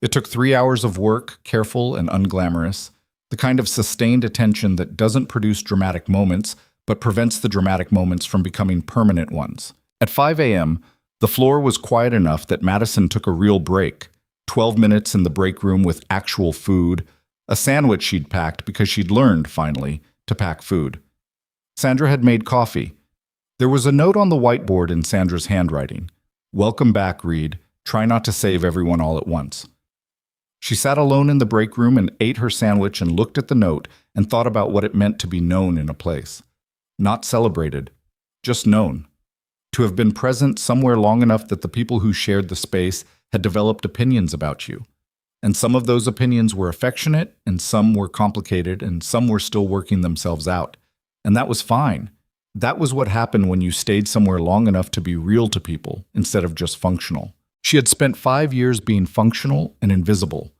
It took 3 hours of work, careful and unglamorous, the kind of sustained attention that doesn't produce dramatic moments, but prevents the dramatic moments from becoming permanent ones. At 5 a.m., the floor was quiet enough that Madison took a real break, 12 minutes in the break room with actual food, a sandwich she'd packed because she'd learned, finally, to pack food. Sandra had made coffee. There was a note on the whiteboard in Sandra's handwriting. "Welcome back, Reed. Try not to save everyone all at once." She sat alone in the break room and ate her sandwich and looked at the note and thought about what it meant to be known in a place. Not celebrated, just known. To have been present somewhere long enough that the people who shared the space had developed opinions about you. And some of those opinions were affectionate, and some were complicated, and some were still working themselves out. And that was fine. That was what happened when you stayed somewhere long enough to be real to people instead of just functional. She had spent 5 years being functional and invisible,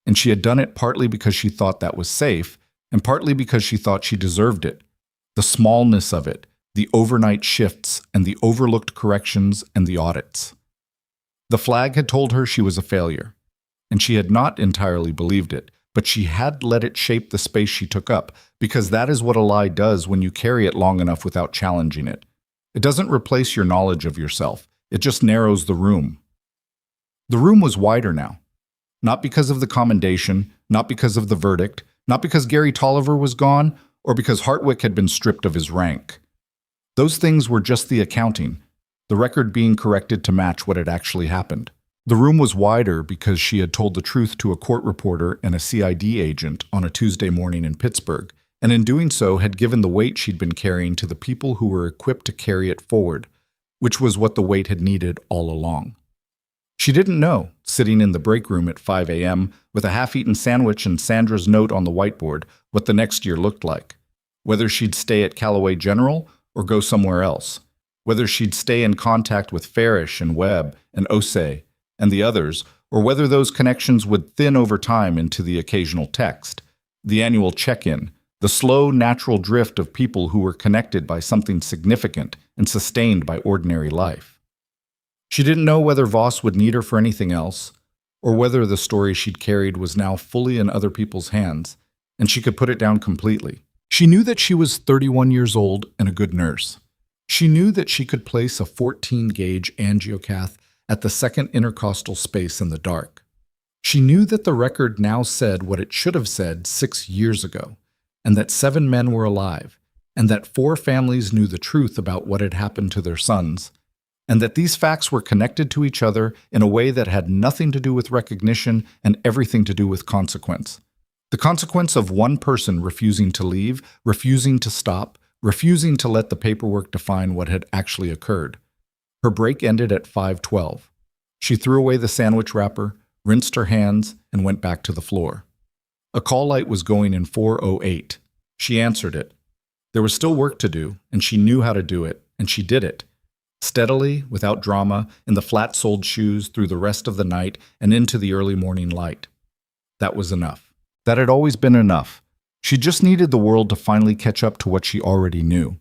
and she had done it partly because she thought that was safe, and partly because she thought she deserved it. The smallness of it, the overnight shifts, and the overlooked corrections and the audits. The flag had told her she was a failure, and she had not entirely believed it, but she had let it shape the space she took up, because that is what a lie does when you carry it long enough without challenging it. It doesn't replace your knowledge of yourself. It just narrows the room. The room was wider now. Not because of the commendation, not because of the verdict, not because Gary Tolliver was gone, or because Hartwick had been stripped of his rank. Those things were just the accounting, the record being corrected to match what had actually happened. The room was wider because she had told the truth to a court reporter and a CID agent on a Tuesday morning in Pittsburgh, and in doing so had given the weight she'd been carrying to the people who were equipped to carry it forward, which was what the weight had needed all along. She didn't know, sitting in the break room at 5 a.m. with a half-eaten sandwich and Sandra's note on the whiteboard, what the next year looked like. Whether she'd stay at Callaway General or go somewhere else. Whether she'd stay in contact with Farish and Webb and Osei and the others, or whether those connections would thin over time into the occasional text, the annual check-in, the slow, natural drift of people who were connected by something significant and sustained by ordinary life. She didn't know whether Voss would need her for anything else, or whether the story she'd carried was now fully in other people's hands, and she could put it down completely. She knew that she was 31 years old and a good nurse. She knew that she could place a 14-gauge angiocath at the second intercostal space in the dark. She knew that the record now said what it should have said 6 years ago, and that 7 men were alive, and that 4 families knew the truth about what had happened to their sons, and that these facts were connected to each other in a way that had nothing to do with recognition and everything to do with consequence. The consequence of one person refusing to leave, refusing to stop, refusing to let the paperwork define what had actually occurred. Her break ended at 5:12. She threw away the sandwich wrapper, rinsed her hands, and went back to the floor. A call light was going in 4:08. She answered it. There was still work to do, and she knew how to do it, and she did it. Steadily, without drama, in the flat-soled shoes through the rest of the night and into the early morning light. That was enough. That had always been enough. She just needed the world to finally catch up to what she already knew.